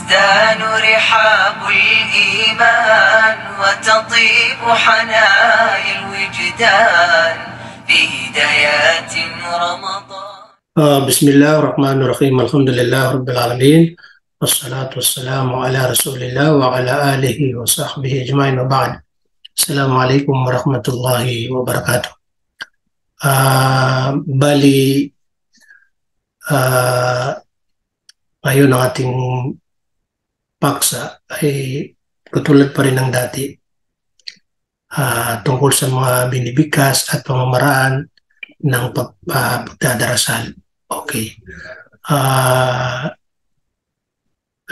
تزدان رحاب الإيمان وتطيب حنايا الوجدان في هدايات رمضان. بسم الله الرحمن الرحيم. الحمد لله رب العالمين والصلاة والسلام على رسول الله وعلى آله وصحبه أجمعين وبعد. السلام عليكم ورحمة الله وبركاته. Bali, ngayon ang ating paksa ay katulad pa rin ng dati, tungkol sa mga binibigkas at pamamaraan ng pagdadarasal. Okay.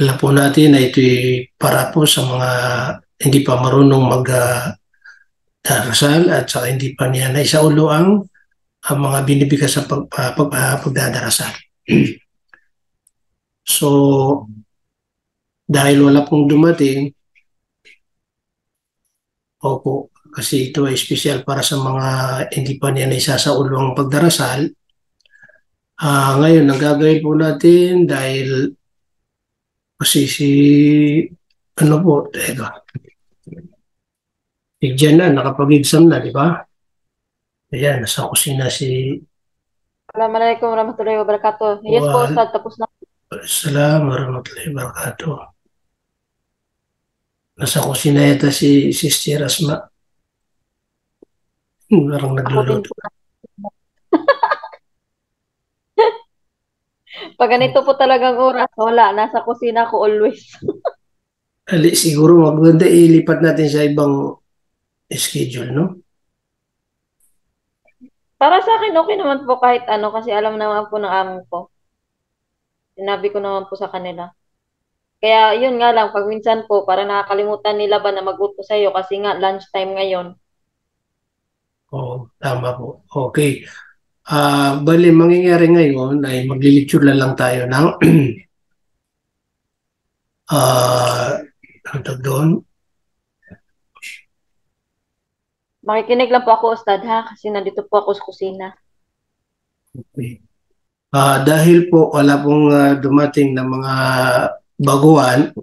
Alam po natin na ito'y para po sa mga hindi pa marunong magdarasal at saka hindi pa niya naisaulo ang mga binibigkas sa pagdadarasal. So, dahil wala pong dumating, opo, kasi ito ay special para sa mga hindi pa niya naisasaulo ang pagdarasal. Ngayon, ang gagawin po natin dahil kasi ano po, Diyan na, nakapag-exam na, di ba? Ayan, nasa kusina si... Assalamualaikum warahmatullahi wabarakatuh. Yes po, Ustad, tapos na. Assalamualaikum warahmatullahi wabarakatuh. Nasa kusina yata si Sister Asma. Parang nagluluto. Pag ganito po talagang oras, wala. Nasa kusina ko always. Siguro maganda ilipat natin sa ibang schedule, no? Para sa akin, okay naman po kahit ano kasi alam naman po ng amin ko. Sinabi ko naman po sa kanila. Kaya yun nga lang, pag minsan po, para nakakalimutan nila ba na mag-utos sa iyo kasi nga lunchtime ngayon. Oo, tama po. Okay. Bali, mangyayari ngayon ay maglilecture lang tayo ng ano doon? Makikinig lang po ako, Ustad, ha? Kasi nandito po ako sa kusina. Okay. Dahil po wala pong dumating na mga baguhan,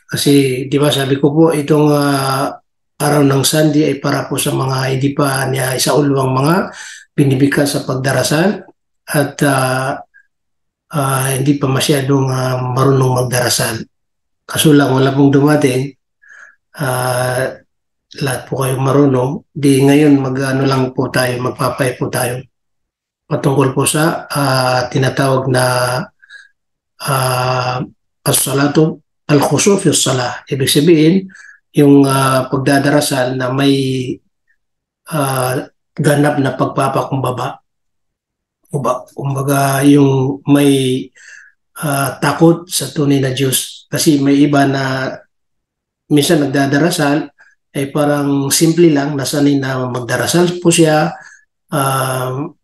kasi di ba sabi ko po itong araw ng Sunday ay para po sa mga hindi pa niya isaulo ang mga binibigkas sa pagdarasal at hindi pa masyadong marunong magdarasal. Kaso lang wala pong dumating, lahat po kayong marunong, di ngayon magpapay po tayo patungkol po sa tinatawag na as-salatu al-khushu fi as-salah. Ibig sabihin, yung pagdadarasal na may ganap na pagpapakumbaba. Kumbaga yung may takot sa tunay na Diyos. Kasi may iba na minsan nagdadarasal ay parang simple lang, nasanay na magdarasal po siya,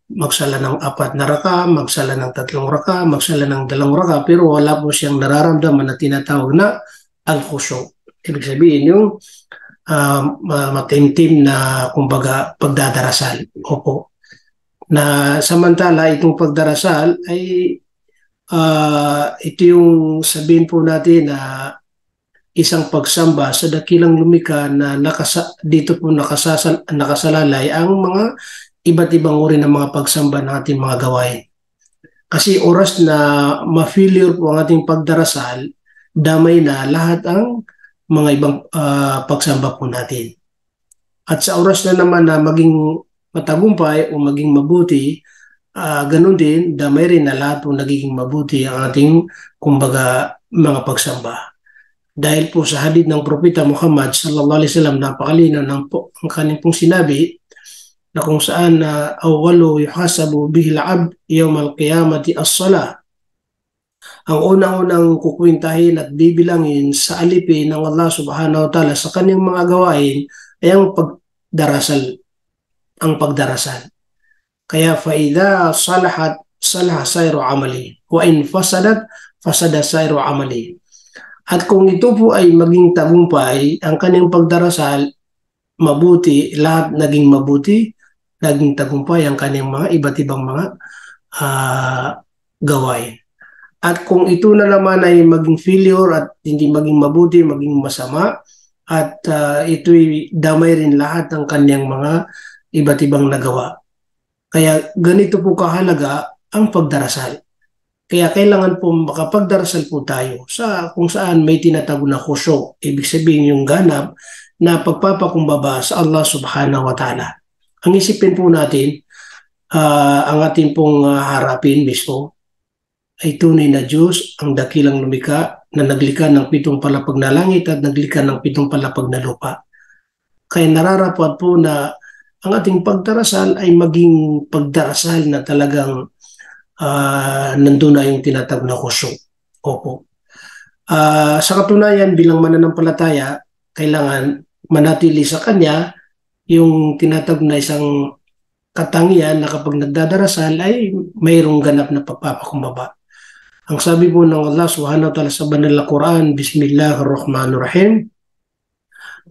magsala ng 4 na raka, magsala ng 3 raka, magsala ng 2 raka, pero wala po siyang nararamdaman na tinatawag na al-khushu. Ibig sabihin yung matimtim na kumbaga pagdadarasal. Opo. Na samantala itong pagdarasal ay ito yung sabihin po natin na isang pagsamba sa dakilang lumikha na dito po nakasalalay ang mga iba't ibang uri ng mga pagsamba ng ating mga gawain. Kasi oras na ma-failure po ang ating pagdarasal, damay na lahat ang mga ibang pagsamba po natin. At sa oras na naman na maging matagumpay o maging mabuti, ganun din, damay rin na lahat po nagiging mabuti ang ating kumbaga mga pagsamba. Dahil po sa hadith ng Propeta Muhammad sallallahu alaihi wasallam, napakalino ang kanyang pong sinabi na kung saan awwalu yuhasabu bihi al-'abd yawm al-qiyamati as-salah. Ang unang-unang kukwintahin at bibilangin sa alipin ng Allah subhanahu wa ta'ala sa kanyang mga gawain ay ang pagdarasal. Kaya faida salahat salaha sayru amali wa in fasadat fasada sayru amali. At kung ito po ay maging tagumpay, ang kanyang pagdarasal, mabuti, lahat naging mabuti, naging tagumpay ang kanyang mga iba't ibang mga gawain. At kung ito na naman ay maging failure at hindi maging mabuti, maging masama, at ito'y damay rin lahat ng kanyang mga iba't ibang nagawa. Kaya ganito po kahalaga ang pagdarasal. Kaya kailangan po makapagdarasal po tayo sa kung saan may tinatawag na khusyu. Ibig sabihin yung ganap na pagpapakumbaba sa Allah subhanahu wa ta'ala. Ang isipin po natin, ang ating pong harapin mismo ay tunay na Diyos, ang dakilang lumikha na naglikha ng 7 palapag na langit at naglikha ng 7 palapag na lupa. Kaya nararapat po na ang ating pagdarasal ay maging pagdarasal na talagang nandun na yung tinatawag na khusyu. Opo. Sa katunayan, bilang mananampalataya, kailangan manatili sa Kanya yung tinatawag na isang katangian na kapag nagdadarasal ay mayroong ganap na pagpapakumbaba. Ang sabi po ng Allah subhanahu wa ta'ala sa banal na Quran, Bismillahirrahmanirrahim,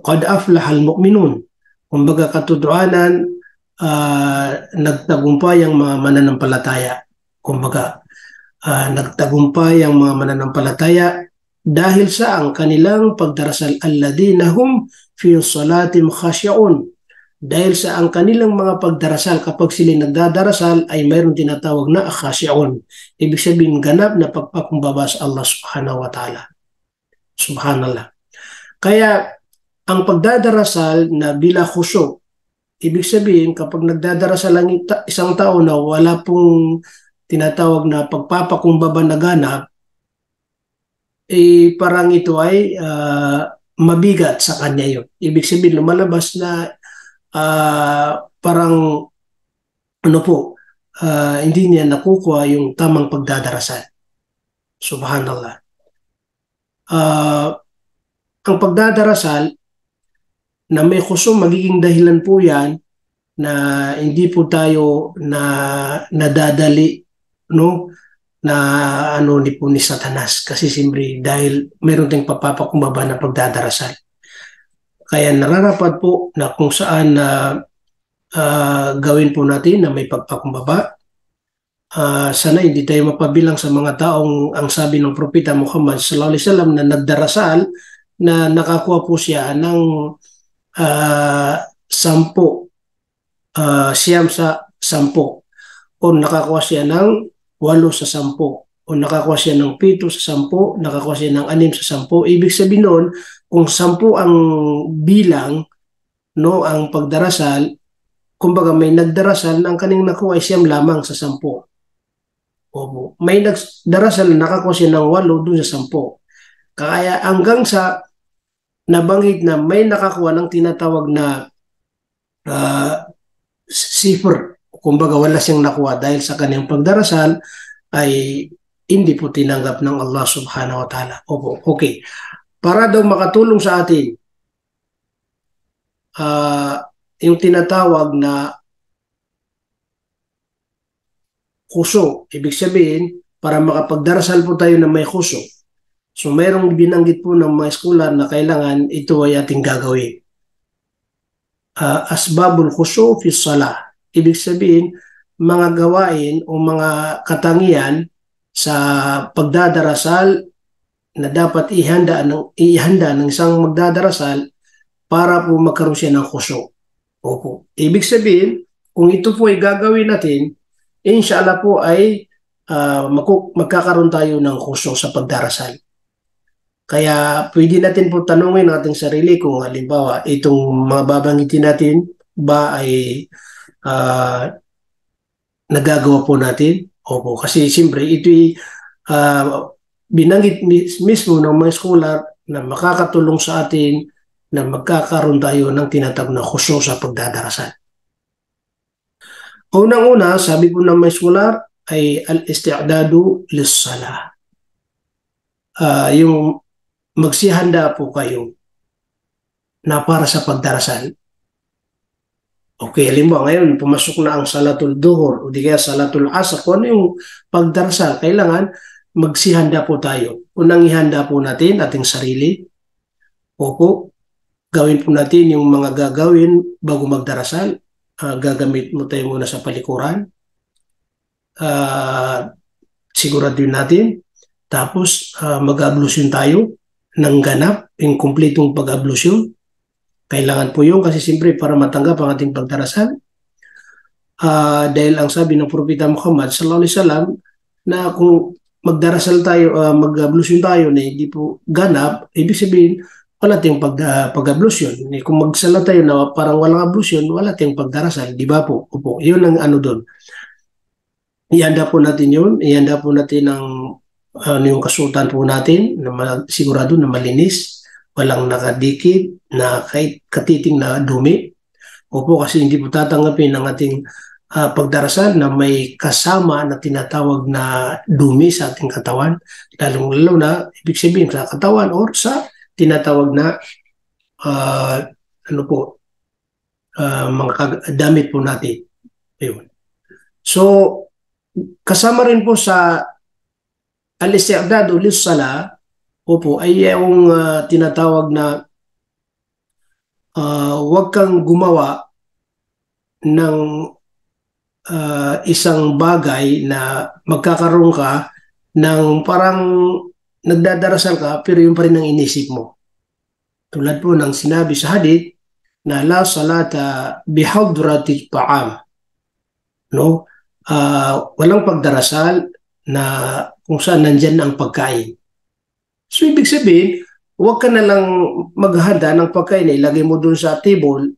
Qad aflahal mu'minun. Kumbaga katotohanan, nagtagumpay ang mga mananampalataya. Kumbaga, nagtagumpay ang mga mananampalataya dahil sa ang kanilang pagdarasal, alladina hum fi salatim khashi'un. Dahil sa ang kanilang mga pagdarasal, kapag sila nagdadarasal ay mayroong tinatawag na khashi'un. Ibig sabihin ganap na pagpakumbaba sa Allah subhanahu wa ta'ala. Subhanallah. Kaya ang pagdadarasal na bila khusyu, ibig sabihin kapag nagdadarasal ang isang tao na wala pong tinatawag na pagpapakumbaba na ganap, parang ito ay mabigat sa kanya yun. Ibig sabihin lumalabas na parang hindi niya nakukuha yung tamang pagdadarasal. Subhanallah. Ang pagdadarasal na may khusyu, magiging dahilan po yan na hindi po tayo nadadali na ni Satanas, kasi siyempre dahil meron tayong papapakumbaba na pagdadarasal. Kaya nararapat po na kung saan gawin po natin na may pagpapakumbaba. Sana hindi tayo mapabilang sa mga taong ang sabi ng Propeta Muhammad sallallahu alaihi wasallam na nagdarasal na nakakuha po siya ng 10, siyam sa 10, o nakakuha siya ng 8 sa 10, o nakakuha siya ng 7 sa 10, nakakuha siya ng 6 sa 10. Ibig sabihin nun, kung 10 ang bilang, ang pagdarasal, kumbaga may nagdarasal na ang kaning nakuha ay siyam lamang sa 10. Opo. May nagdarasal na nakakuha siya ng 8 doon sa 10. Kaya hanggang sa nabanggit na may nakakuha ng tinatawag na sifr, kumbaga wala siyang nakuha dahil sa kanyang pagdarasal, ay hindi po tinanggap ng Allah subhanahu wa ta'ala. Opo, okay. Para daw makatulong sa atin yung tinatawag na khusyu, ibig sabihin, para makapagdarasal po tayo na may khusyu. So mayroong binanggit po ng mga eskular na kailangan ito ay ating gagawin. Asbabul khusyu fi salah. Ibig sabihin, mga gawain o mga katangian sa pagdadarasal na dapat ihanda ng isang magdadarasal para po magkaroon siya ng khusyu. Opo. Ibig sabihin, kung ito po ay gagawin natin, inshallah po ay magkakaroon tayo ng khusyu sa pagdarasal. Kaya pwede natin po tanungin natin sarili kung halimbawa itong mga babanggitin natin ba ay nagagawa po natin. Opo, kasi siyempre ito'y binanggit mismo ng mga scholar na makakatulong sa atin na magkakaroon tayo ng tinatawag na khusyu sa pagdadarasal. Unang-una, sabi po ng mga scholar ay al-isti'dadu lis-salah. Yung magsihanda po kayo na para sa pagdarasal. Okay, halimbawa ngayon, pumasok na ang salatul duhur o di kaya salatul asr. Kung ano yung pagdarasal, kailangan magsihanda po tayo. Unang ihanda po natin ating sarili. Opo, gawin po natin yung mga gagawin bago magdarasal. Gagamit mo tayo muna sa palikuran. Siguraduhin natin Tapos mag-ablusyon tayo ng ganap, yung kumpletong pag-ablusyon. Kailangan po yun kasi siyempre para matanggap ang ating pagdarasal. Dahil ang sabi ng Propeta Muhammad sallallahu alaihi wasallam na kung magdarasal tayo, mag-ablusyon tayo na hindi po ganap, ibig sabihin wala tayong pag-ablusyon. Kung magsala tayo na parang walang ablusyon, wala tayong pagdarasal, di ba po? Opo, yun ang ano doon. Ihanda po natin yun, ihanda po natin yung kasultan po natin na sigurado na malinis, walang nakadikit na kahit katiting na dumi. Opo, kasi hindi po tatanggapin ng ating pagdarasal na may kasama na tinatawag na dumi sa ating katawan, lalong-lalo na ibig sabihin sa katawan or sa tinatawag na mga damit po natin. Ayun. So, kasama rin po sa al-isti'dadu lis-sala, opo, ay yung tinatawag na huwag kang gumawa ng isang bagay na magkakaroon ka ng parang nagdadarasal ka pero yung pa rin ang inisip mo. Tulad po ng sinabi sa hadith na la salata bihadrati ta'am. No? Walang pagdarasal na kung saan nandyan ang pagkain. So ibig sabihin, huwag ka na lang maghanda ng pagkain, ilagay mo dun sa table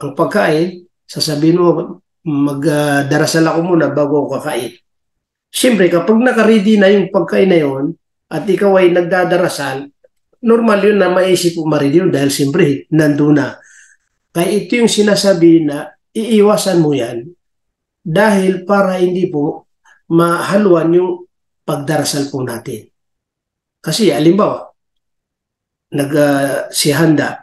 ang pagkain, sasabihin mo magdarasal ako muna bago ako kakain. Siyempre, kapag naka-ready na yung pagkain na yun at ikaw ay nagdadarasal, normal yun na maisip mo ma-ready yun dahil siyempre, nandun na. Kaya ito yung sinasabi na iiwasan mo yan dahil para hindi po mahaluan yung pagdarasal po natin. Kasi alimbawa, naghahanda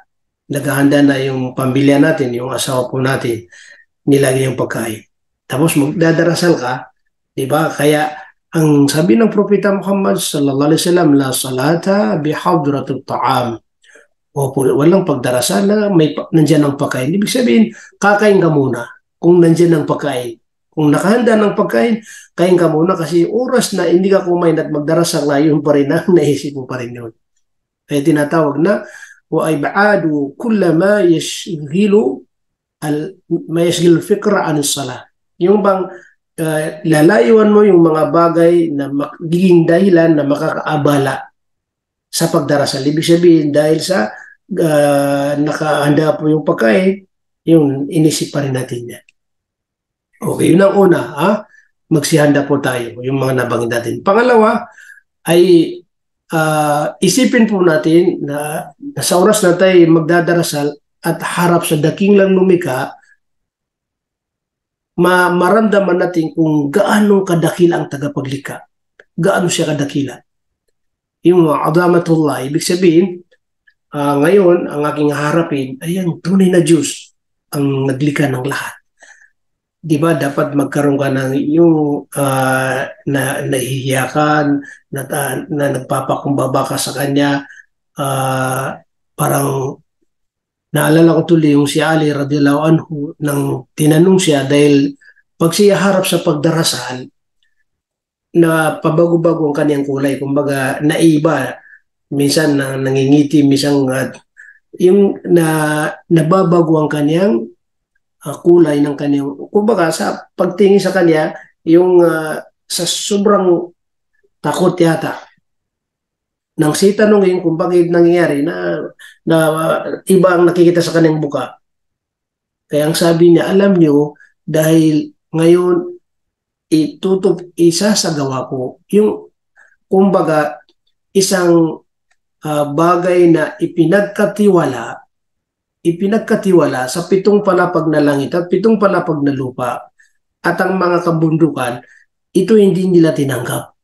na yung pamilya natin, yung asawa po natin, nilagay yung pagkain. Tapos magdadarasal ka, di ba? Kaya ang sabi ng Propeta Muhammad sallallahu alaihi wasallam, la salata bihadratit ta'am. O walang pagdarasal na nandiyan ang pagkain. Ibig sabihin, kakain ka muna kung nandiyan ang pagkain. Kung nakahanda ng pagkain, kain ka muna kasi oras na hindi ka kumain at magdarasal na yun pa rin ang naisip mo pa rin yun. Kaya tinatawag na wa ibadu kulla ma yashghilu fikra an salah. Yung bang lalayuan mo yung mga bagay na magiging dahilan na makakaabala sa pagdarasal. Ibig sabihin dahil sa nakahanda po yung pagkain, yung inisip pa rin natin yan. Okay, yun ang una, magsihanda po tayo, yung mga nabanggit natin. Pangalawa ay isipin po natin na sa oras na tayo magdadarasal at harap sa daking lang lumika, maramdaman natin kung gaano kadakila ang tagapaglikha. Gaano siya kadakila. Yung adamatullah, ibig sabihin, ngayon, ang aking harapin ay ang tunay na Diyos ang naglikha ng lahat. Di ba dapat magkaroon ka ng yung nahihiyakan, na nagpapakumbaba ka sa Kanya, parang naalala ko tuloy yung si Ali radhiyallahu anhu nang tinanong siya dahil pag siya harap sa pagdarasal na pabago-bago ang kanyang kulay, kumbaga naiba, minsan nangingiti, minsan yung nababago ang kanyang kulay ng kanyang, kumbaga sa pagtingin sa kanya, yung sa sobrang takot yata. Nang sitanungin kung bakit nangyayari na iba ang nakikita sa kanyang buka. Kaya ang sabi niya, alam niyo, dahil ngayon isasagawa ko yung kumbaga isang bagay na ipinagkatiwala sa 7 palapag na langit at 7 palapag na lupa at ang mga kabundukan, ito hindi nila tinanggap.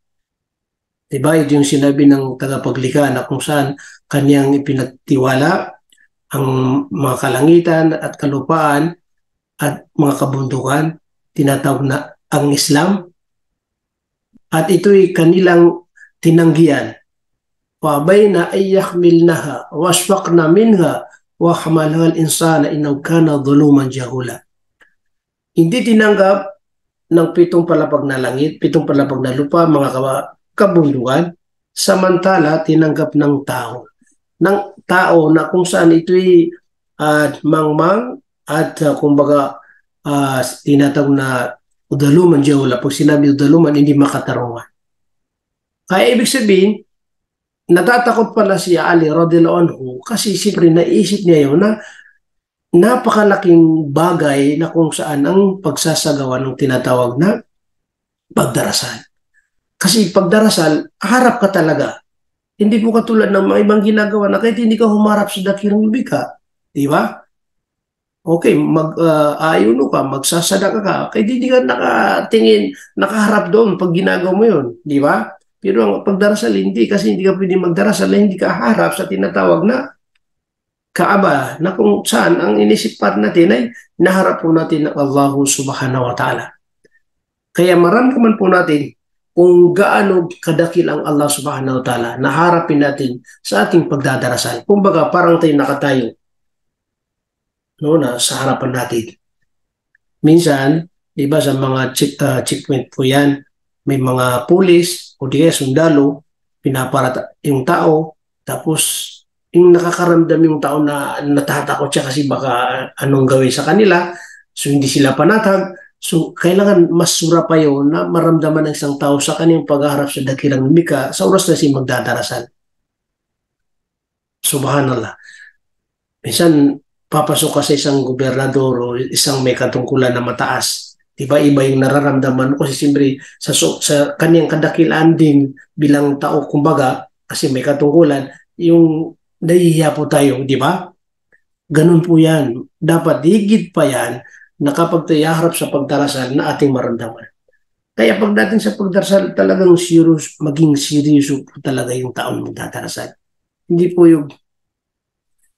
Diba? Ito yung sinabi ng tagapaglikha na kung saan kanyang ipinagtiwala ang mga kalangitan at kalupaan at mga kabundukan, tinatawag na ang Islam. At ito'y kanilang tinanggihan. وَبَيْنَ أَنْ يَحْمِلْنَهَا وَأَشْفَقْنَ مِنْهَا وَحَمَلَهَا الْإِنْسَانَ إِنَّهُ كَانَ ظَلُومًا جَهُولًا. Hindi tinanggap ng 7 palapag na langit, 7 palapag na lupa, mga kabundukan, samantala tinanggap ng tao na kung saan ito'y mangmang at kumbaga tinatawag na udaluman jawla. Pag sinabi udaluman, hindi makatarungan. Kaya ibig sabihin, natatakot pala si Ali radhiyallahu anhu kasi siyempre naisip niya yun na napakalaking bagay na kung saan ang pagsasagawa ng tinatawag na pagdarasal. Kasi pagdarasal, harap ka talaga. Hindi po katulad ng mga ibang ginagawa na kahit hindi ka humarap sa dakilang lubika. Di ba? Okay, ayuno ka, magsasadaka ka, kahit hindi ka nakatingin, nakaharap doon pag ginagawa mo yun. Di ba? Pero ang pagdarasal, hindi. Kasi hindi ka pwede magdarasal na hindi ka harap sa tinatawag na Kaaba, na kung saan ang inisip natin ay naharap po natin ng Allah subhanahu wa ta'ala. Kaya maramdaman po natin kung gaano kadakil ang Allah subhanahu wa ta'ala na harapin natin sa ating pagdadarasal. Kumbaga parang tayo nakatayo na sa harapan natin. Minsan, di ba sa mga checkpoint po yan, may mga pulis o di kaya sundalo, pinaparata yung tao, tapos yung nakakaramdam yung tao na natatakot siya kasi baka anong gawin sa kanila, so hindi sila panatag. So, kailangan mas sura pa yun na maramdaman ng isang tao sa kanyang pagharap sa dakilang lumika sa oras na siya magdadarasan. Subhanallah. Minsan, papasok ka sa isang gobernador o isang may katungkulan na mataas. Diba iba yung nararamdaman kasi siyempre sa kanyang kadakilaan din bilang tao, kumbaga, kasi may katungkulan, yung nahihiya po tayo, di ba? Ganun po yan. Dapat higit pa yan na kapag tayo harap sa pagdarasal na ating maramdaman. Kaya pag natin sa pagdarasal talagang serious, maging seryoso po talaga yung taong magdadarasal. Hindi po yung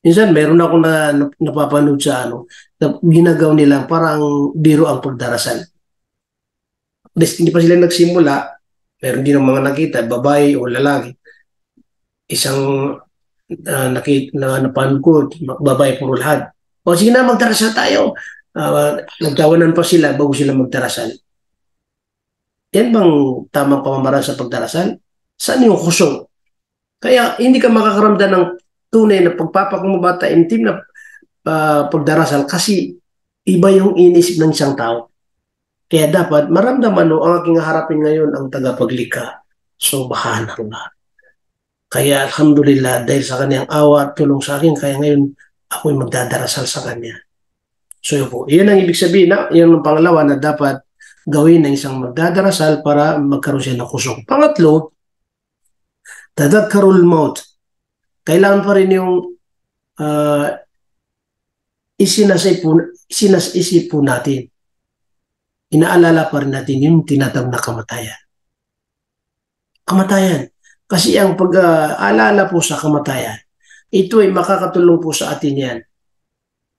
minsan meron ako na napapanood sa na ginagaw nila parang biro ang pagdarasal. Hindi pa sila nagsimula, meron din ang mga nakita, babae o lalaki. Isang napanood ko, babae puro lahat. O sige na, magdarasal tayo. Nagtawanan pa sila bago sila magdarasal. Yan bang tamang pamamaraan sa pagdarasal? Saan yung kusong? Kaya hindi ka makakaramdam ng tunay na pagpapakumabata intim na pagdarasal kasi iba yung inisip ng isang tao. Kaya dapat maramdaman ang aking harapin ngayon ang tagapaglikha. Subhanallah. Kaya alhamdulillah dahil sa kanyang awa at tulong sa akin, kaya ngayon ako'y magdadarasal sa kanya. So yun po, yun ang ibig sabihin na, yun ang pangalawa na dapat gawin ng isang magdadarasal para magkaroon siya ng kusong. Pangatlo, tadhakkarul maut. Kailangan pa rin yung isinasisip po natin. Inaalala pa rin natin yung tinatawag na kamatayan. Kamatayan. Kasi ang pag-aalala po sa kamatayan, ito ay makakatulong po sa atin yan.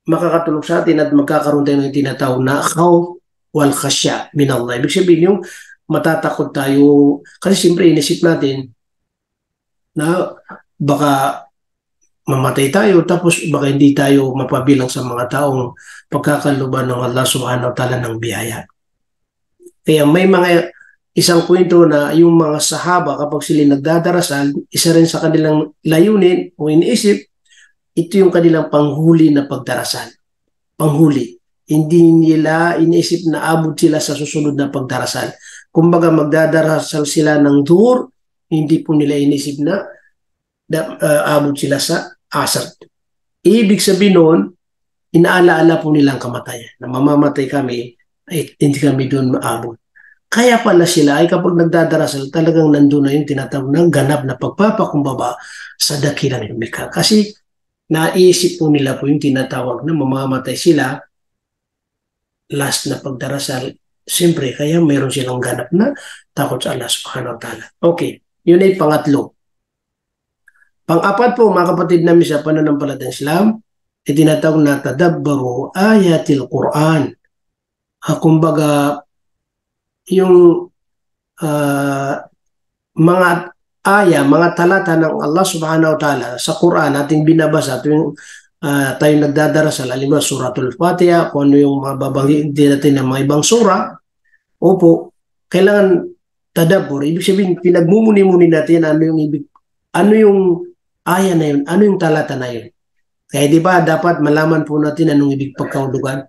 Makakatulong sa atin at magkakaroon tayo ng tinatawag na khawf wal khashya min Allah. Ibig sabihin yung matatakot tayo, kasi siyempre inisip natin na baka mamatay tayo tapos baka hindi tayo mapabilang sa mga taong pagkakaluban ng Allah subhanahu wa ta'ala ng biyaya. Kaya may mga isang kwento na yung mga sahaba kapag sila nagdadarasal, isa rin sa kanilang layunin o iniisip, ito yung kanilang panghuli na pagdarasal. Panghuli. Hindi nila iniisip na abot sila sa susunod na pagdarasal. Kumbaga magdadarasal sila ng duhur, hindi po nila iniisip na abot sila sa asar. Ibig sabihin noon, inaalaala po nilang kamatayan. Na mamamatay kami, ay hindi kami doon maabot. Kaya pala sila ay kapag nagdadarasal talagang nandun na yung tinatawag ng ganap na pagpapakumbaba sa dakilang lumikha. Kasi naisip po nila po yung tinatawag na mamamatay sila last na pagdarasal. Siyempre, kaya mayroon silang ganap na takot sa Allah subhanahu wa ta'ala. Okay, yun ay pangatlo. Pang-apat po, mga kapatid namin sa pananampalatayang Islam, ay tinatawag na tadabbaru ayatil Quran. Kumbaga, yung mga mga talata ng Allah subhanahu wa ta'ala sa Quran ating binabasa tuwing tayo nagdadarasal, halimbawa suratul Fatiha, kung ano yung mga babanggitin natin ng mga ibang sura, opo, kailangan tadabbur, ibig sabihin, pinagmumuni-muni natin ano yung aya na yun, ano yung talata na yun. Kaya di ba dapat malaman po natin anong ibig pagkahulugan?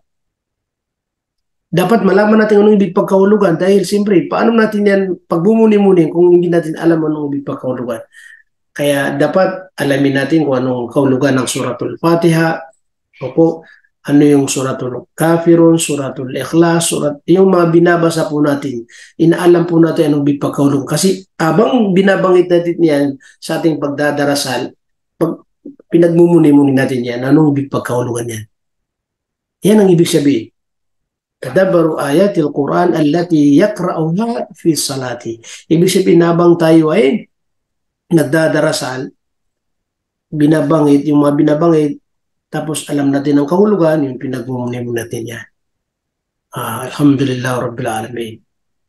Dapat malaman natin anong ibig pagkahulugan dahil siyempre, paano natin yan pagbumuni-muni kung hindi natin alam anong ibig pagkahulugan? Kaya dapat alamin natin kung anong kahulugan ng Suratul Fatiha, opo, ano yung Suratul Kafirun, Suratul Ikhlas, yung mga binabasa po natin, inaalam po natin anong ibig pagkahulugan. Kasi abang binabanggit natin yan sa ating pagdadarasal, pinagmumuni-muni natin yan, anong ibig pagkahulugan yan. Yan ang ibig sabihin. Tadabbaru ayatil Quran allati yaqra'uha fi salati. Ibig sabihin, habang tayo ay nagdadarasal, binabanggit, yung mga binabanggit, tapos alam natin ang kahulugan, yung pinagmumuni natin yan. Alhamdulillah Rabbil Alamin.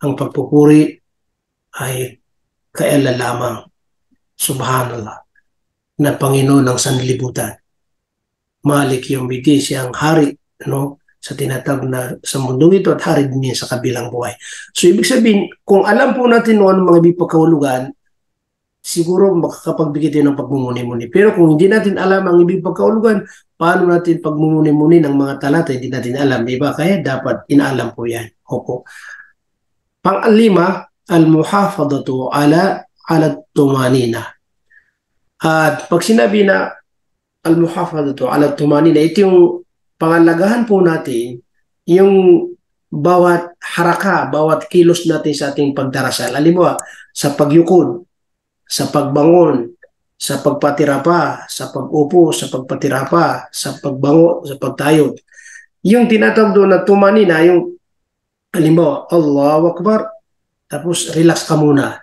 Ang pagpupuri ay kay Allah lamang. Subhanallah. Na Panginoon ng sanlibutan. Malik Yawmiddin, siyang hari, no? Sa tinatawag na sa mundong ito at hari din niya sa kabilang buhay. So ibig sabihin, kung alam po natin ano mga ibig pagkahulugan, siguro makakapagbigay tayo ng pagmumuni-muni. Pero kung hindi natin alam ang ibig pagkahulugan, paano natin pagmumuni-muni ng mga talata, hindi natin alam, di ba? Kaya dapat inaalam po yan. Opo. Pang-lima, al-muhafadatu ala tumanina. At pag sinabi na al-muhafadatu ala tumanina, ito yung pangalagahan po natin, yung bawat haraka, bawat kilos natin sa ating pagdarasal. Halimbawa, sa pagyukod, sa pagbangon, sa pagpatirapa, sa pag-upo, sa pagpatirapa, sa pagbango, sa pagtayo. Yung tinatawag doon na tumanina, yung halimbawa, Allahu Akbar, tapos relax ka muna.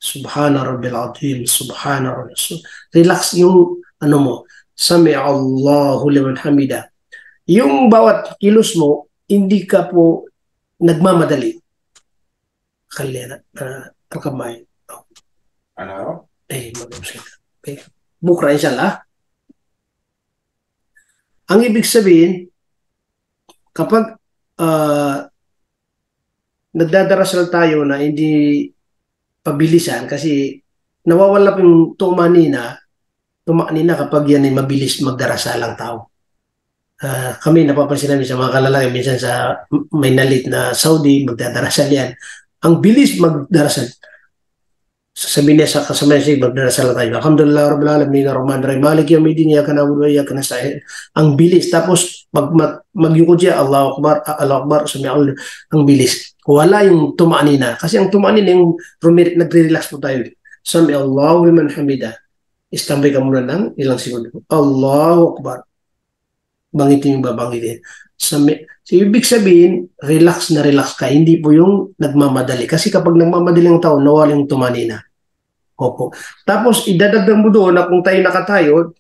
Subhana Rabbil Azim, Subhana Rabbil Azim. Relax yung ano mo, Sami Allahu liman hamida. Yung bawat kilos mo, hindi ka po nagmamadali. Kalyan, kamay. Ano? Okay. Bukra inshallah. Ang ibig sabihin, kapag nagdadarasal tayo na hindi pabilisan, kasi nawawala yung tumanina kapag yan ay mabilis magdarasal ang tao. Kami napapansin namin sa mga kalalaki, minsan sa may nalit na Saudi, magdadarasal yan. Ang bilis magdarasal. Sasabihin niya sa kasama siya, magdarasal tayo. Alhamdulillah Rabbil Alamin, Ar-Rahman Ar-Rahim, Malik Yawmiddin, Iyyaka na'budu wa iyyaka nasta'in. Ang bilis. Tapos pag magyukod siya, Allahu Akbar, Allahu Akbar, sumi'ul, ang bilis. Wala yung tumanina. Kasi ang tumanina yung nagre-relax po tayo. Sami Allahu liman hamida. Istambay ka muna ng ilang segundo. Allahu Akbar. Bangitin yung babangitin. So, ibig sabihin, relax na relax ka. Hindi po yung nagmamadali. Kasi kapag nagmamadali ang tao, nawala yung tumanina. Opo. Tapos, idadagdag mo doon na kung tayo nakatayo,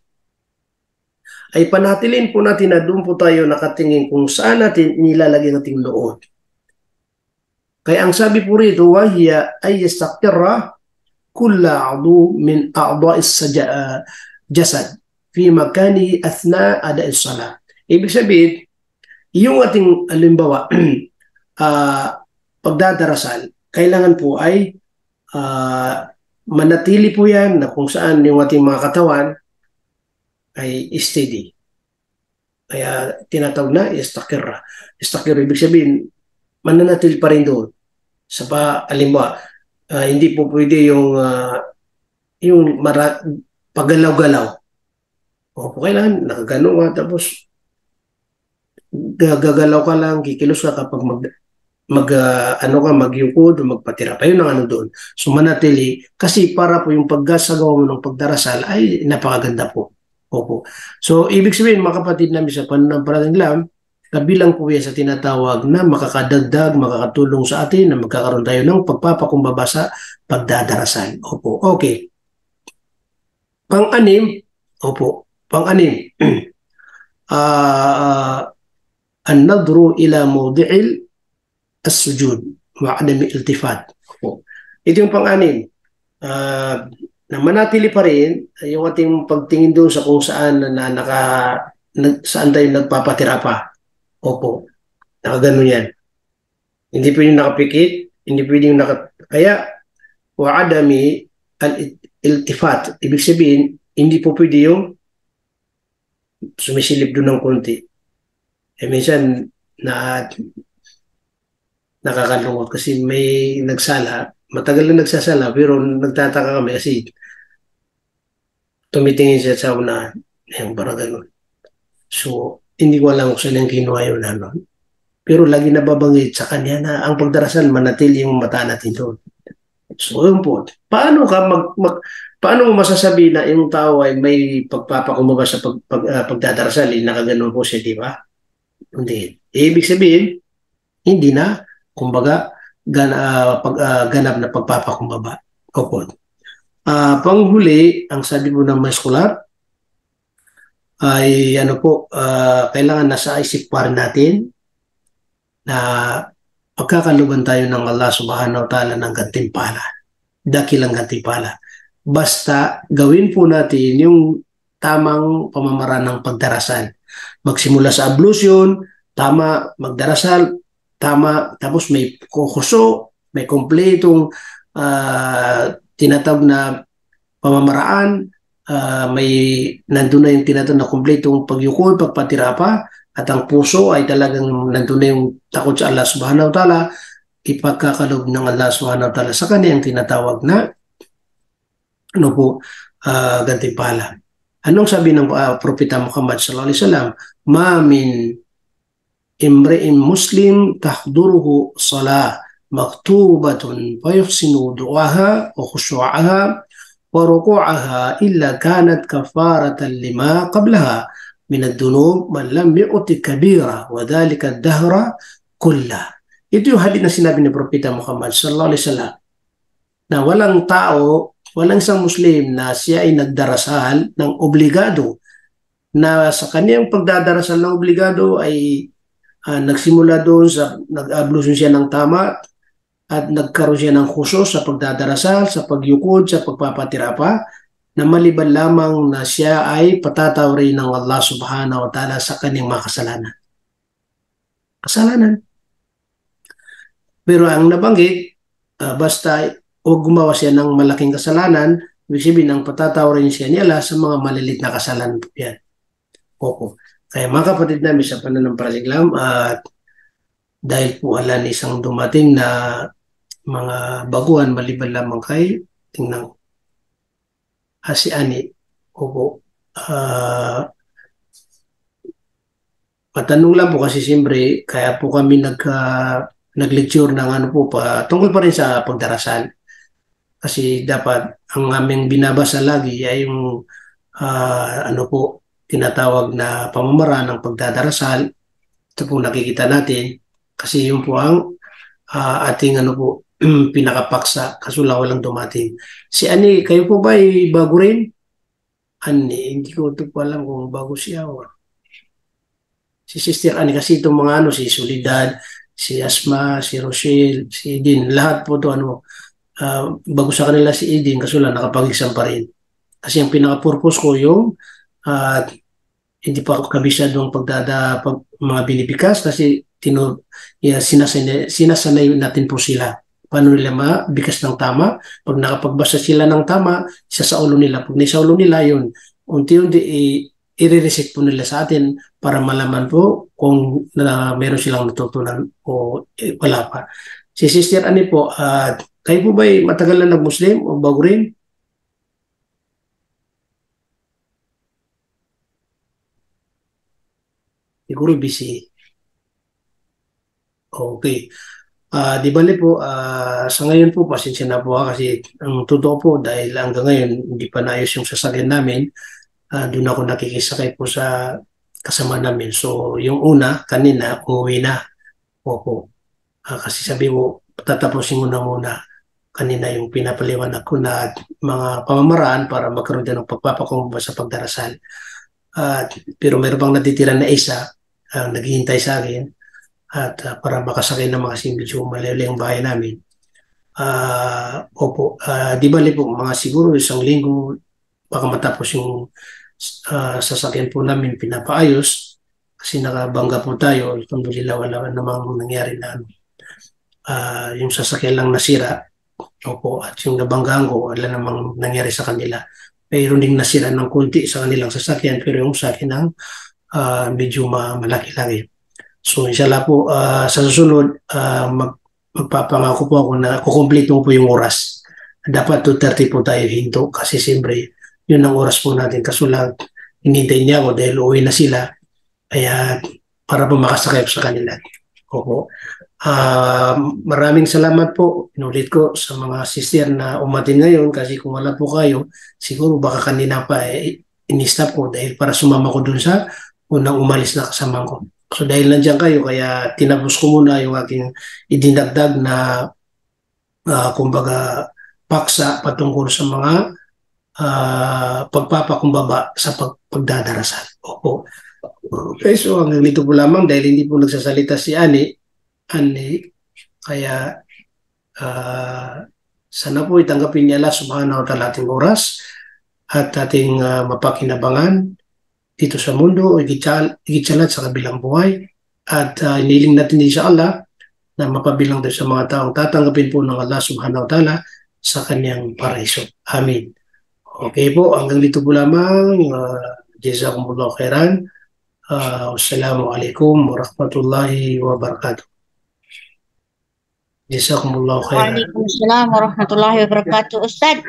ay panatilin po natin na doon po tayo nakatingin kung saan natin nilalagay nating noon. Kaya ang sabi po rito, wahiya ay yastakira kulla a'du min a'da'is jasad fi makani athna ada'is salat. Ibig sabihin, yung ating halimbawa, pagdadarasal, kailangan po ay manatili po yan na kung saan yung ating mga katawan ay steady. Kaya tinatawag na istakira. Istakira, ibig sabihin, mananatili pa rin doon. Sa halimbawa, hindi po pwede yung paggalaw-galaw. O kailangan nakagano ka, tapos gagalaw ka lang, kikilos ka kapag magyukod o magpatira pa. Yun ang ano doon. So manatili, kasi para po yung paggasagawa mo ng pagdarasal ay napakaganda po. Opo. So ibig sabihin mga kapatid namin sa pananampalatayang Islam, kabilang po yan sa tinatawag na makakadagdag, makakatulong sa atin na magkakaroon tayo ng pagpapakumbaba sa pagdadarasal. Opo. Okay. Pang-anim, an-nadru ila mawdi'il as-sujud wa adami iltifat. Ito yung pang-anim. Na manatili pa rin yung ating pagtingin doon sa kung saan saan tayo nagpapatira pa. Opo. Nakagano yan. Hindi pwedeng nakapikit, hindi pwedeng Kaya, wa adami al-iltifat. Ibig sabihin, hindi po pwede yung sumisilip doon ng konti. Minsan, na nakakalungkot kasi may nagsala, matagal na nagsasala, pero nagtataka kami kasi tumitingin siya sa unahan. Yung parang ganun. So, hindi ko alam kung saan yung kinuha yun. Pero lagi nababanggit sa kanya na ang pagdarasal manatili yung mata natin doon. So, yun po. Paano mo masasabi na yung tao ay may pagpapakumbaba sa pagdadarasal, nakaganon po siya, di ba? Hindi. Ibig sabihin, hindi na, kumbaga, ganap na pagpapakumbaba. Opo. Panghuli, ang sabi mo ng mga scholar, ay kailangan nasa isip pa rin natin na pagkakaluban tayo ng Allah subhanahu wa ta'ala ng gantimpala, dakilang gantimpala. Basta gawin po natin yung tamang pamamaraan ng pagdarasal. Magsimula sa ablution, tama, magdarasal, tama, tapos may kukuso, may kompletong tinatawag na pamamaraan, may nandun na yung tinatawag na kompletong pagyukod, pagpatira pa, at ang puso ay talagang nandun na yung takot sa Allah subhanahu wa ta'ala, ipagkakalob ng Allah subhanahu wa ta'ala sa kanya ang tinatawag na gantimpala. Anong sabi ng Propeta Muhammad sallallahu alaihi wasallam? Ma min imri'in muslim tahduruhu salah maktubatun fayuhsinu du'aha wa khushu'aha wa ruku'aha illa kanat kafaratan lima qablaha min ad-dunub man lam yu'ti kabira wa dhalika ad-dahra kullah. Ito yung hadith na sinabi ni Propeta Muhammad sallallahu alaihi wasallam na walang tao, walang isang Muslim na siya ay nagdarasal ng obligado, na sa kanyang pagdadarasal ng obligado ay nagsimula doon sa nag-ablution siya ng tama at nagkaroon siya ng khusyu sa pagdadarasal, sa pagyukod, sa pagpapatira pa, na maliban lamang na siya ay patatawarin ng Allah subhanahu wa ta'ala sa kanyang mga kasalanan. Kasalanan. Pero ang nabanggit, basta huwag gumawa siya ng malaking kasalanan, ibig sabihin ang patatawarin siya nila sa mga malilit na kasalanan po yan. Oo. Kaya mga kapatid namin sa pananampalatayang at dahil po ala ni isang dumating na mga baguhan maliban lamang kay tingnan si Ani. Opo. Matanong lang po kasi siyempre kaya po kami nag-lecture ng tungkol pa rin sa pagdarasal. Kasi dapat ang aming binabasa lagi ay yung tinatawag na pamamaraan ng pagdadarasal. Ito po nakikita natin kasi yun po ang ating pinakapaksa kaso lang walang dumating. Si Ani, kayo po ba ay bago rin? Ani, hindi ko ito po alam kung bago siya o si Sister Ani kasi itong mga si Soledad, si Asma, si Rochelle, si Edin, lahat po ito bago sa kanila si Edin kaso lang nakapag-exam pa rin. Kasi ang pinaka-purpose ko yung hindi pa kabisyadong mga binibikas kasi sinasanay natin po sila. Paano nila mabikas ng tama? Pag nakapagbasa sila ng tama, isa sa ulo nila. Pag nasa ulo nila yun, unti-unti i-reset po nila sa atin para malaman po kung meron silang natutunan o wala pa. Si Sister Ani po, kayo po ba matagal na nag-Muslim o bago rin? Siguro busy. Okay. Di bali po, sa ngayon po, pasensya na po kasi ang totoo po dahil hanggang ngayon hindi pa naayos yung sasakyan namin, doon ako nakikisakay po sa kasama namin. So yung una, kanina, umuwi na. Opo. Kasi sabi mo, tatapusin mo na muna kanina yung pinapaliwanag ko na mga pamamaraan para magkaroon din ng pagpapakumbaba sa pagdarasal. Pero meron pang natitira na isa, naghihintay sa akin at para makasakay naman kasi medyo malayo ang bahay namin. Opo, di bali po mga siguro isang linggo baka matapos yung sasakyan po namin pinapaayos kasi nakabangga po tayo. Alhamdulillah wala namang nangyari na yung sasakyan lang nasira. Opo, at yung nabanggaan ko, wala namang nangyari sa kanila. Mayroon ding nasira ng konti sa kanilang sasakyan, pero yung sa akin ang medyo malaki-laki. So inshallah po, sa susunod, magpapangako po ako na kukumplete mo po yung oras. Dapat 2:30 po tayo hinto kasi siyempre, yun ang oras po natin. Kaso lang, hinintay niya ako dahil uwi na sila. Kaya para po makasakay sa kanila. Opo. Maraming salamat po. Inulit ko sa mga sister na umatin ngayon kasi kung wala po kayo, siguro baka kanina pa in-stop ko dahil para sumama ko dun sa unang umalis na kasama ko. So dahil nandiyan kayo, kaya tinapos ko muna yung aking idinagdag na kumbaga paksa patungkol sa mga pagpapakumbaba sa pagdadarasal. Opo. Okay, so hanggang dito po lamang dahil hindi po nagsasalita si Ani, kaya sana po itanggapin niya Allah subhanahu wa ta'ala ating oras at ating mapakinabangan dito sa mundo, igitsalat sa kabilang buhay at iniling natin din sa Allah na mapabilang din sa mga taong tatanggapin po ng Allah subhanahu wa ta'ala sa kanyang paraiso. Amin. Okay po, hanggang dito po lamang. Jazakumullahu khairan. Wassalamualaikum warahmatullahi wabarakatuh. Jazakumullahu khairan. Waalaikumsalam warahmatullahi wabarakatuh. Ustad,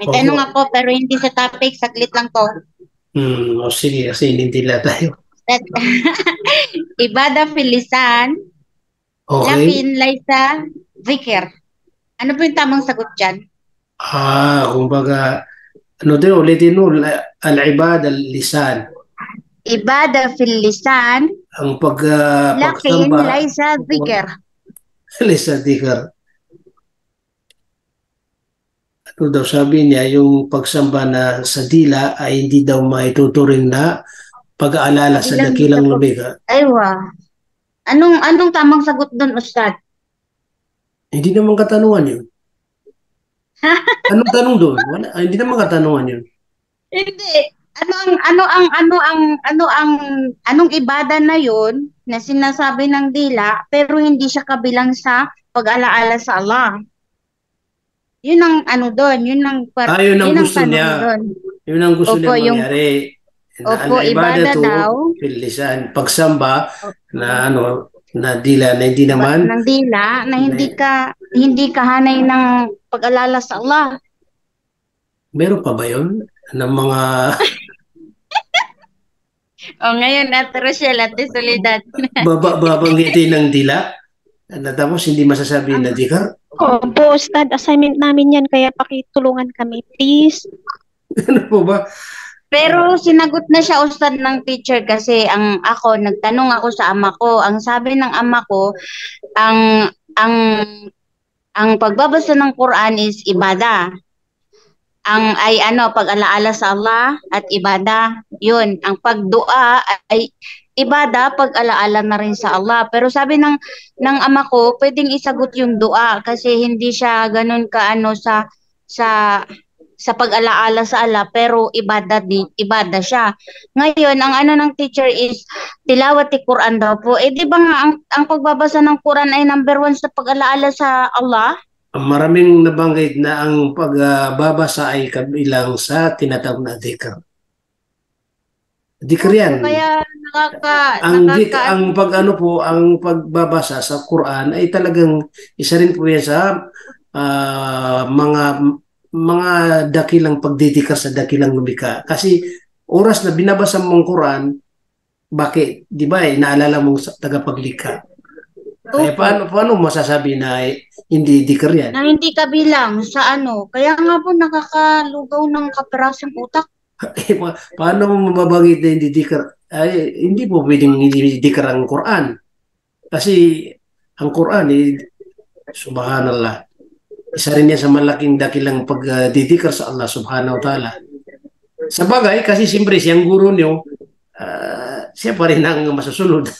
may tanong ako pero hindi sa topic, saglit lang to. Sige, kasi hinintila tayo. Ustad, ibadah fil lisan, lakin laysa zikir. Ano po yung tamang sagot dyan? Kumbaga, ano din, ulitin mo, al-ibad al-lisan. Ibadah fil lisan, ang lakin laysa zikir. Laysa zikir. Ano daw sabi niya, yung pagsamba na sa dila ay hindi daw maituturing na pag-aalala sa dakilang lumika. Aywa. Anong tamang sagot doon, Ustad? Hindi naman katanungan yun. Anong tanong doon? Hindi naman katanungan yun. Hindi. Anong ibada na yun na sinasabi ng dila pero hindi siya kabilang sa pag-alaala sa Allah? Yun ang ano doon, yun ang yun ang gusto niya. Doon. Yun ang gusto niya mangyari. Opo, ibada daw. Lisan, pagsamba na na dila na hindi naman ng dila na hindi ka hanay ng pag-alala sa Allah. Meron pa ba yun ng mga ngayon at Rochelle at Soledad. Babanggitin ng dila na tapos hindi masasabi na dikar. Opo, Ustad, assignment namin yan kaya pakitulungan kami, please. Ano po ba? Pero sinagot na siya, Ustad, ng teacher kasi nagtanong ako sa ama ko. Ang sabi ng ama ko, ang pagbabasa ng Quran is ibada. Pag-alaala sa Allah at ibada. Yun, ang pagdua ay ibada, pag-alaala na rin sa Allah. Pero sabi ng ama ko, pwedeng isagot yung dua kasi hindi siya ganun kaano sa pag-alaala sa Allah, pero ibada siya. Ngayon, ang ng teacher is tilawati Quran daw po. Di ba nga ang pagbabasa ng Quran ay number 1 sa pag-alaala sa Allah? Maraming nabanggit na ang pagbabasa ay kabilang sa tinatawag na dhikr. Dhikr yan. Kaya ang pagbabasa sa Quran ay talagang isa rin po yan sa mga dakilang pagdidikar sa dakilang lumika. Kasi oras na binabasa mong Quran, bakit? Di ba naalala mong tagapaglikha? Kaya paano masasabi na hindi dikar yan? Na hindi kabilang sa Kaya nga po nakakalugaw ng kaperasong utak. Paano mo mababanggit na hindi dikar? Hindi po pwedeng hindi dikar ang Quran. Kasi ang Quran, subhanallah, isa rin yan sa malaking dakilang pagdidikar sa Allah subhanahu wa ta'ala. Sa bagay, kasi siyempre siyang guro niyo, siya pa rin ang masusunod.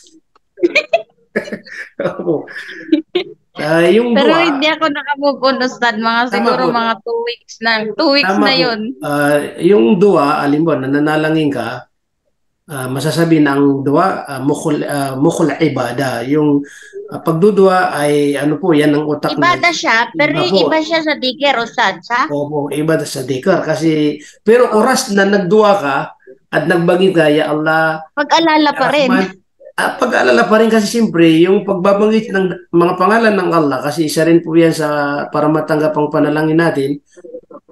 Yung pero dua, hindi ako nakamove on, Ustad. Siguro mga 2 weeks na. 2 weeks na yun. Yung dua, alimbawa, nananalangin ka, masasabi na ang dua, mukhul ibada. Yung Pagdudua ay ano po, yan ang utak Ibada siya, pero Iba po. iba siya sa dikir, Ustad, sa? Opo, iba sa dikar. Kasi, pero oras na nagdua ka at nagbangit ka, ya Allah, Pag-alala pa rin. Rahman, pag-alala pa rin kasi siyempre, yung pagbabanggit ng mga pangalan ng Allah, kasi isa rin po yan para matanggap ang panalangin natin,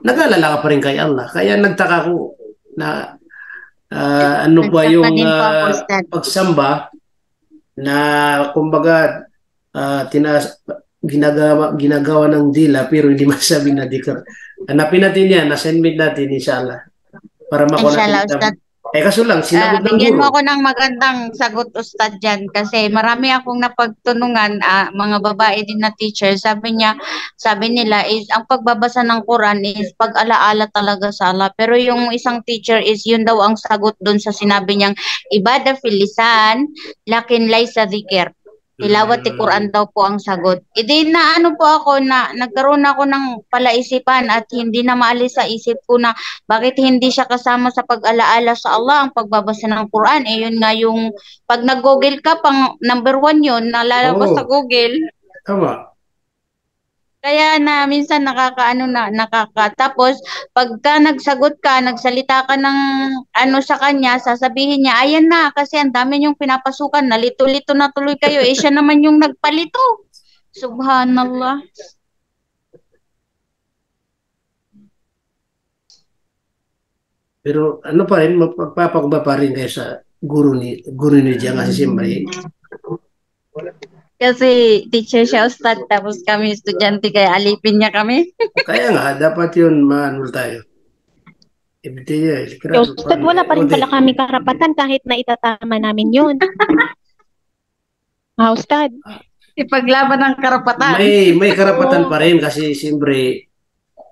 nag-alala ka pa rin kay Allah. Kaya nagtaka ko na ano ba Nagtaka yung din po ako, Ustad. pagsamba na kumbaga ginagawa ng dila pero hindi masabi na dikar. Hanapin natin yan, na-sendmate natin inshallah. Para makuha Inshallah, natin. Ustad. Kaso lang, sinagot ng Bigyan mo guro. ako ng magandang sagot, Ustad, dyan. Kasi marami akong napagtunungan, mga babae din na teacher. Sabi nila is, ang pagbabasa ng Quran is pag-alaala talaga sa Allah. Pero yung isang teacher is, yun daw ang sagot dun sa sinabi niyang, ibada fil lisan, lakin laysa dhikr. Tilawat Quran daw po ang sagot. Hindi na ano po ako na nagkaroon ako ng palaisipan at hindi na maalis sa isip ko na bakit hindi siya kasama sa pag-alaala sa Allah ang pagbabasa ng Quran. Eh yun nga yung pag nag-google ka pang number 1 yun nalalabas sa Google. Tama. Kaya na minsan tapos pagka nagsagot ka, nagsalita ka ng ano sa kanya, sasabihin niya, ayan na, kasi ang dami niyong pinapasukan, nalito-lito na tuloy kayo, eh siya naman yung nagpalito. Subhanallah. Pero ano pa rin, magpapakuba pa rin kayo sa guru ni Diyan kasi siyempre. Kasi teacher siya, Ustad, tapos kami estudyante, kaya alipin niya kami. Kaya nga, dapat yun maanul tayo. Ustad, wala pa rin pala kami karapatan kahit na itatama namin yun. Ustad. Ipaglaban ng karapatan. May karapatan pa rin kasi siyempre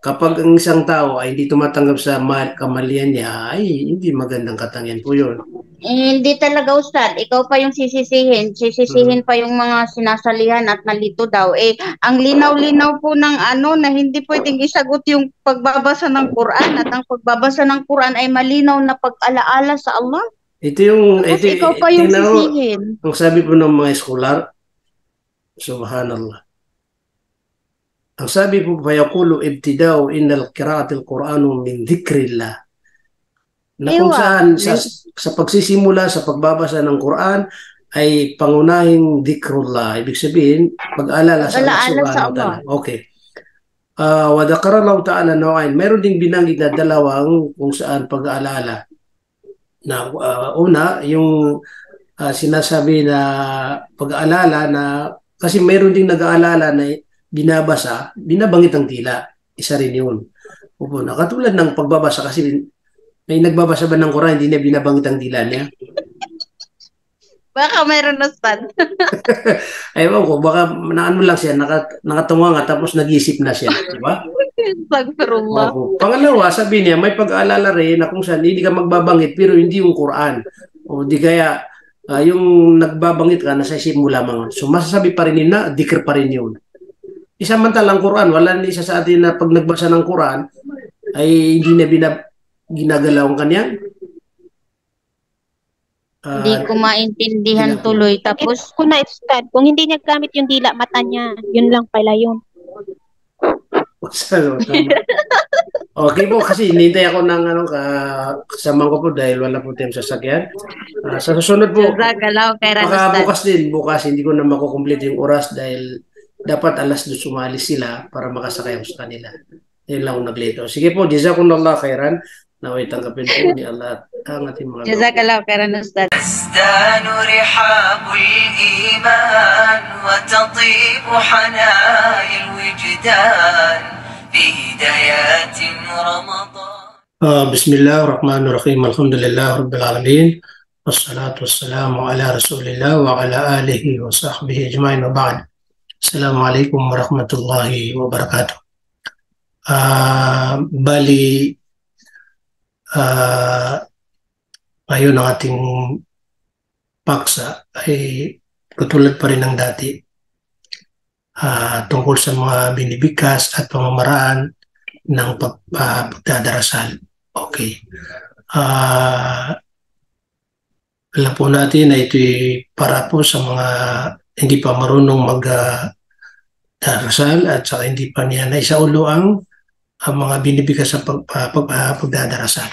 kapag ang isang tao ay hindi tumatanggap sa kamalian niya, ay hindi magandang katangian po yun. Hindi talaga, Ustad. Ikaw pa yung sisisihin. Sisisihin pa yung mga sinasalihan at nalito daw. Eh, ang linaw-linaw po ng ano na hindi pwedeng isagot yung pagbabasa ng Quran at ang pagbabasa ng Quran ay malinaw na pag-alaala sa Allah. Ikaw pa yung sisihin. Ang sabi po ng mga eskolar, subhanallah. Ang sabi po, fayaqulu ibtida'u innal qira'atil Qur'anu min dhikrillah. Na kung saan sa pagsisimula sa pagbabasa ng Quran ay pangunahing dhikrullah. Ibig sabihin, pag-alala sa Allah subhanahu wa ta'ala. Okay. Wa dhakara Allah ta'ala nawain. Mayroon ding binanggit na dalawang kung saan pag-aalala. Na una, yung sinasabi na pag-aalala na kasi mayroon ding nag-aalala na binabanggit ang tila. Isa rin yun. Opo, katulad ng pagbabasa kasi may nagbabasa ba ng Quran, hindi niya binabanggit ang dila niya? Baka mayroon na stand. Ewan ko, baka naano lang siya, nakatunga nga tapos nag-isip na siya. Diba? Pangalawa, sabi niya, may pag-aalala rin na kung saan hindi ka magbabanggit pero hindi yung Quran. O di kaya yung nagbabanggit ka, nasa isip mo lamang. So masasabi pa rin yun na, dikir pa rin yun. Isamantalang Quran, wala ni isa sa atin na pag nagbasa ng Quran ay hindi na ginagalaw ang kanya. Hindi ko maintindihan tuloy. Tapos, kung hindi niya gamit yung dila, mata niya, yun lang pala yun. Okay po, kasi hinintay ako ng kasama ko po dahil wala po tayong sasakyan. Sa susunod po, baka bukas hindi ko na makukomplete yung oras dahil dapat alas 2 sumalis sila para makasakay ako sa kanila. Yun lang ako naglito. Sige po, jazakumullah khairan. Naway tanggapin po ni Allah ang ating mga jazakallahu khairan, Ustad. تزدان رحاب الإيمان وتطيب حنايا الوجدان في هدايات رمضان بسم الله الرحمن الرحيم الحمد لله رب العالمين والصلاة والسلام على رسول الله وعلى آله وصحبه أجمعين وبعد السلام عليكم ورحمة الله وبركاته. Bali ngayon ang ating paksa ay katulad pa rin ng dati tungkol sa mga binibigkas at pamamaraan ng pagdadarasal. Okay. Alam po natin na ito'y para po sa mga hindi pa marunong magdarasal at saka hindi pa niya naisaulo ang mga binibigay sa pagdadarasal.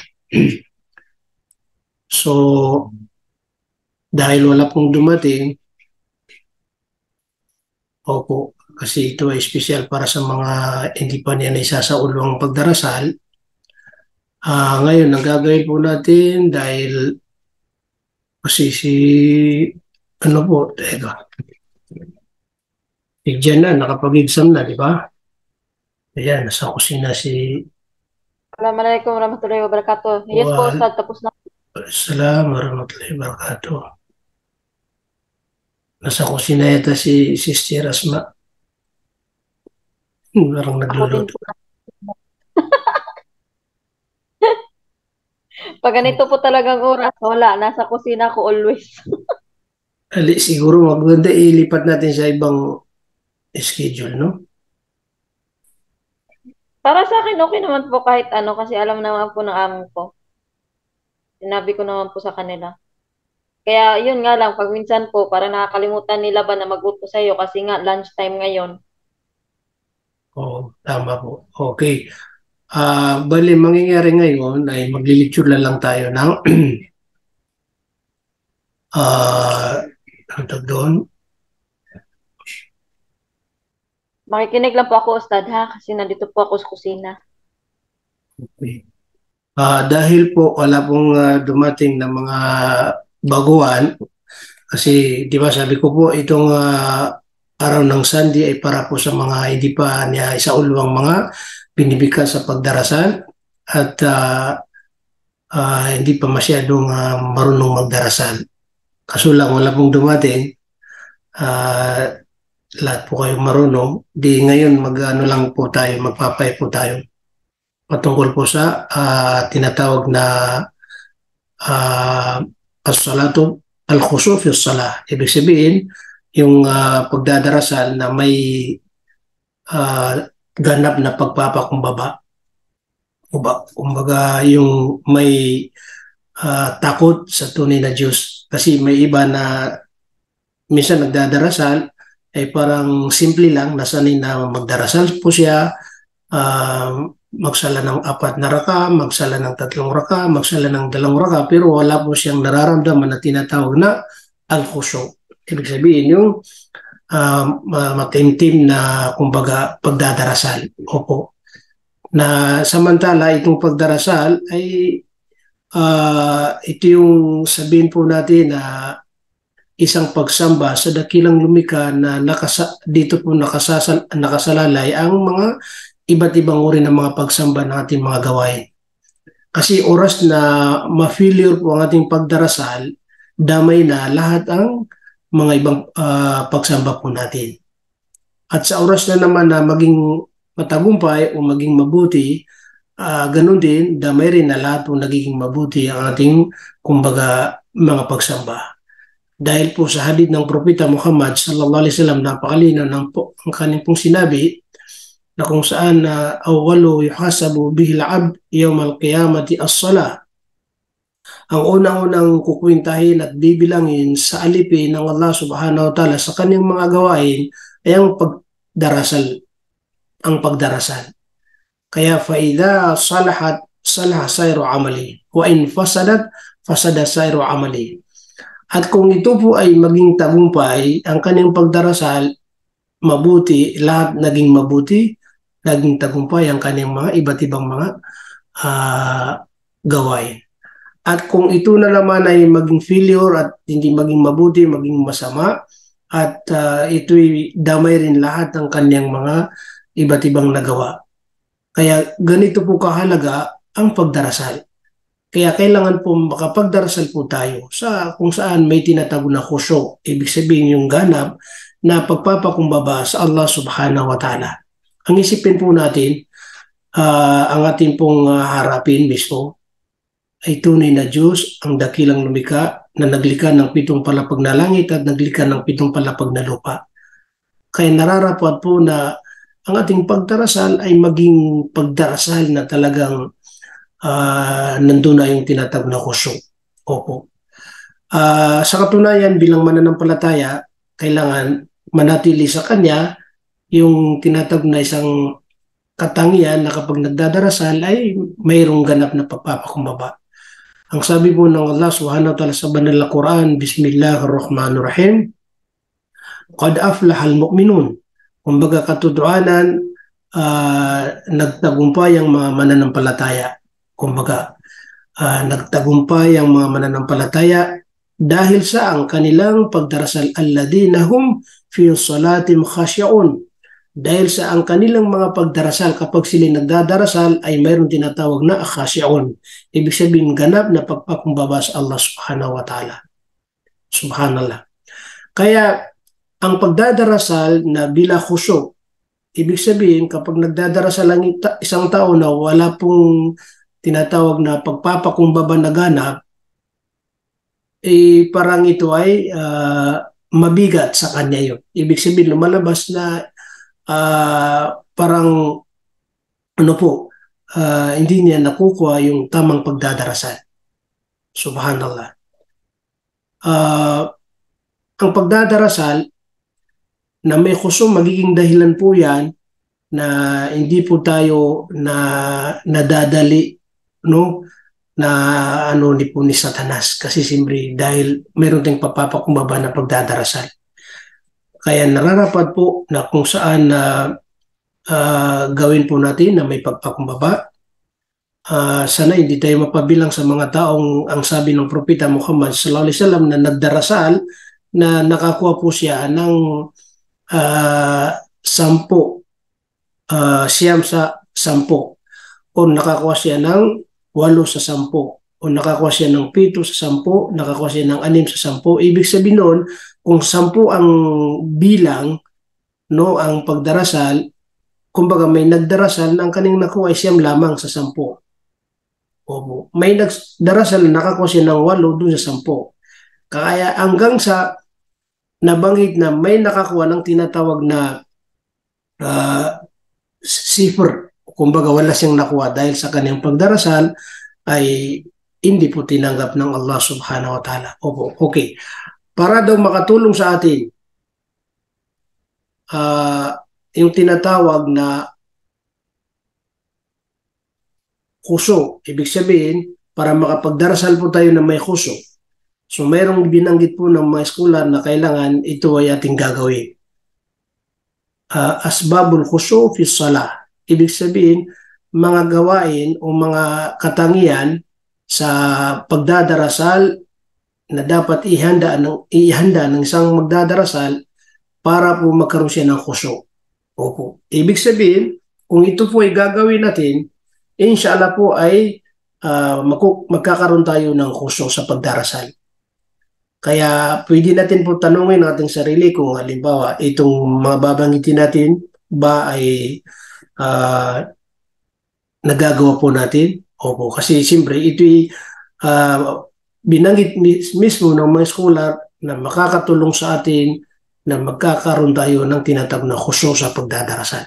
So, dahil wala pong dumating, opo, kasi ito ay special para sa mga hindi pa niya naisasaulo ang pagdarasal. Ngayon, ang gagawin po natin dahil kasi ano po, Diyan na, nakapag-exam na, di ba? Ayan, nasa kusina si Assalamualaikum warahmatullahi wabarakatuh. Yes po, Ustad, tapos na. Assalamualaikum warahmatullahi wabarakatuh. Nasa kusina yata si Sister Asma. Parang Ako din nagluluto. po. Pag ganito po talagang oras, wala. Nasa kusina ko always. Siguro maganda ilipat natin sa ibang schedule, no? Para sa akin, okay naman po kahit ano, kasi alam naman po ng amo ko. Sinabi ko naman po sa kanila. Kaya yun nga lang, pag minsan po, para nakakalimutan nila ba na mag-utos sa'yo kasi nga lunchtime ngayon. Oo, tama po. Okay. Bali, mangyayari ngayon ay maglilecture lang tayo ng ano tawag doon? Makikinig lang po ako, Ustad, ha? Kasi nandito po ako sa kusina. Okay. Dahil po wala pong dumating na mga baguhan, kasi di ba sabi ko po itong araw ng Sunday ay para po sa mga hindi pa niya isaulo ang mga binibigay sa pagdarasal at hindi pa masyadong marunong magdarasal. Kaso lang wala pong dumating, lahat po kayong marunong, di ngayon mag-ano lang po tayo, magpapay po tayo patungkol po sa tinatawag na as-salatu al-khushu fi as-salah. Ibig sabihin, yung pagdadarasal na may ganap na pagpapakumbaba. Kumbaga yung may takot sa tunay na Diyos. Kasi may iba na minsan nagdadarasal ay parang simple lang, nasanay na magdarasal po siya, magsala ng 4 na raka, magsala ng 3 raka, magsala ng 2 raka, pero wala po siyang nararamdaman na tinatawag na al-khushu. Ibig sabihin yung matimtim na kumbaga pagdadarasal. Opo. Na samantala itong pagdarasal ay ito yung sabihin po natin na isang pagsamba sa dakilang lumikha na dito po nakasalalay ang mga iba't ibang uri ng mga pagsamba ng ating mga gawain. Kasi oras na ma-failure po ang ating pagdarasal, damay na lahat ang mga ibang pagsamba po natin. At sa oras na naman na maging matagumpay o maging mabuti, ganun din, damay rin na lahat po nagiging mabuti ang ating kumbaga mga pagsamba. Dahil po sa hadith ng Propeta Muhammad sallallahu alaihi wasallam, napakalinaw ng ang kanyang pong sinabi na kung saan awwalu yuhasabu bihi al-'abd yawm al-qiyamati as-salah. Ang unang-unang kukwintahin at bibilangin sa alipin ng Allah subhanahu wa ta'ala sa kanyang mga gawain ay ang pagdarasal. Kaya faida salahat salaha sayru amali wa in fasadat fasada sayru amali. At kung ito po ay maging tagumpay, ang kanyang pagdarasal mabuti, lahat naging mabuti, naging tagumpay ang kanyang mga iba't ibang mga gawain. At kung ito na naman ay maging failure at hindi maging mabuti, maging masama, at ito'y damay rin lahat ng kanyang mga iba't ibang nagawa. Kaya ganito po kahalaga ang pagdarasal. Kaya kailangan po makapagdarasal po tayo sa kung saan may tinatawag na khushu. Ibig sabihin yung ganap na pagpapakumbaba sa Allah subhanahu wa ta'ala. Ang isipin po natin, ang ating pong harapin mismo ay tunay na Diyos, ang dakilang lumikha na naglikha ng 7 palapag na langit at naglikha ng 7 palapag na lupa. Kaya nararapat po na ang ating pagdarasal ay maging pagdarasal na talagang nandun na yung tinatawag na khushu. Opo. Sa katunayan, bilang mananampalataya, kailangan manatili sa kanya yung tinatawag na isang katangian na kapag nagdadarasal ay mayroong ganap na pagpapakumbaba. Ang sabi po ng Allah subhanahu wa ta'ala sa banal na Quran, Bismillahirrahmanirrahim, Qad aflahal mu'minun. Kumbaga katotohanan, nagtagumpay ang mga mananampalataya. Kumbaga, nagtagumpay ang mga mananampalataya dahil sa ang kanilang pagdarasal, alladhina hum fi salatim khashi'un. Dahil sa ang kanilang mga pagdarasal, kapag sila nagdadarasal ay mayroong tinatawag na khashi'un. Ibig sabihin ganap na pagpakumbaba sa Allah subhanahu wa ta'ala. Subhanallah. Kaya ang pagdadarasal na bila khusyu', ibig sabihin kapag nagdadarasal ang isang tao na wala pong tinatawag na pagpapakumbaba na ganap, parang ito ay mabigat sa kanya yun. Ibig sabihin lumalabas na parang hindi niya nakukuha yung tamang pagdadarasal. Subhanallah. Ang pagdadarasal na may khusyu', magiging dahilan po yan na hindi po tayo nadadali na ni Satanas, kasi siyempre dahil mayroon tayong papapakumbaba na pagdadarasal. Kaya nararapat po na kung saan gawin po natin na may pagpakumbaba. Sana hindi tayo mapabilang sa mga taong ang sabi ng Propeta Muhammad sallallahu alaihi wasallam na nagdarasal na nakakuha po siya ng 10, siyam sa 10, o nakakuha siya ng 8 sa 10, o nakakuha siya ng 7 sa 10, nakakuha siya ng 6 sa 10. Ibig sabihin nun, kung 10 ang bilang, ang pagdarasal, kumbaga may nagdarasal na ang kanyang nakuha ay siyam lamang sa 10. Opo. May nagdarasal na nakakuha siya ng 8 doon sa 10. Kaya hanggang sa nabanggit na may nakakuha ng tinatawag na cipher, kumbaga wala siyang nakuha dahil sa kanyang pagdarasal, ay hindi po tinanggap ng Allah subhanahu wa ta'ala. Opo, okay. Para daw makatulong sa atin yung tinatawag na khusyu', ibig sabihin para makapagdarasal po tayo na may khusyu'. So mayroong binanggit po ng mga eskolar na kailangan ito ay ating gagawin. Asbabul khusyu' fi salah. Ibig sabihin, mga gawain o mga katangian sa pagdadarasal na dapat ihanda ng isang magdadarasal para po magkaroon siya ng khusyu'. Opo. Ibig sabihin, kung ito po ay gagawin natin, inshallah po ay magkakaroon tayo ng khusyu' sa pagdarasal. Kaya pwede natin po tanungin ng ating sarili kung halimbawa itong mga babanggitin natin ba ay nagagawa po natin. Opo, kasi siyempre ito'y binanggit mismo ng mga scholar na makakatulong sa atin na magkakaroon tayo ng tinatawag na khusyu' sa pagdadarasal.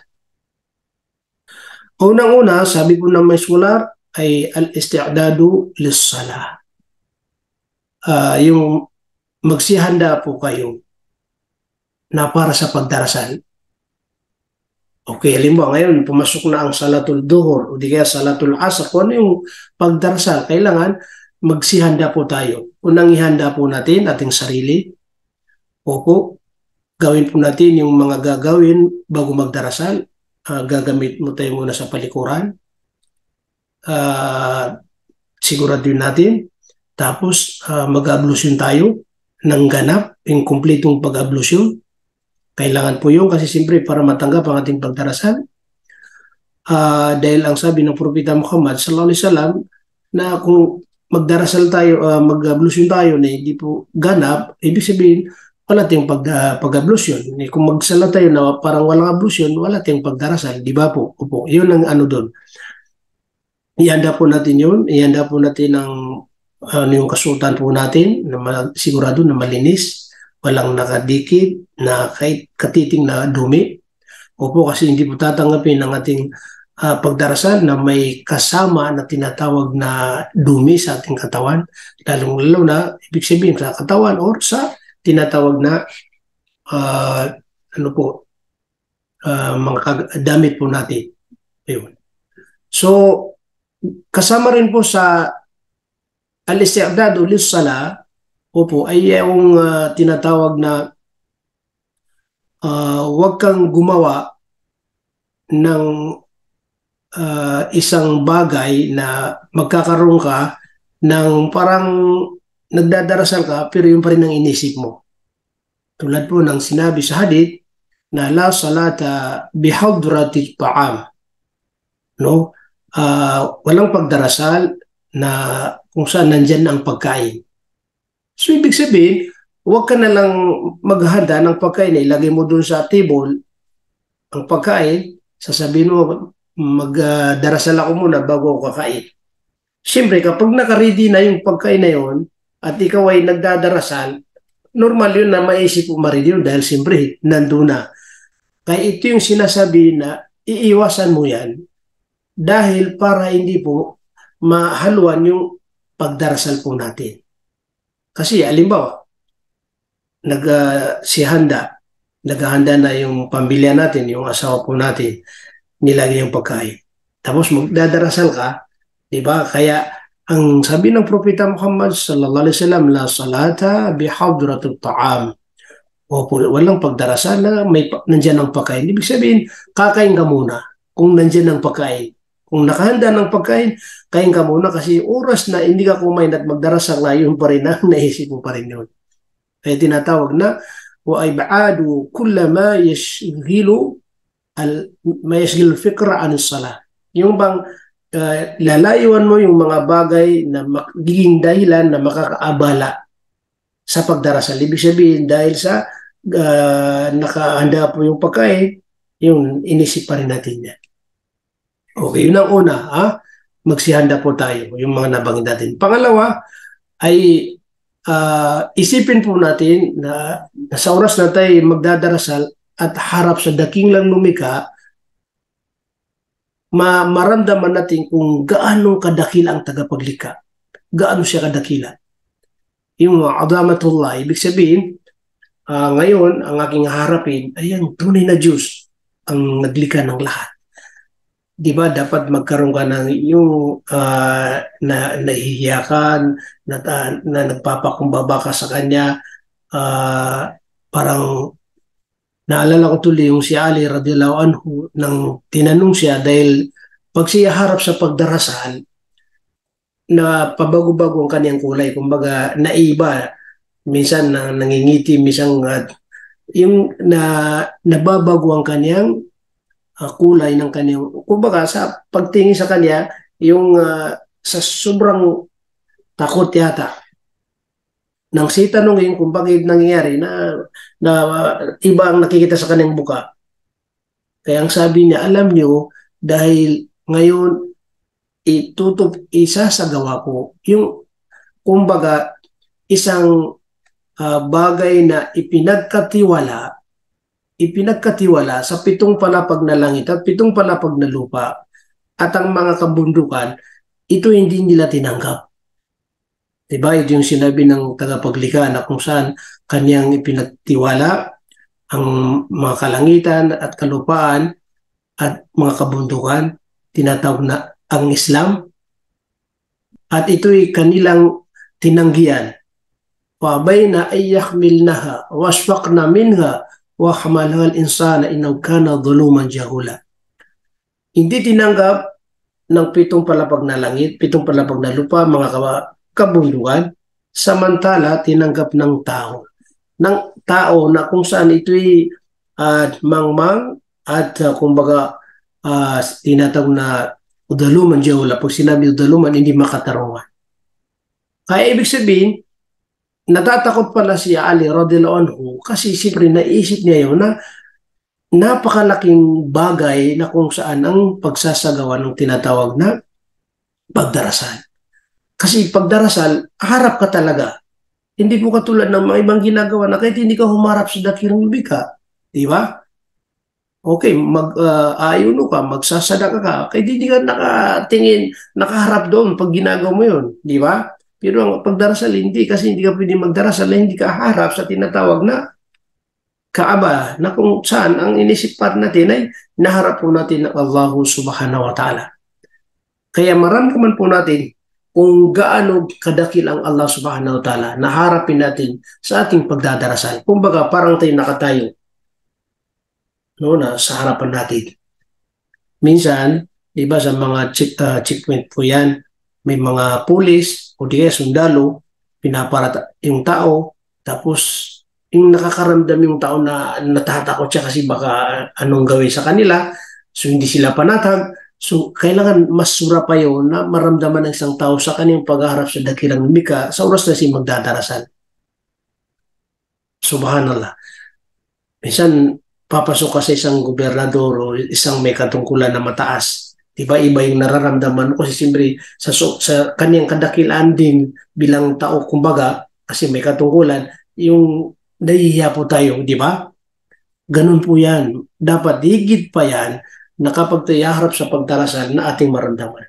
Unang-una, sabi po ng mga scholar ay al-isti'dadu lis-salah. Yung magsihanda po kayo na para sa pagdarasal. Okay, halimbawa ngayon, pumasok na ang salatul duhur o di kaya salatul asr. Kung ano yung pagdarasal, kailangan magsihanda po tayo. Unang ihanda po natin ating sarili. Opo, gawin po natin yung mga gagawin bago magdarasal. Gagamit mo tayo muna sa palikuran. Siguraduhin natin. Tapos mag-ablusyon tayo ng ganap, yung kumpletong pag-ablusyon. Kailangan po yun kasi siyempre para matanggap ang ating pagdarasal. Dahil ang sabi ng Propeta Muhammad sallallahu alaihi wasallam na kung magdarasal tayo, mag-ablusyon tayo na hindi po ganap, ibig sabihin wala tayong pag-ablusyon. Kung magsala tayo na parang walang ablusyon, wala tayong pagdarasal, di ba po? Opo, yun ang ano doon. Ihanda po natin yun, ihanda po natin ang yung kasuotan po natin na sigurado na malinis, walang nakadikit na kahit katiting na dumi. Opo, kasi hindi po tatanggapin ng ating pagdarasal na may kasama na tinatawag na dumi sa ating katawan, lalong-lalo na ibig sabihin sa katawan or sa tinatawag na ano po, mga damit po natin. Ayun. So, kasama rin po sa al-isti'dadu lis-sala, opo, ay yung tinatawag na huwag kang gumawa ng isang bagay na magkakaroon ka ng parang nagdadarasal ka pero yung pa rin ang inisip mo. Tulad po ng sinabi sa hadith na la salata bihadrati ta'am. No? Walang pagdarasal na kung saan nandyan ang pagkain. So ibig sabihin, huwag ka na lang maghanda ng pagkain, ilagay mo dun sa table ang pagkain, sasabihin mo magdarasal ako muna bago ako kakain. Siyempre, kapag nakaready na yung pagkain na yun at ikaw ay nagdadarasal, normal yun na maisip mo ma-ready yun dahil siyempre, nandun na. Kaya ito yung sinasabi na iiwasan mo yan dahil para hindi po mahaluan yung pagdarasal po natin. Kasi alimbawa, naghahanda na yung pamilya natin, yung asawa po natin, nilagay yung pagkain. Tapos magdadarasal ka, di ba? Kaya ang sabi ng Propeta Muhammad sallallahu alaihi wasallam, la salata bihadratit ta'am. Opo, walang pagdarasal na nandyan ang pagkain. Ibig sabihin, kakain ka muna kung nandyan ang pagkain. Kung nakahanda ng pagkain, kain ka muna kasi oras na hindi ka kumain at magdarasal na yun pa rin ang naisip mo pa rin yun. Kaya tinatawag na wa ibadu kulla ma yashghilu al-fikra anis-salah. Yung bang lalayuan mo yung mga bagay na magiging dahilan na makakaabala sa pagdarasal. Ibig sabihin, dahil sa nakahanda po yung pagkain, yung inisip pa rin natin yan. Okay, yun ang una. Magsihanda po tayo, yung mga nabanggit natin. Pangalawa, ay isipin po natin na sa oras na tayo magdadarasal at harap sa daking lang lumika, maramdaman natin kung gaano kadakila ang tagapaglikha. Gaano siya kadakila. Yung adamatullah, ibig sabihin, ngayon, ang aking harapin ay ang tunay na Diyos ang naglikha ng lahat. Di ba dapat magkaroon ka ng yung nahihiyakan, na nagpapakumbaba ka sa Kanya, parang naalala ko tuloy yung si Ali radhiyallahu anhu nang tinanong siya dahil pag siya harap sa pagdarasal, na pabago-bago ang kanyang kulay, kumbaga naiba, minsan nangingiti, minsan yung nababago ang kanyang kulay ng kanyang, kumbaga sa pagtingin sa kanya, yung sa sobrang takot yata. Nang si tanongin kung bakit nangyayari na iba ang nakikita sa kanyang buka. Kaya ang sabi niya, alam niyo, dahil ngayon isasagawa ko yung kumbaga isang bagay na ipinagkatiwala sa 7 palapag na langit at 7 palapag na lupa at ang mga kabundukan, ito hindi nila tinanggap. Diba? Ito yung sinabi ng tagapaglikha na kung saan kanyang ipinagtiwala ang mga kalangitan at kalupaan at mga kabundukan, tinatawag na ang Islam. At ito'y kanilang tinanggihan. وَبَيْنَ أَنْ يَحْمِلْنَهَا وَأَشْفَقْنَ مِنْهَا وَحَمَلَهَا الْإِنسَانَ إِنَّهُ كَانَ ظَلُومًا جَهُولًا. Hindi tinanggap ng 7 palapag na langit, 7 palapag na lupa, mga kabundukan, samantala tinanggap ng tao. Ng tao na kung saan ito'y mangmang at kumbaga tinatawag na udaluman jahula. Pag sinabi udaluman, hindi makatarungan. Kaya ibig sabihin, natatakot pala si Ali radhiyallahu anhu kasi siyempre naisip niya yun na napakalaking bagay na kung saan ang pagsasagawa ng tinatawag na pagdarasal. Kasi pagdarasal, harap ka talaga. Hindi po katulad ng mga ibang ginagawa na kahit hindi ka humarap sa dakilang lumika. Di ba? Okay, ayuno ka, magsasadaka ka, kahit hindi ka nakatingin, nakaharap doon pag ginagawa mo yun. Di ba? Pero ang pagdarasal, hindi. Kasi hindi ka pwede magdarasal na hindi ka harap sa tinatawag na Kaaba na kung saan ang inisip pa natin ay naharap po natin ng Allah subhanahu wa ta'ala. Kaya maramdaman po natin kung gaano kadakil ang Allah subhanahu wa ta'ala na harapin natin sa ating pagdadarasal. Kumbaga parang tayo nakatayo na sa harapan natin. Minsan, di ba sa mga checkpoint po yan, may mga pulis o di kaya sundalo, pinaparata yung tao, tapos yung nakakaramdam yung tao na natatakot siya kasi baka anong gawin sa kanila, so hindi sila panatag. So kailangan mas sura pa yun na maramdaman ng isang tao sa kanyang pagharap sa dakilang lumika sa oras na siya magdadarasan. Subhanallah. Minsan, papasok ka sa isang gobernador o isang may katungkulan na mataas. Diba iba yung nararamdaman kasi siyempre sa kanyang kadakilaan din bilang tao, kumbaga, kasi may katungkulan, yung nahihiya po tayo, di ba? Ganun po yan. Dapat higit pa yan na kapag tayo harap sa pagdarasal na ating maramdaman.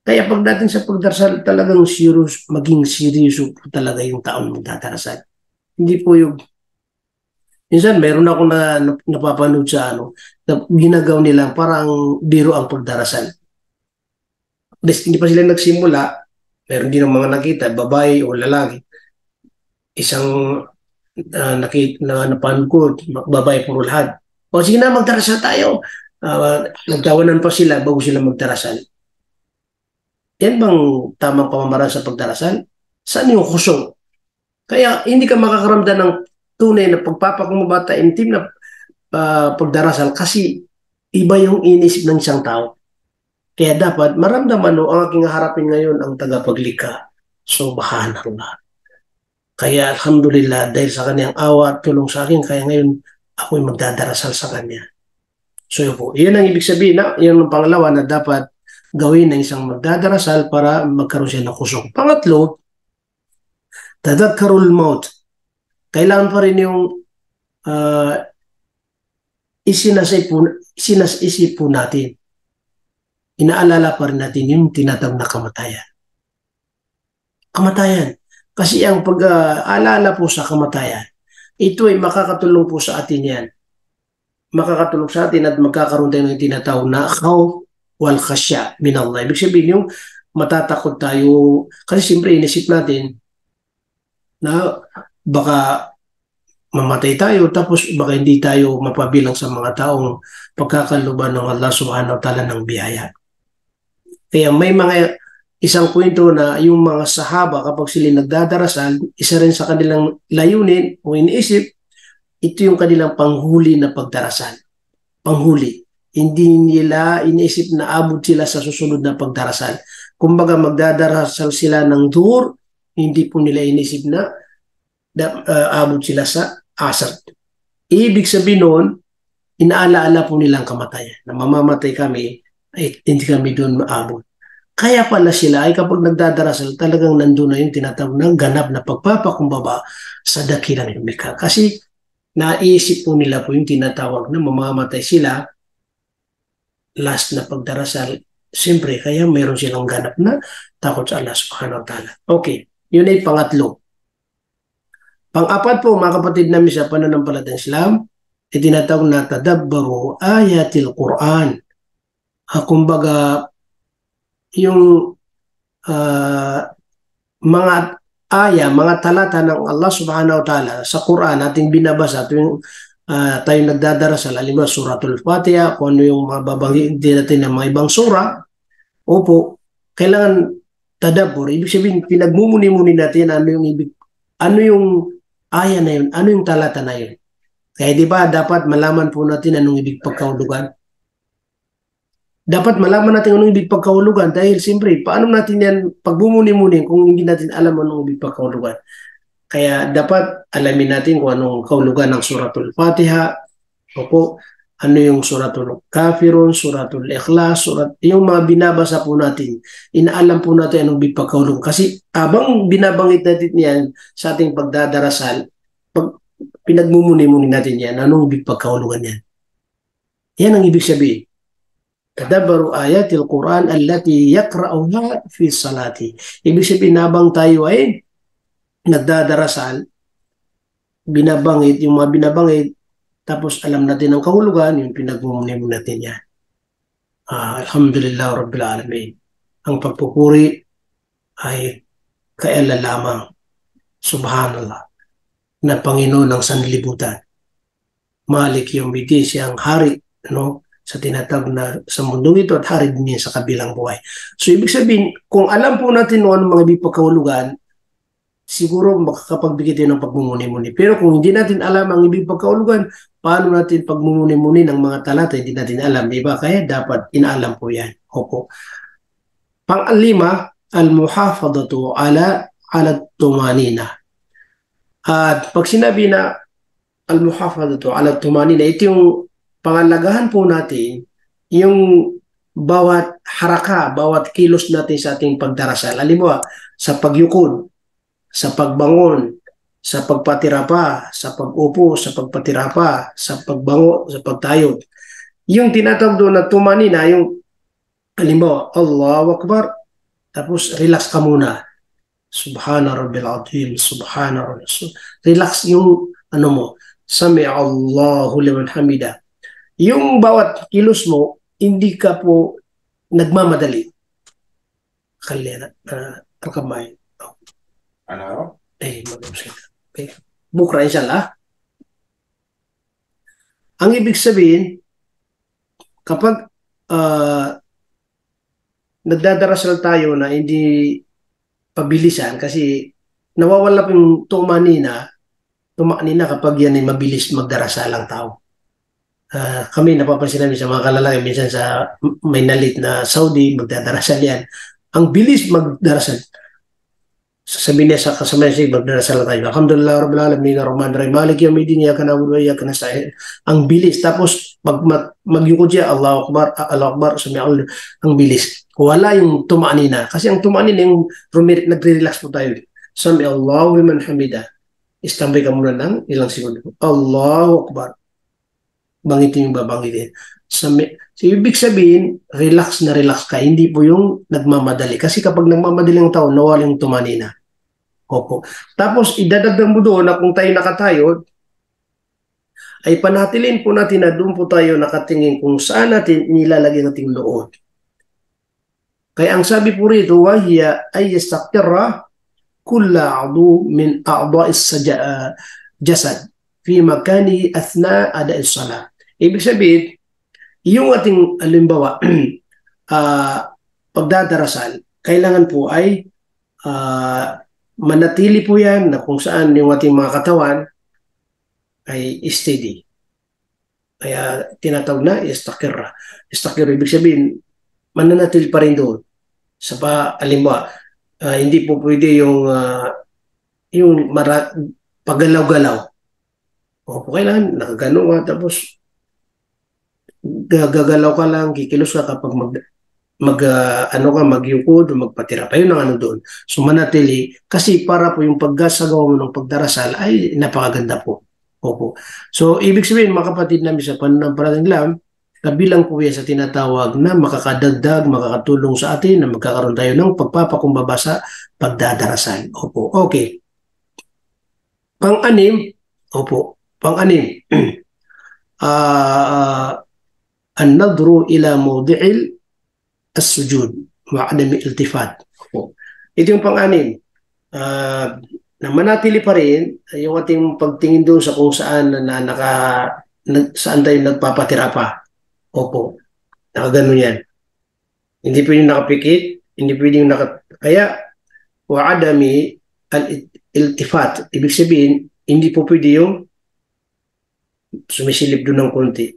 Kaya pag natin sa pagdarasal talagang serious, maging seryoso po talaga yung taong magdadarasal. Hindi po yung minsan meron ako na napapanood sa na ginagaw nila parang biro ang pagdarasal. Hindi pa sila nagsimula, meron din ang mga nakita, babae o lalaki. Isang napanood ko, babae puro lahat. O sige na, magdarasal tayo. Nagtawanan pa sila bago sila magdarasal. Yan bang tamang pamamaraan sa pagdarasal? Saan yung kusong? Kaya hindi ka makakaramdam ng tunay na pagpapakumbata, intim na pagdarasal kasi iba yung inisip ng isang tao. Kaya dapat maramdaman ang aking harapin ngayon ang tagapaglikha. Subhanallah. Kaya alhamdulillah dahil sa kanyang awa at tulong sa akin, kaya ngayon ako'y magdadarasal sa kanya. So yun ang ibig sabihin na yun ang pangalawa na dapat gawin ng isang magdadarasal para magkaroon siya ng kusong. Pangatlo, tadhakkarul maut. Kailangan pa rin yung isinasisip po natin. Inaalala pa rin natin yung tinatawag na kamatayan. Kamatayan. Kasi ang pag-aalala po sa kamatayan, ito ay makakatulong po sa atin yan. Makakatulong sa atin at magkakaroon tayo ng tinatawag na khawf wal khashya min Allah. Ibig sabihin yung matatakot tayo, kasi siyempre inisip natin na baka mamatay tayo tapos baka hindi tayo mapabilang sa mga taong pagkakaluban ng Allah subhanahu wa ta'ala ng biyaya. Kaya may mga isang kwento na yung mga sahaba kapag sila nagdadarasal, isa rin sa kanilang layunin o iniisip, ito yung kanilang panghuli na pagdarasal. Panghuli. Hindi nila iniisip na abot sila sa susunod na pagdarasal. Kumbaga magdadarasal sila ng duhur, hindi po nila iniisip na abot sila sa asar. Ibig sabihin noon, inaalaala po nilang kamatayan. Na mamamatay kami, ay hindi kami doon maabot. Kaya pala sila ay kapag nagdadarasal, talagang nandun na yung tinatawag ng ganap na pagpapakumbaba sa dakilang lumikha. Kasi naisip po nila po yung tinatawag na mamamatay sila last na pagdarasal. Siyempre, kaya mayroon silang ganap na takot sa Allah subhanahu wa ta'ala. Okay, yun ay pangatlo. Pang-apat po, mga kapatid namin sa pananampalatayang Islam, ay tinatawag na tadabbaru ayatil Quran. Kumbaga, yung mga mga talata ng Allah subhanahu wa ta'ala sa Quran ating binabasa tuwing tayo nagdadarasal, halimbawa suratul Fatiha, kung ano yung mga babanggit natin ng mga ibang sura, opo, kailangan tadabbur. Ibig sabihin, pinagmumuni-muni natin ano yung aya na yun, ano yung talata na yun. Kaya di ba dapat malaman po natin anong ibig pagkahulugan. Dapat malaman natin anong ibig pagkahulugan dahil siyempre, paano natin yan pagbumuni-muni kung hindi natin alam anong ibig pagkahulugan. Kaya dapat alamin natin kung anong kahulugan ng suratul Fatiha, opo, ano yung suratul Kafirun, suratul Ikhlas, yung mga binabasa po natin, inaalam po natin anong ibig pagkahulugan. Kasi habang binabanggit natin yan sa ating pagdadarasal, pinagmumuni-muni natin yan, anong ibig pagkahulugan yan. Yan ang ibig sabihin. Tadabbaru ayatil Quran allati yaqra'uha fi salati. Ibig sabihin, habang tayo ay nagdadarasal, binabanggit, yung mga binabanggit, tapos alam natin ang kahulugan, yung pinagmumuni natin yan. Alhamdulillah Rabbil Alamin. Ang pagpupuri ay kay Allah lamang. Subhanallah. Na Panginoon ng sanlibutan. Malik Yawmiddin, siyang hari, no, sa tinatawag na sa mundong ito at hari din niya sa kabilang buhay. So ibig sabihin, kung alam po natin ano mga ibig pagkahulugan, siguro makakapagbigay tayo ng pagmumuni-muni. Pero kung hindi natin alam ang ibig pagkahulugan, paano natin pagmumuni-muni ng mga talata, hindi natin alam, di ba? Kaya dapat inaalam po yan. Opo. Pang-lima, al-muhafadatu ala tumanina. At pag sinabi na al-muhafadatu ala tumanina, ito yung pangalagahan po natin, yung bawat haraka, bawat kilos natin sa ating pagdarasal. Halimbawa, sa pagyukod, sa pagbangon, sa pagpatirapa, sa pag-upo, sa pagpatirapa, sa pagbango, sa pagtayod. Yung tinatawag doon na tumanina, yung halimbawa, Allahu Akbar, tapos relax ka muna. Subhana Rabbil Azim, Subhana Rabbil. Relax yung ano mo, Sami Allahu liman hamida. Yung bawat kilos mo, hindi ka po nagmamadali. Kalera, ang kamay. Ano? Mag-ups kita. Okay. Bukra inshallah. Ang ibig sabihin, kapag nagdadarasal tayo na hindi pabilisan kasi nawawala yung tumanina kapag yan ay mabilis magdarasal ang tao. Kami napapansin namin sa mga kalalaki, minsan sa may nalit na Saudi, magdadarasal yan. Ang bilis magdarasal. Sasabihin niya sa kasama niya, magdarasal tayo. Alhamdulillah Rabbil Alamin, Ar-Rahman Ar-Rahim, Malik Yawmiddin, Iyyaka na'budu wa iyyaka nasta'in. Ang bilis. Tapos magyukod siya, Allahu Akbar, Allahu Akbar, Sami'allah. Ang bilis. Wala yung tumanina. Kasi ang tumanina yung nagre-relax po tayo. Sami'allahu liman hamida. Istambay ka muna ng ilang segundo. Allahu Akbar. Bangitin yung babangitin. So, ibig sabihin, relax na relax ka. Hindi po yung nagmamadali. Kasi kapag nagmamadali ang tao, nawala yung tumanina. Opo. Tapos, idadagdag mo doon na kung tayo nakatayod, ay panatilin po natin na doon po tayo nakatingin kung saan natin nilalagay nating loob. Kaya ang sabi po rito, wahiya ay yastakirra kulla a'du min a'da'is jasad fi makani athna ada'is salat. Ibig sabihin, yung ating halimbawa, pagdadarasal, kailangan po ay manatili po yan na kung saan yung ating mga katawan ay steady. Kaya tinatawag na istakirra. Istakirra, ibig sabihin, mananatili pa rin doon. Sa halimbawa, hindi po pwede yung paggalaw-galaw. O kailangan, nakagano nga, tapos gagalaw ka lang, kikilos ka kapag magyukod o magpatira pa. Yun ang ano doon. So manatili, kasi para po yung paggasagawa mo ng pagdarasal ay napakaganda po. Opo. So ibig sabihin, mga kapatid namin sa pananampalatayang kabilang po yan sa tinatawag na makakadagdag, makakatulong sa atin na magkakaroon tayo ng pagpapakumbaba sa pagdadarasal. Opo. Okay. Pang-anim, an-nadru ila mawdi'il as-sujud wa adami iltifat. Ito yung pang-anim. Na manatili pa rin yung ating pagtingin doon sa kung saan saan tayo nagpapatira pa. Opo. Nakagano yan. Hindi pwedeng nakapikit, hindi pwedeng kaya wa adami al-iltifat. Ibig sabihin, hindi po pwede yung sumisilip doon ng konti.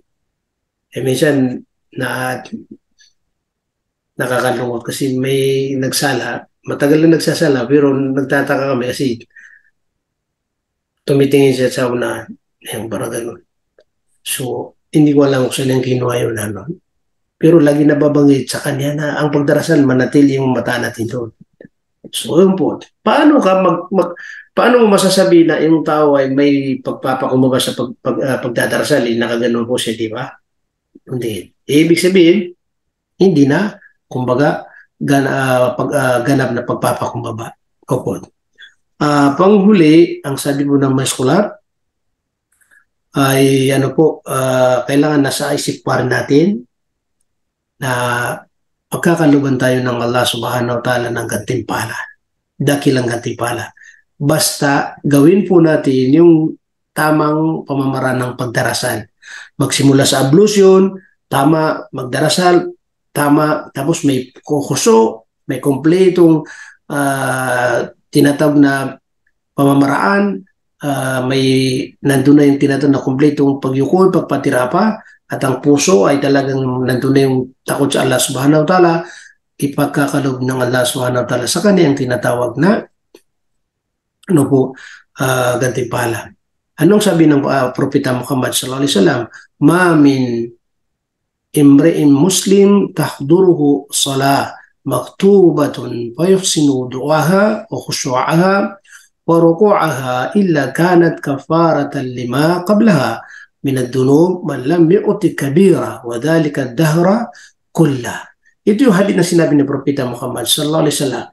Minsan nakakalungkot kasi may nagsala, matagal na nagsasala pero nagtataka kami kasi tumitingin siya sa unahan, yung parang gano'n. So, hindi ko alam kung saan yung kinuha yun. Pero lagi nababanggit sa kanya na ang pagdarasal manatili yung mata natin doon. So, yun po. Paano mo masasabi na yung tao ay may pagpapakumbaba sa pagdadarasal? Nakaganon po siya, di ba? Hindi. Ibig sabihin, hindi na, kumbaga, ganap na pagpapakumbaba. Opo. Panghuli, ang sabi mo ng mga skolar, ay ano po, kailangan nasa isip pa rin natin na pagkakaluban tayo ng Allah subhanahu wa ta'ala ng gantimpala, dakilang gantimpala. Basta gawin po natin yung tamang pamamaraan ng pagdarasal. Magsimula sa ablution, tama, magdarasal, tama, tapos may kukuso, may kompletong tinatawag na pamamaraan, may nandun na yung tinatawag na kompletong pagyukol, pagpatira pa, at ang puso ay talagang nandun na yung takot sa Allah subhanahu wa ta'ala, ipagkakalob ng Allah subhanahu wa ta'ala sa kanya ang tinatawag na ano po, gantimpala. Anong sabi ng Propeta Muhammad sallallahu alaihi wasallam? Ma min imri'in muslim tahduruhu salah maktubatun fayuhsinu du'aha wa khushu'aha wa ruku'aha illa kanat kafaratan lima qablaha min ad-dunub man lam yu'ti kabira wa dhalika ad-dahra kullah. Ito yung hadith na sinabi ni Propeta Muhammad sallallahu alaihi wasallam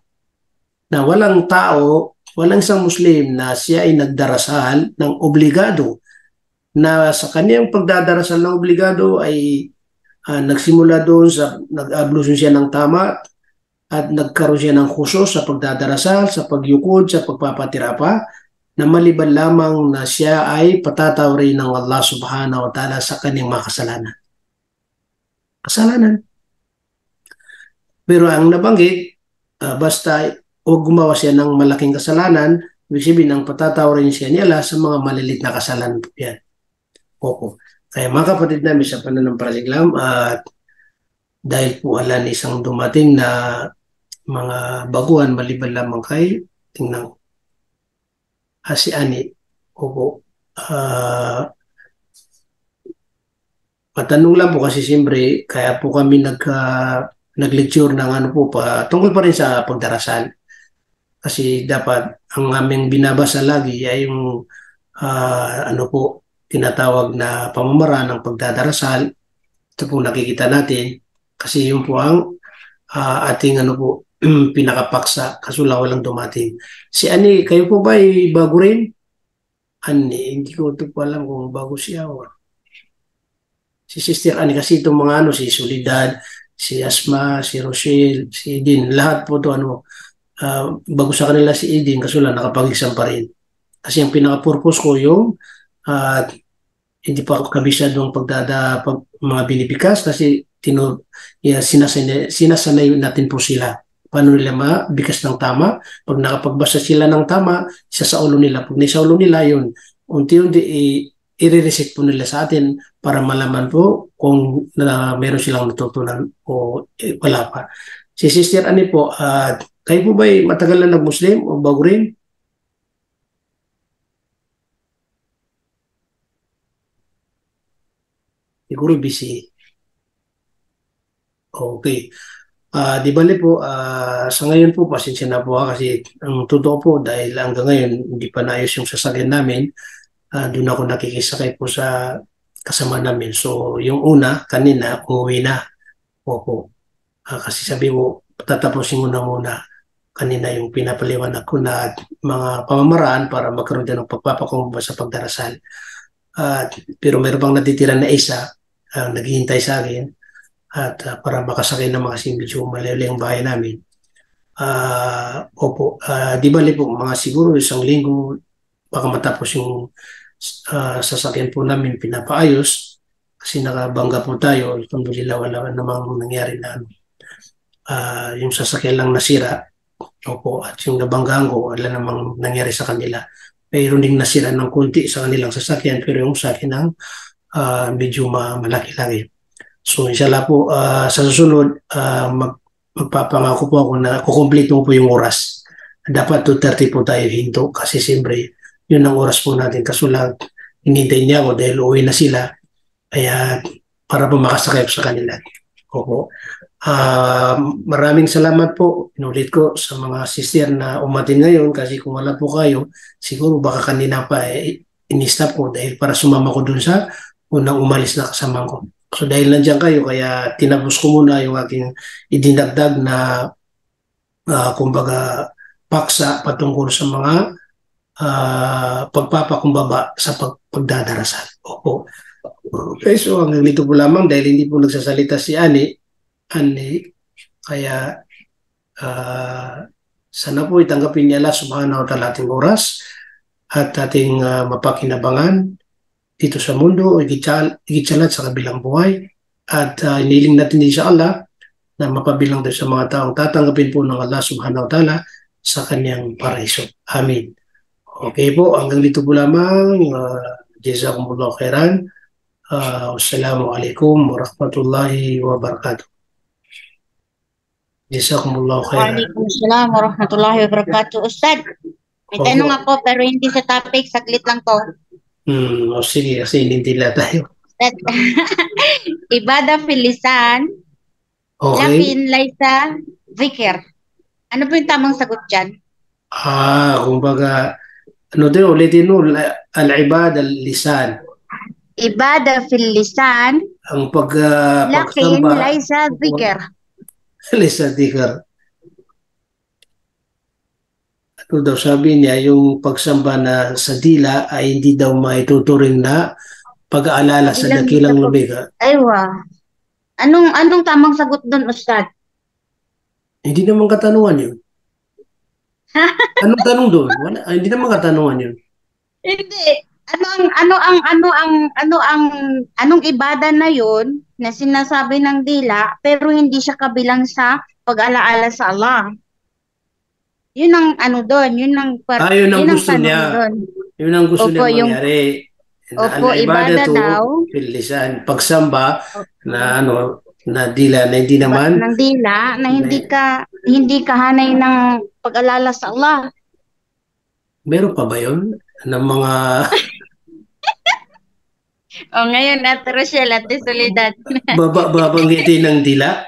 na walang tao, walang isang Muslim na siya ay nagdarasal ng obligado, na sa kanyang pagdadarasal ng obligado ay nagsimula doon sa nag-ablution siya ng tama at nagkaroon siya ng khusyu sa pagdadarasal, sa pagyukod, sa pagpapatira pa, na maliban lamang na siya ay patatawarin ng Allah subhanahu wa ta'ala sa kanyang mga kasalanan. Kasalanan. Pero ang nabanggit, basta o gumawa siya ng malaking kasalanan, ibig sabihin ang patatawarin siya ni Allah sa mga malilit na kasalanan po yan. Opo. Kaya mga kapatid namin sa pananampalatayang Islam, at dahil po alam isang dumating na mga baguhan maliban lamang kay tingnan si Ani. Opo. Matanong lang po kasi siyempre kaya po kami nag-lecture ng ano po pa tungkol pa rin sa pagdarasal. Kasi dapat ang aming binabasa lagi ay yung ano po tinatawag na pamamaraan ng pagdadarasal. Ito po nakikita natin kasi yun po ang ating ano po pinakapaksa kaso lang walang dumating. Si Ani, kayo po ba ay bago rin? Ani, hindi ko ito po alam kung bago siya o si Sister Ani kasi itong mga ano, si Soledad, si Asma, si Rochelle, si Edin, lahat po ito ano, bago sa kanila si Edin kaso lang nakapag-exam pa rin. Kasi ang pinaka-purpose ko yung hindi pa ako kabisadong mga binibikas kasi sinasanay natin po sila. Paano nila mabikas ng tama? Pag nakapagbasa sila ng tama, isa sa ulo nila. Pag nasa ulo nila yun, unti-unti i-reset po nila sa atin para malaman po kung meron silang natutunan o wala pa. Si Sister Ani po, kayo po ba matagal na nag-Muslim o bago rin? Siguro busy. Okay. Di bali po, sa ngayon po, pasensya na po kasi ang totoo po dahil hanggang ngayon hindi pa naayos yung sasakyan namin, doon ako nakikisakay po sa kasama namin. So yung una, kanina, umuwi na. Opo. Kasi sabi ko, tatapusin ko na muna kanina yung pinapaliwanag ko na mga pamamaraan para magkaroon din ng pagpapakumbaba sa pagdarasal. Pero meron bang natitira na isa naghihintay sa akin at para makasakay ng mga medyo malayo ang bahay namin. Opo, di bali po mga siguro isang linggo baka matapos yung sasakyan po namin pinapaayos kasi nakabangga po tayo. Alhamdulillah wala namang nangyari na yung sasakyan lang nasira. Opo, at yung nabanggaan ko wala namang nangyari sa kanila. Mayroon ding nasira ng kunti sa kanilang sasakyan pero yung sa akin ang medyo malaki-laki. So inshallah po sa susunod magpapangako po ako na kukumpleto po yung oras. Dapat 2:30 po tayo hinto kasi siyempre yun ang oras po natin. Kaso lang hinintay niya ako dahil uwi na sila kaya para po makasakay po sa kanila. Opo. Maraming salamat po. Inulit ko sa mga sister na umatin ngayon kasi kung wala po kayo siguro baka kanina pa in-stop ko dahil para sumama ko dun sa unang umalis na kasama ko. So dahil nandiyan kayo, kaya tinapos ko muna yung aking idinagdag na kumbaga paksa patungkol sa mga pagpapakumbaba sa pagdadarasal. Opo. Okay, so hanggang dito po lamang dahil hindi po nagsasalita si Ani, kaya sana po itanggapin niya Allah subhanahu wa ta'ala ating oras at ating mapakinabangan dito sa mundo, higit-salat sa kabilang buhay. At iniling natin din sa Allah na mapabilang din sa mga taong tatanggapin po ng Allah subhanahu wa ta'ala sa kanyang paraiso. Amin. Okay po, hanggang dito po lamang. Jazakumullahu khairan. Wassalamualaikum warahmatullahi wabarakatuh. Jazakumullahu khairan. Waalaikumsalam warahmatullahi wabarakatuh. Ustad, may tanong ako pero hindi sa topic, saglit lang to. Sige, kasi inintila tayo. Ibadah fil lisan, Okay. lakin laysa zikir. Ano po yung tamang sagot dyan? Kumbaga, ano din, ulitin mo, al-ibad, al-lisan. Ibadah fil lisan, Ang lakin pagsamba, laysa zikir. lisan dikar. Ano daw sabi niya, yung pagsamba na sa dila ay hindi daw maituturing na pag-aalala sa Ilang dakilang sagot? lumika. Aywa. Anong tamang sagot doon, Ustad? Hindi naman katanungan yun. Anong tanong doon? Hindi naman katanungan yun. Hindi. Anong ibada na yun na sinasabi ng dila pero hindi siya kabilang sa pag-alaala sa Allah. Yun ang doon, yun ang Yun ang gusto tanong niya. doon. Yun ang gusto Opo, niya mangyari. Opo, ibada daw. Fil lisan, pagsamba na na dila na hindi naman. Ng dila na hindi ka hanay ng pag-alala sa Allah. Meron pa ba yun? Ng mga Ngayon, Ate Rochelle, Ate Soledad. babanggitin ng dila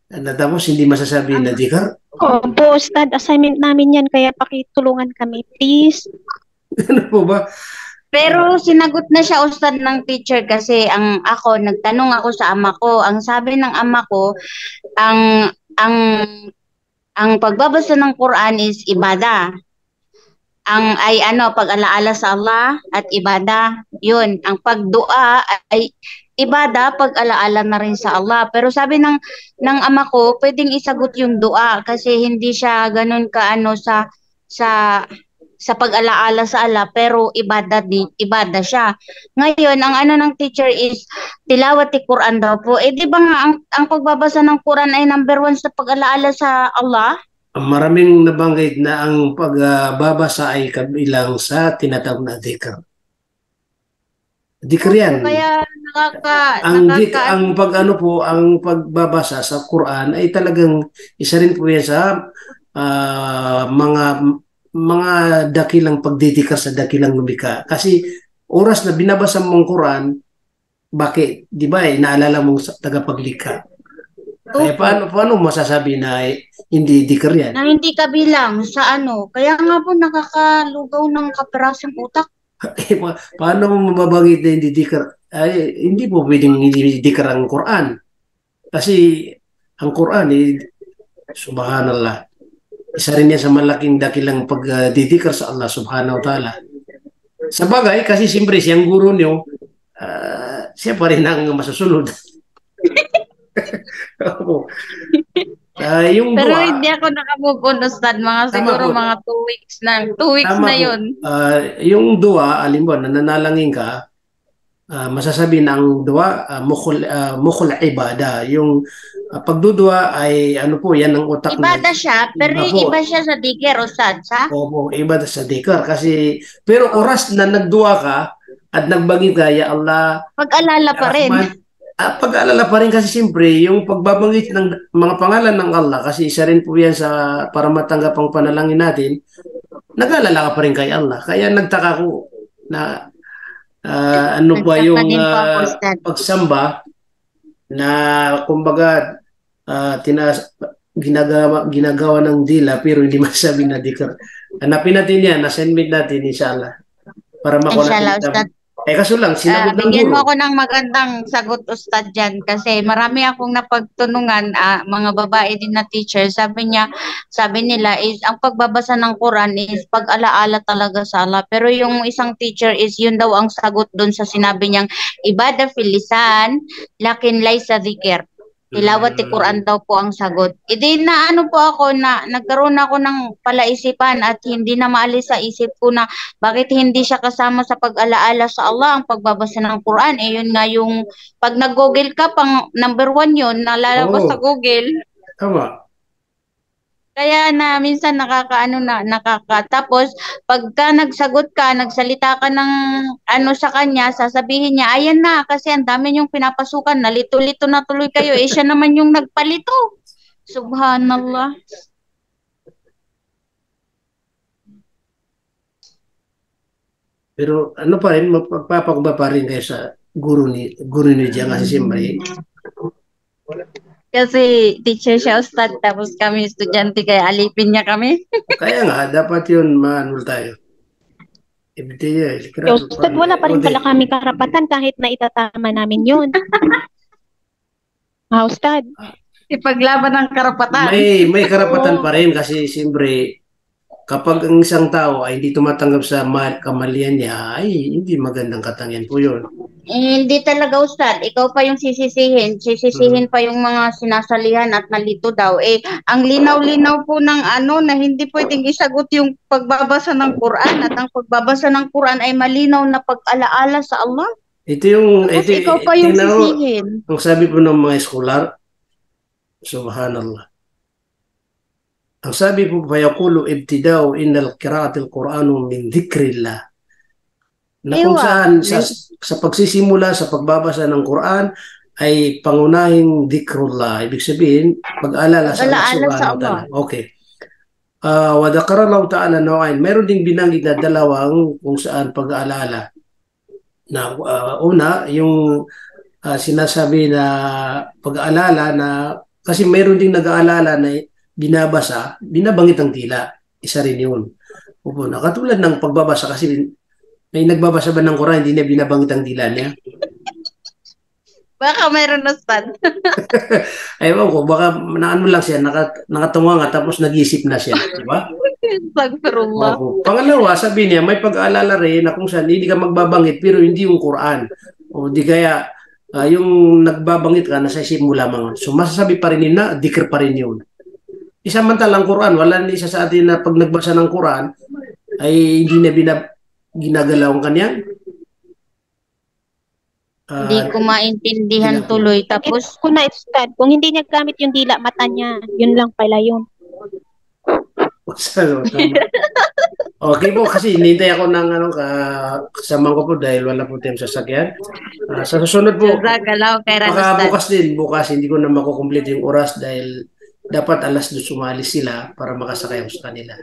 na tapos hindi masasabi na dikar. Opo, Ustad, assignment namin yan, kaya pakitulungan kami, please. Ano po ba? Pero sinagot na siya, Ustad, ng teacher kasi nagtanong ako sa ama ko. Ang sabi ng ama ko, ang pagbabasa ng Quran is ibada. Pag-alaala sa Allah at ibada. Yun, ang pagdua ay ibada, pag-alaala na rin sa Allah. Pero sabi ng ama ko, pwedeng isagot yung dua kasi hindi siya ganun sa pag-alaala sa Allah, pero ibada siya. Ngayon, ang ng teacher is tilawati Quran daw po. Di ba nga ang pagbabasa ng Quran ay number 1 sa pag-alaala sa Allah? Maraming nabanggit na ang pagbabasa ay kabilang sa tinatawag na dhikr. Dhikr yan. Kaya ang pagbabasa sa Quran ay talagang isa rin po yan sa mga dakilang pagdidikar sa dakilang lumika. Kasi oras na binabasa mong Quran, bakit? Di ba naalala mong tagapaglikha? Kaya paano masasabi na hindi dikar yan? Na hindi kabilang sa Kaya nga po nakakalugaw ng kaperasong utak. Paano mo mababanggit na hindi dikar? Hindi po pwedeng hindi dikar ang Quran. Kasi ang Quran, subhanallah, isa rin yan sa malaking dakilang pagdidikar sa Allah subhanahu wa ta'ala. Sa bagay, kasi siyempre siyang guro niyo, siya pa rin ang masusunod. Yung pero dua, hindi ako nakamupunostad siguro mga 2 weeks na. 2 weeks na yun. Yung dua, alimbawa, nananalangin ka, masasabi na ang dua, mukhul ibada. Yung pagdudua ay yan ang utak ibada siya, pero iba siya sa dikir, Ustad, sa? Opo, iba sa dikir. Kasi, pero oras na nagdua ka at nagbangit ka, ya Allah, pag-alala pa rin. Pag-aalala pa rin kasi siyempre yung pagbabanggit ng mga pangalan ng Allah kasi isa rin po yan para matanggap ang panalangin natin, nag-aalala ka pa rin kay Allah. Kaya nagtaka ko na yung pagsamba na kumbaga ginagawa ng dila pero hindi masabi na dikar. Hanapin natin yan, assignment natin inshallah para makuha natin kaso lang, sinagot ng Bigyan mo guro. ako ng magandang sagot, Ustad, dyan. Kasi marami akong napagtunungan, mga babae din na teacher. Sabi nila is, ang pagbabasa ng Quran is pag-alaala talaga sa Allah. Pero yung isang teacher is, yun daw ang sagot dun sa sinabi niyang, ibada fil lisan, lakin laysa dhikr. Tilawat Quran daw po ang sagot. Hindi na ano po ako na nagkaroon ako ng palaisipan at hindi na maalis sa isip ko na bakit hindi siya kasama sa pag-alaala sa Allah ang pagbabasa ng Quran. Eh yun nga yung pag nag-google ka pang number 1 yun nalalabas sa Oo, Google. tama. Kaya na minsan tapos pagka nagsagot ka, nagsalita ka ng ano sa kanya, sasabihin niya, ayan na, kasi ang dami niyong pinapasukan, nalito-lito na tuloy kayo, eh siya naman yung nagpalito. Subhanallah. Pero ano pa rin, magpapakaba pa rin kayo sa guro ni Diyan kasi siyempre, Kasi teacher siya, Ustad, tapos kami estudyante, kaya alipin niya kami. kaya nga, dapat yun, maanul tayo. Ustad, wala pa rin pala kami karapatan kahit na itatama namin yun. Ustad. Ipaglaban ng karapatan. May karapatan pa rin kasi siyempre, kapag ang isang tao ay hindi tumatanggap sa kamalian niya, ay hindi magandang katangian po yun. Hindi talaga, Ustad. Ikaw pa yung sisisihin. Sisisihin pa yung mga sinasalihan at nalito daw. Ang linaw-linaw po ng na hindi pwedeng isagot yung pagbabasa ng Quran at ang pagbabasa ng Quran ay malinaw na pag-alaala sa Allah. Tapos ikaw pa yung sisihin. Ang sabi po ng mga eskolar, subhanallah. Ang sabi po, fayaqulu ibtida'u innal qira'atil Qur'anu min dhikrillah. Na kung saan sa pagsisimula sa pagbabasa ng Quran ay pangunahing dhikrullah. Ibig sabihin, pag-alala sa Allah subhanahu wa ta'ala. Okay. Wa dhakara Allah ta'ala naw'ain. Meron ding binanggit na dalawang kung saan pag-aalala. Na una, yung sinasabi na pag-aalala na kasi meron ding nag-aalala na binabasa, binabanggit ang tila. Isa rin yun. Opo, katulad ng pagbabasa kasi may nagbabasa ba ng Quran, hindi niya binabanggit ang dila niya? Baka mayroon na stand. Ewan ko, baka naano lang siya, nakatunga nga tapos nag-isip na siya, di ba? Pagpirullah. Pangalawa, sabi niya, may pag-aalala rin na kung saan hindi ka magbabanggit pero hindi yung Quran. O di kaya yung nagbabanggit ka, nasa isip mo lamang. So masasabi pa rin yun na, dhikr pa rin yun. Isamantalang Quran, wala na isa sa atin na pag nagbasa ng Quran, ay hindi na ginagalaw ang kanyang hindi ko maintindihan tuloy. Tapos kung hindi niya gamit yung dila mata niya, yun lang pala yun. Okay po, kasi hinintay ako ng kasama ko po dahil wala po tayong sasakyan. Sa susunod po, baka bukas hindi ko na makukomplete yung oras dahil dapat alas 2 umalis sila para makasakay ako sa kanila.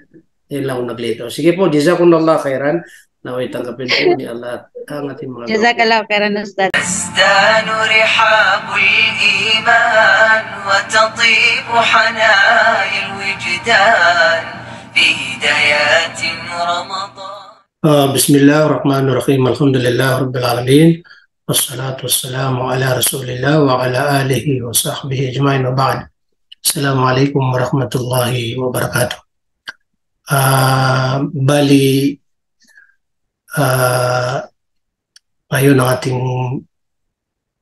Yun lang ako nagleto. Sige po, jazakumullah khairan. Naway tanggapin po ni Allah ang ating mga jazakallahu khairan, Ustad. تزدان رحاب الإيمان وتطيب حنايا الوجدان في هدايات رمضان بسم الله الرحمن الرحيم الحمد لله رب العالمين والصلاة والسلام على رسول الله وعلى آله وصحبه أجمعين وبعد السلام عليكم ورحمة الله وبركاته. Bali ngayon ang ating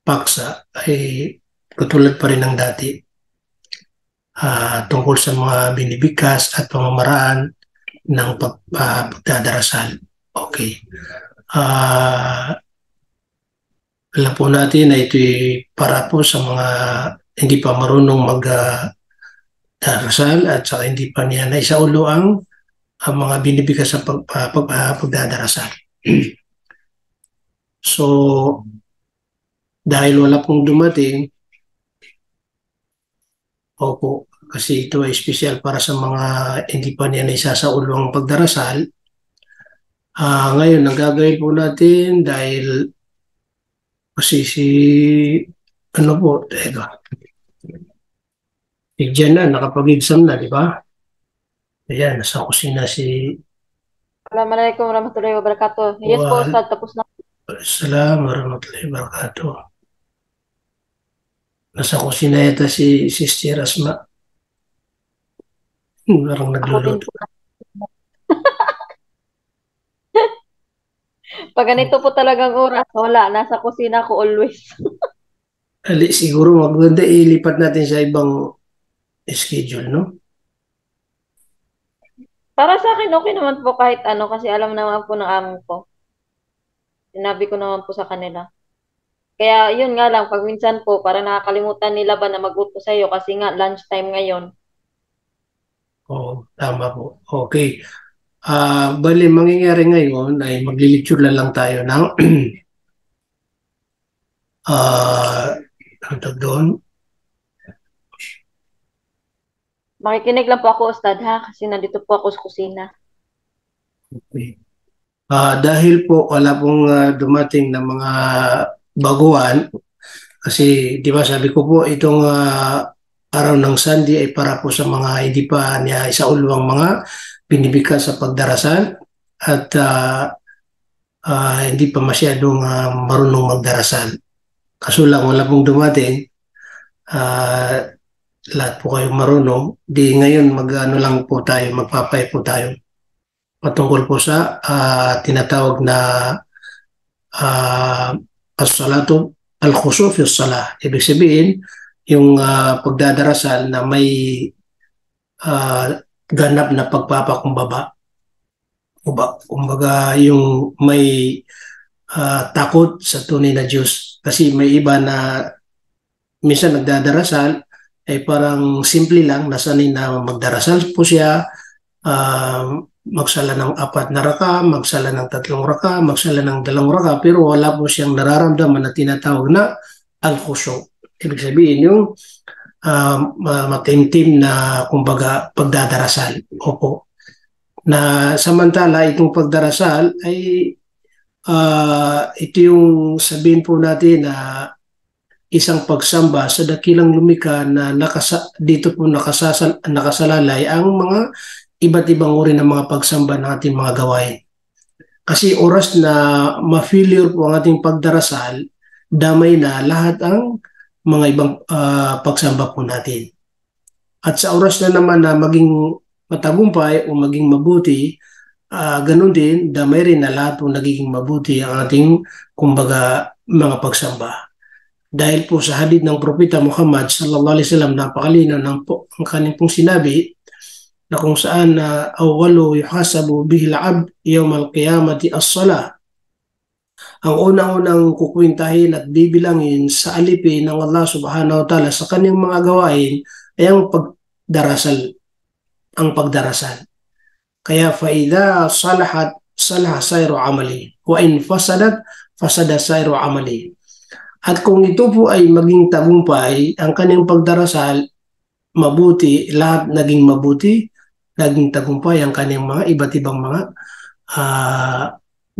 paksa ay katulad pa rin ng dati tungkol sa mga binibigkas at pamamaraan ng pagdadarasal. Okay. Alam po natin na ito'y para po sa mga hindi pa marunong magdarasal at saka hindi pa niya naisaulo ang mga binibigkas sa pagdadarasal. So, dahil wala pong dumating, opo, kasi ito ay special para sa mga hindi pa niya naisasaulo ang pagdarasal. Ngayon, ang gagawin po natin dahil kasi si Diyan na, nakapag-exam na, di ba? Ayan, nasa kusina si... Assalamualaikum warahmatullahi wabarakatuh. Yes po, Ustad, tapos na. Assalamualaikum warahmatullahi wabarakatuh. Nasa kusina yata si Sister Asma. Parang Ako din nagluluto. po. Pag ganito po talagang oras, wala. Nasa kusina ko always. Siguro maganda ilipat natin sa ibang schedule, no? Para sa akin, okay naman po kahit ano kasi alam naman po ng amo ko. Sinabi ko naman po sa kanila. Kaya yun nga lang, pag minsan po, para nakakalimutan nila ba na mag-utos sa'yo kasi nga lunchtime ngayon. Oo, tama po. Okay. Bali, mangyayari ngayon ay maglilecture na lang tayo ng ano tawag doon? Makikinig lang po ako, Ustad, ha? Kasi nandito po ako sa kusina. Okay. Dahil po wala pong dumating na mga baguhan, kasi di ba sabi ko po itong araw ng Sunday ay para po sa mga hindi pa niya isaulwang mga binibigkas sa pagdarasal at hindi pa masyadong marunong magdarasal. Kaso lang wala pong dumating, lahat po kayong marunong, di ngayon mag-ano lang po tayo, magpapay po tayo patungkol po sa tinatawag na as-salatu al-khushu fi as-salah. Ibig sabihin, yung pagdadarasal na may ganap na pagpapakumbaba. Kumbaga yung may takot sa tunay na Diyos. Kasi may iba na minsan nagdadarasal ay parang simple lang, nasanay na magdarasal po siya, magsala ng 4 na raka, magsala ng 3 raka, magsala ng 2 raka, pero wala po siyang nararamdaman na tinatawag na al-khushu. Ibig sabihin yung matimtim na kumbaga pagdadarasal. Opo. Na samantala itong pagdarasal ay ito yung sabihin po natin na isang pagsamba sa dakilang lumikha na dito po nakasalalay ang mga iba't ibang uri ng mga pagsamba ng ating mga gawain. Kasi oras na ma-failure po ang ating pagdarasal, damay na lahat ang mga ibang pagsamba po natin. At sa oras na naman na maging matagumpay o maging mabuti, ganun din, damay rin na lahat po nagiging mabuti ang ating kumbaga mga pagsamba. Dahil po sa hadith ng Propeta Muhammad sallallahu alaihi wasallam, napakalinaw ng ang kanyang pong sinabi na kung saan awwalu yuhasabu bihi al-'abd yawm al-qiyamati as-salah. Ang unang-unang kukwintahin at bibilangin sa alipin ng Allah subhanahu wa ta'ala sa kanyang mga gawain ay ang pagdarasal. Kaya fa'idha salahat salaha sayru amali wa in fasadat fasada sayru amali. At kung ito po ay maging tagumpay, ang kanyang pagdarasal mabuti, lahat naging mabuti, naging tagumpay ang kanyang mga iba't ibang mga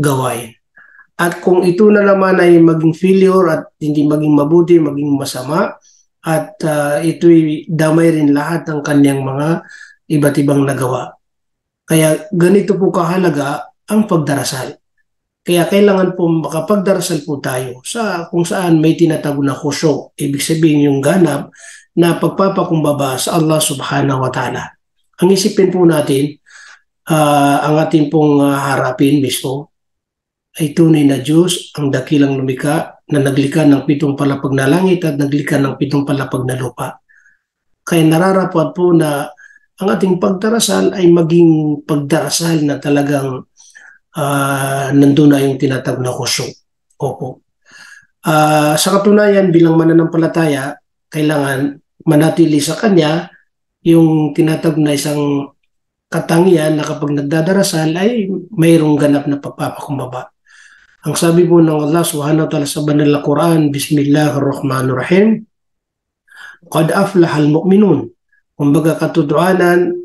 gawain. At kung ito na naman ay maging failure at hindi maging mabuti, maging masama, at ito'y damay rin lahat ng kanyang mga iba't ibang nagawa. Kaya ganito po kahalaga ang pagdarasal. Kaya kailangan po makapagdarasal po tayo sa kung saan may tinatawag na khushu, ibig sabihin yung ganap na pagpapakumbaba sa Allah subhanahu wa ta'ala. Ang isipin po natin, ang ating pong harapin mismo ay tunay na Diyos, ang dakilang lumikha na naglikha ng 7 palapag na langit at naglikha ng 7 palapag na lupa. Kaya nararapat po na ang ating pagdarasal ay maging pagdarasal na talagang nandun na yung tinatawag na khushu. Opo. Sa katunayan, bilang mananampalataya, kailangan manatili sa Kanya yung tinatawag na isang katangian na kapag nagdadarasal ay mayroong ganap na pagpapakumbaba. Ang sabi po ng Allah subhanahu wa ta'ala sa banal na Quran, Bismillahirrahmanirrahim, Qad aflahal mu'minun. Kumbaga katotohanan,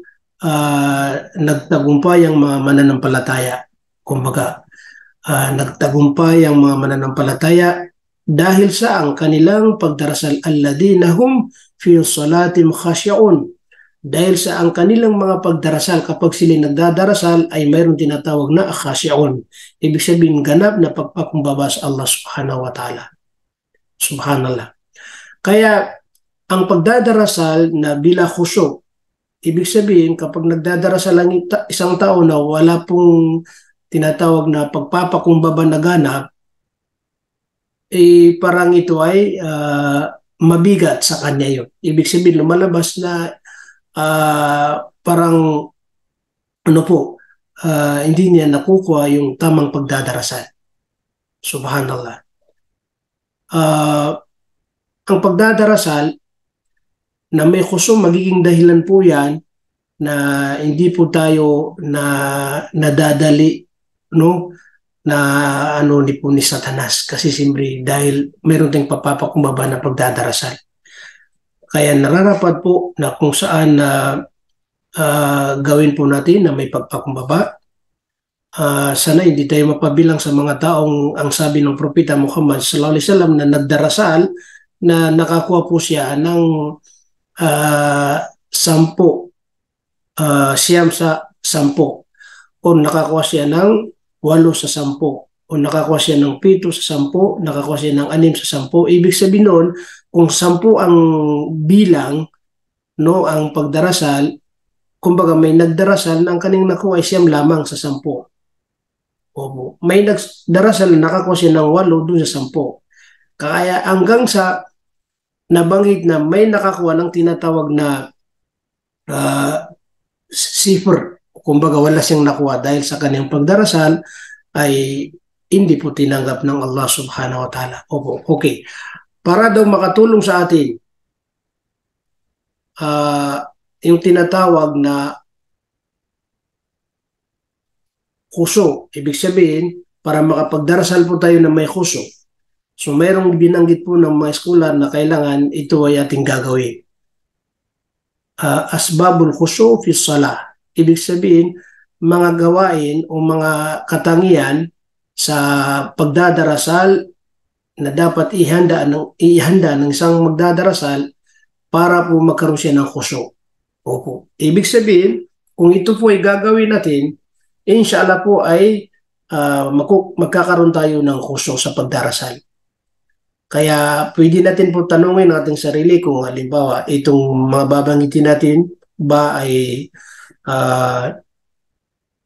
nagtagumpay ang mga mananampalataya. Kumbaga, nagtagumpay ang mga mananampalataya dahil sa ang kanilang pagdarasal alladina hum fi salatim khasyaun, Dahil sa ang kanilang mga pagdarasal, kapag sila nagdadarasal ay mayroong tinatawag na khashi'un. Ibig sabihin ganap na pagpakumbaba sa Allah subhanahu wa ta'ala. Subhanallah. Kaya ang pagdadarasal na bila khusyu', ibig sabihin kapag nagdadarasal ang isang tao na wala pong tinatawag na pagpapakumbaba na ganap, parang ito ay mabigat sa kanya yun. Ibig sabihin lumalabas na parang hindi niya nakukuha yung tamang pagdadarasal. Subhanallah. Ang pagdadarasal na may khusyu', magiging dahilan po yan na hindi po tayo nadadali, no, na ni Satanas, kasi siyempre dahil mayroon tayong papapakumbaba na pagdadarasal. Kaya nararapat po na kung saan gawin po natin na may pagpakumbaba. Sana hindi tayo mapabilang sa mga taong ang sabi ng Propeta Muhammad sallallahu alaihi wasallam na nagdarasal na nakakuha po siya ng 10, siyam sa 10, o nakakuha siya ng 8 sa 10, o nakakuha siya ng 7 sa 10, nakakuha siya ng 6 sa 10. Ibig sabihin nun, kung 10 ang bilang, no, ang pagdarasal, kumbaga may nagdarasal na ang kanyang nakuha ay siyam lamang sa 10. Opo. May nagdarasal na nakakuha siya ng 8 doon sa 10. Kaya hanggang sa nabanggit na may nakakuha ng tinatawag na sifr, kumbaga wala siyang nakuha dahil sa kanyang pagdarasal, ay hindi po tinanggap ng Allah subhanahu wa ta'ala. Opo, okay. Para daw makatulong sa atin yung tinatawag na khusyu', ibig sabihin para makapagdarasal po tayo na may khusyu'. So mayroong binanggit po ng mga scholar na kailangan ito ay ating gagawin. Asbabul khusyu' fi salah. Ibig sabihin, mga gawain o mga katangian sa pagdadarasal na dapat ihanda ng isang magdadarasal para po magkaroon siya ng khusyu'. Opo. Ibig sabihin, kung ito po ay gagawin natin, inshallah po ay magkakaroon tayo ng khusyu' sa pagdarasal. Kaya pwede natin po tanungin ang ating sarili kung halimbawa itong mga babanggitin natin ba ay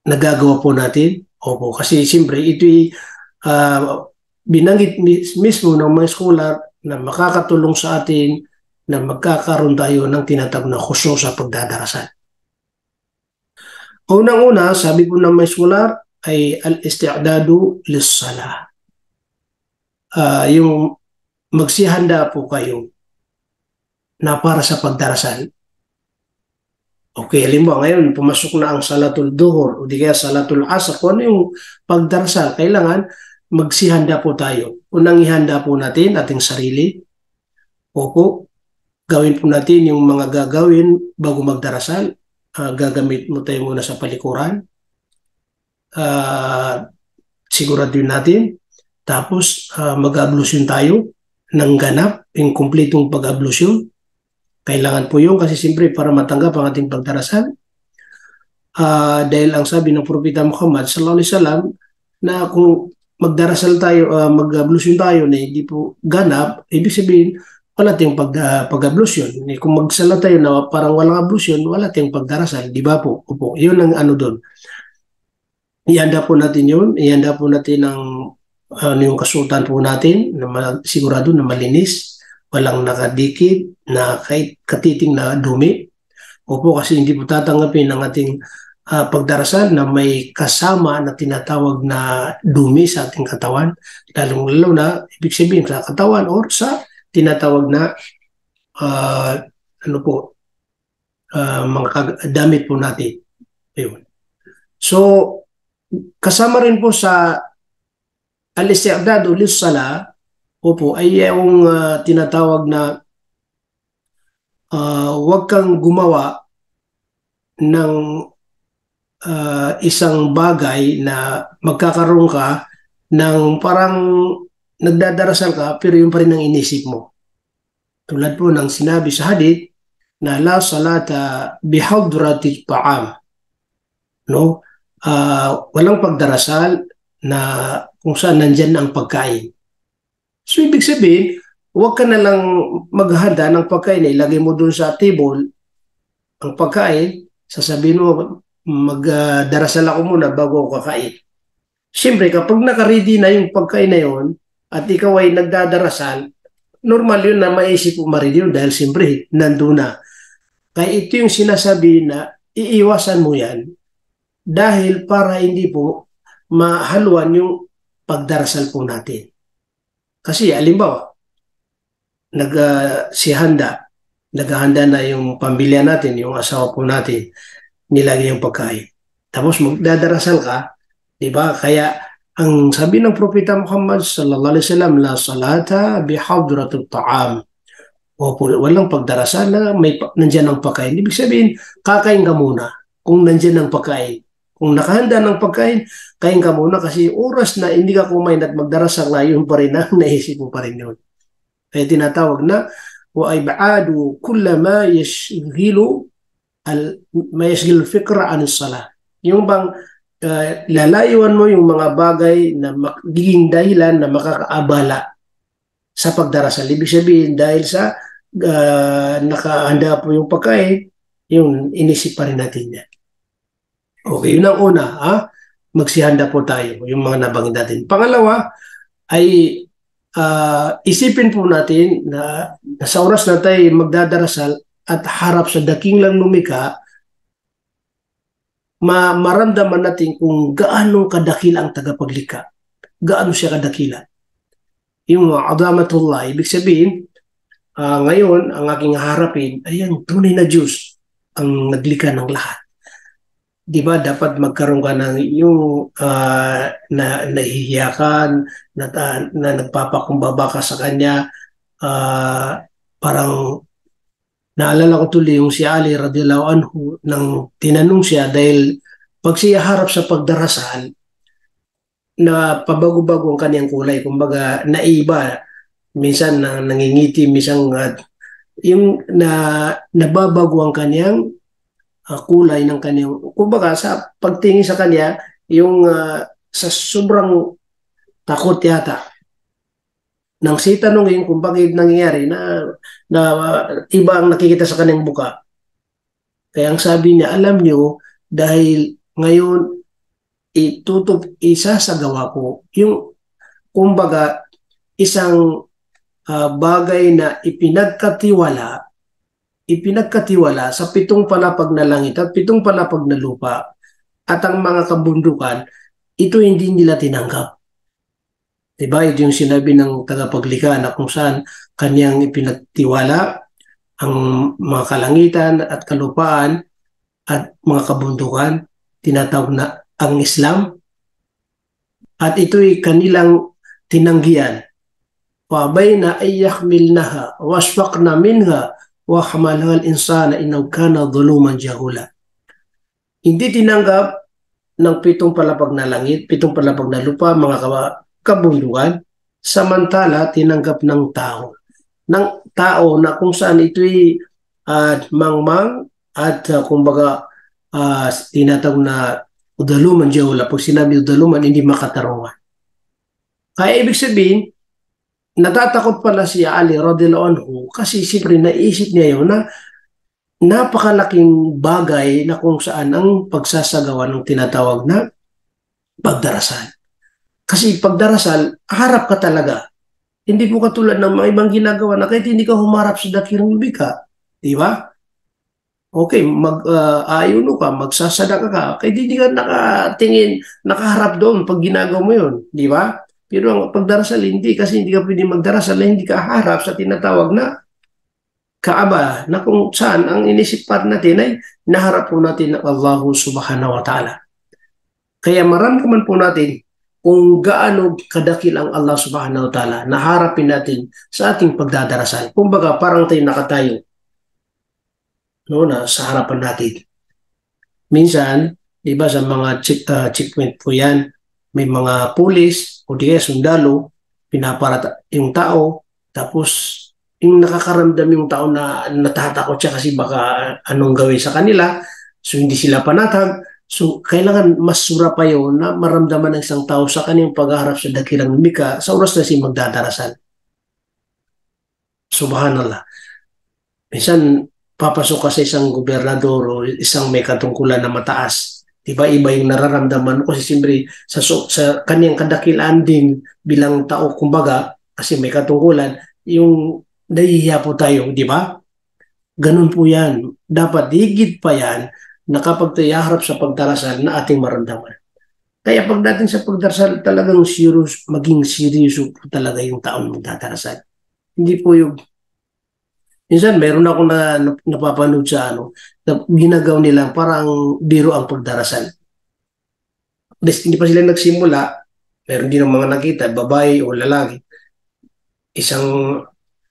nagagawa po natin. Opo, kasi siyempre ito ay binanggit mismo ng mga scholar na makakatulong sa atin na magkakaroon tayo ng tinatawag na khusyu' sa pagdadarasal. Unang-una, sabi po ng mga scholar ay al-isti'dadu lis-salah. Yung magsihanda po kayo na para sa pagdarasal. Okay, halimbawa ngayon pumasok na ang salatul duhur o di kaya salatul asr, kung ano yung pagdarasal, kailangan magsihanda po tayo. Unang ihanda po natin ating sarili. Opo, gawin po natin yung mga gagawin bago magdarasal. Gagamit mo tayo muna sa palikuran. Siguraduhin natin. Tapos mag-ablusyon tayo ng ganap, yung kumpletong pag-ablusyon. Kailangan po yun kasi siyempre para matanggap ang ating pagdarasal. Dahil ang sabi ng Propeta Muhammad sallallahu alaihi wasallam na kung magdarasal tayo, mag-ablusyon tayo na hindi po ganap, ibig sabihin wala tayong pag-ablusyon. Kung magsala tayo na parang walang ablusyon, wala tayong pagdarasal, di ba po? Opo, yun ang doon. Ihanda po natin yun, ihanda po natin yung kasultan po natin na sigurado na malinis, walang nakadikit na kahit katiting na dumi. Opo, kasi hindi po tatanggapin ng ating pagdarasal na may kasama na tinatawag na dumi sa ating katawan, lalong-lalo na ibig sabihin sa katawan or sa tinatawag na mga damit po natin. Ayun. So, kasama rin po sa al-isti'dadu lis-salah, opo, ay yung tinatawag na huwag kang gumawa ng isang bagay na magkakaroon ka ng parang nagdadarasal ka pero yung pa rin ang inisip mo. Tulad po ng sinabi sa hadith na la salata bihadrati ta'am, no? Walang pagdarasal na kung saan nandyan ang pagkain. So ibig sabihin, huwag ka na lang maghanda ng pagkain, ilagay mo dun sa table ang pagkain, sasabihin mo, magdarasal ako muna bago ako kakain. Siyempre, kapag nakaready na yung pagkain na yun, at ikaw ay nagdadarasal, normal yun na maisip mo ma-ready yun dahil siyempre, nandun na. Kaya ito yung sinasabi na iiwasan mo yan dahil para hindi po mahaluan yung pagdarasal po natin. Kasi alimbawa, naghahanda na yung pamilya natin, yung asawa po natin, nilagay yung pagkain. Tapos magdadarasal ka, di ba? Kaya ang sabi ng Propeta Muhammad sallallahu alaihi wasallam, la salata bihadratit ta'am. Walang pagdarasal na nandiyan ang pagkain. Ibig sabihin, kakain ka muna kung nandiyan ang pagkain. Kung nakahanda ng pagkain, kain ka muna kasi oras na hindi ka kumain at magdarasal na yun pa rin na naisip mo pa rin yun. Kaya tinatawag na wa ibadu kulla ma yashghilu al-fikra an salah. Yung bang lalayuan mo yung mga bagay na magiging dahilan na makakaabala sa pagdarasal. Ibig sabihin dahil sa nakahanda po yung pagkain, yung inisip pa rin natin yan. Okay, yun ang una, magsihanda po tayo, yung mga nabanggit natin. Pangalawa ay isipin po natin na sa oras na tayo magdadarasal at harap sa daking lang lumika, maramdaman natin kung gaano kadakila ang tagapaglikha. Gaano siya kadakila. Yung adamatullah, ibig sabihin, ngayon, ang aking harapin ay ang tunay na Diyos ang naglikha ng lahat. Di ba dapat magkaroon ka ng yung nahihiyakan, na nagpapakumbaba ka sa Kanya, parang naalala ko tuloy yung si Ali radhiyallahu anhu nang tinanong siya dahil pag siya harap sa pagdarasal, na pabago-bago ang kanyang kulay, kumbaga naiba, minsan nangingiti, minsan yung nababago ang kanyang kulay ng kanyang, kumbaga sa pagtingin sa kanya, yung sa sobrang takot yata. Nang si tanongin kung bakit nangyayari na iba ang nakikita sa kanyang buka. Kaya ang sabi niya, alam niyo, dahil ngayon isasagawa ko yung kumbaga isang bagay na ipinagkatiwala sa 7 palapag na langit at 7 palapag na lupa at ang mga kabundukan, ito hindi nila tinanggap. Diba? Ito yung sinabi ng tagapaglikha na kung saan kanyang ipinagtiwala ang mga kalangitan at kalupaan at mga kabundukan, tinatawag na ang Islam, at ito'y kanilang tinanggihan. وَبَيْنَ أَنْ يَحْمِلْنَهَا وَأَشْفَقْنَ مِنْهَا وَحَمَلَهَا الْإِنْسَانَ إِنَّهُ كَانَ ظَلُومًا جَهُولًا. Hindi tinanggap ng 7 palapag na langit, 7 palapag na lupa, mga kabundukan, samantala tinanggap ng tao na kung saan ito'y mangmang at kumbaga tinatawag na udaluman jawla. Pag sinabi udaluman, hindi makatarungan. Kaya ibig sabihin, natatakot pala si Ali radhiyallahu anhu kasi siyempre naisip niya yun na napakalaking bagay na kung saan ang pagsasagawa ng tinatawag na pagdarasal. Kasi pagdarasal, harap ka talaga. Hindi po katulad ng mga ibang ginagawa na kahit hindi ka humarap sa dakilang lumika. Di ba? Okay, ayuno ka, magsasadaka ka, kahit hindi ka nakatingin, nakaharap doon pag ginagawa mo yun. Di ba? Pero ang pagdarasal, hindi, kasi hindi ka pwede magdarasal na hindi ka harap sa tinatawag na Kaaba, na kung saan ang inisip pa natin ay naharap po natin ng Allah subhanahu wa ta'ala. Kaya maramdaman po natin kung gaano kadakil ang Allah subhanahu wa ta'ala na harapin natin sa ating pagdadarasal. Kumbaga parang tayo nakatayo na sa harapan natin. Minsan, di ba sa mga checkpoint po yan, may mga pulis o di kaya sundalo, pinaparat yung tao, tapos yung nakakaramdam yung tao na natatakot siya kasi baka anong gawin sa kanila. So hindi sila panatag. So kailangan mas sura pa yun na maramdaman ng isang tao sa kanyang pagharap sa dakilang lumika sa oras na siya magdadarasan. Subhanallah. Minsan, papasok ka sa isang gobernador o isang may katungkulan na mataas. Diba, iba yung nararamdaman ko kasi siyempre sa kanyang kadakilaan din bilang tao, kumbaga, kasi may katungkulan, yung nahihiya po tayo, di ba? Ganun po yan. Dapat higit pa yan na kapag tayo harap sa pagdarasal na ating maramdaman. Kaya pag natin sa pagdarasal talagang serious, maging seryoso po talaga yung taong magdadarasal. Hindi po yung minsan meron ako na napapanood sa na ginagaw nila parang biro ang pagdarasal. Hindi pa sila nagsimula, meron din ang mga nakita, babae o lalaki. Isang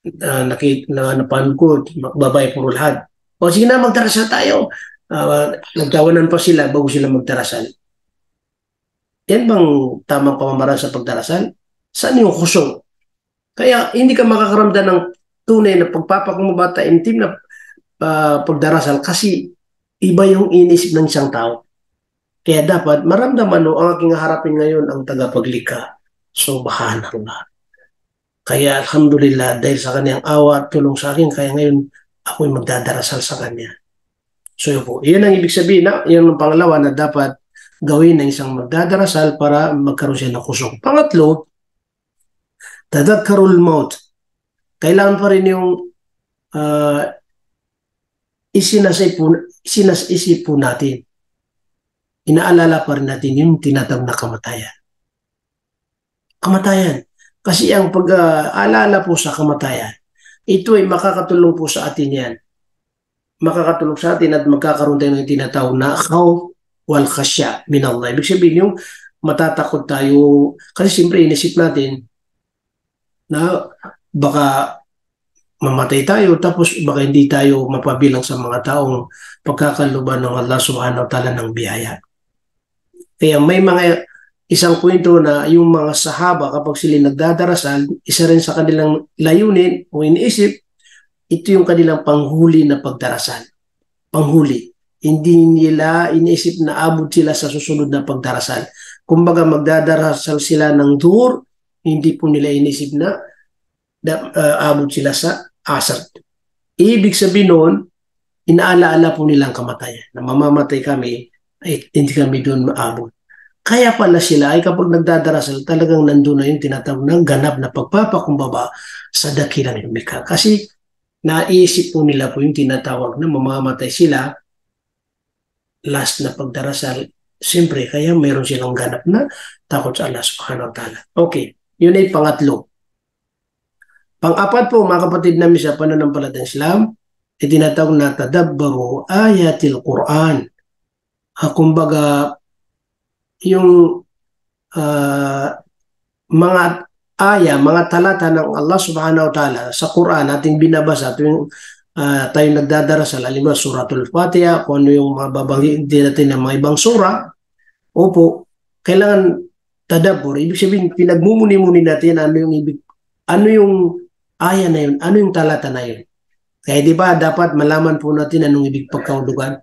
napanood ko, babae puro lahat. O sige na, magdarasal tayo. Nagtawanan pa sila bago sila magdarasal. Yan bang tamang pamamaraan sa pagdarasal? Saan yung kusong? Kaya hindi ka makakaramdam ng tunay na pagpapakumabata intim na pagdarasal kasi iba yung inisip ng isang tao. Kaya dapat maramdaman ang aking harapin ngayon ang tagapaglikha. Subhanallah. Kaya alhamdulillah dahil sa kanyang awa at tulong sa akin, kaya ngayon ako'y magdadarasal sa kanya. So yun po, yun ang ibig sabihin na yun ang pangalawa na dapat gawin ng isang magdadarasal para magkaroon siya ng kusong. Pangatlo, tadhakkarul maut. Kailangan pa rin yung isinasisip po natin. Inaalala pa rin natin yung tinatawag na kamatayan. Kamatayan. Kasi ang pag-aalala po sa kamatayan, ito ay makakatulong po sa atin yan. Makakatulong sa atin at magkakaroon tayo ng tinatawag na khawf wal khashya min Allah. Ibig sabihin yung matatakot tayo. Kasi siyempre inisip natin na baka mamatay tayo tapos baka hindi tayo mapabilang sa mga taong pagkakaluban ng Allah subhanahu wa ta'ala ng biyaya. Kaya may mga isang kwento na yung mga sahaba kapag sila nagdadarasal, isa rin sa kanilang layunin o iniisip, ito yung kanilang panghuli na pagdarasal. Panghuli. Hindi nila iniisip na abot sila sa susunod na pagdarasal. Kumbaga magdadarasal sila ng duhur, hindi po nila inisip na abot sila sa asar. Ibig sabihin noon, inaalaala po nilang kamatayan. Na mamamatay kami, ay hindi kami doon maabot. Kaya pala sila ay kapag nagdadarasal, talagang nandun na yung tinatawag ng ganap na pagpapakumbaba sa dakilang lumikha. Kasi naisip po nila po yung tinatawag na mamamatay sila last na pagdarasal. Siyempre, kaya mayroon silang ganap na takot sa Allah subhanahu wa ta'ala. Okay, yun ay pangatlo. Pang-apat po, mga kapatid namin sa pananampalatayang Islam, ay tinatawag na tadabbaru ayatil Quran. Kumbaga, yung mga mga talata ng Allah subhanahu wa ta'ala sa Quran ating binabasa tuwing tayo nagdadarasal, halimbawa suratul Fatiha, kung ano yung mga babanggitin natin ng mga ibang sura, opo, kailangan tadabbur. Ibig sabihin, pinagmumuni-muni natin ano yung aya na yun, ano yung talata na yun. Kaya di ba dapat malaman po natin anong ibig pagkahulugan.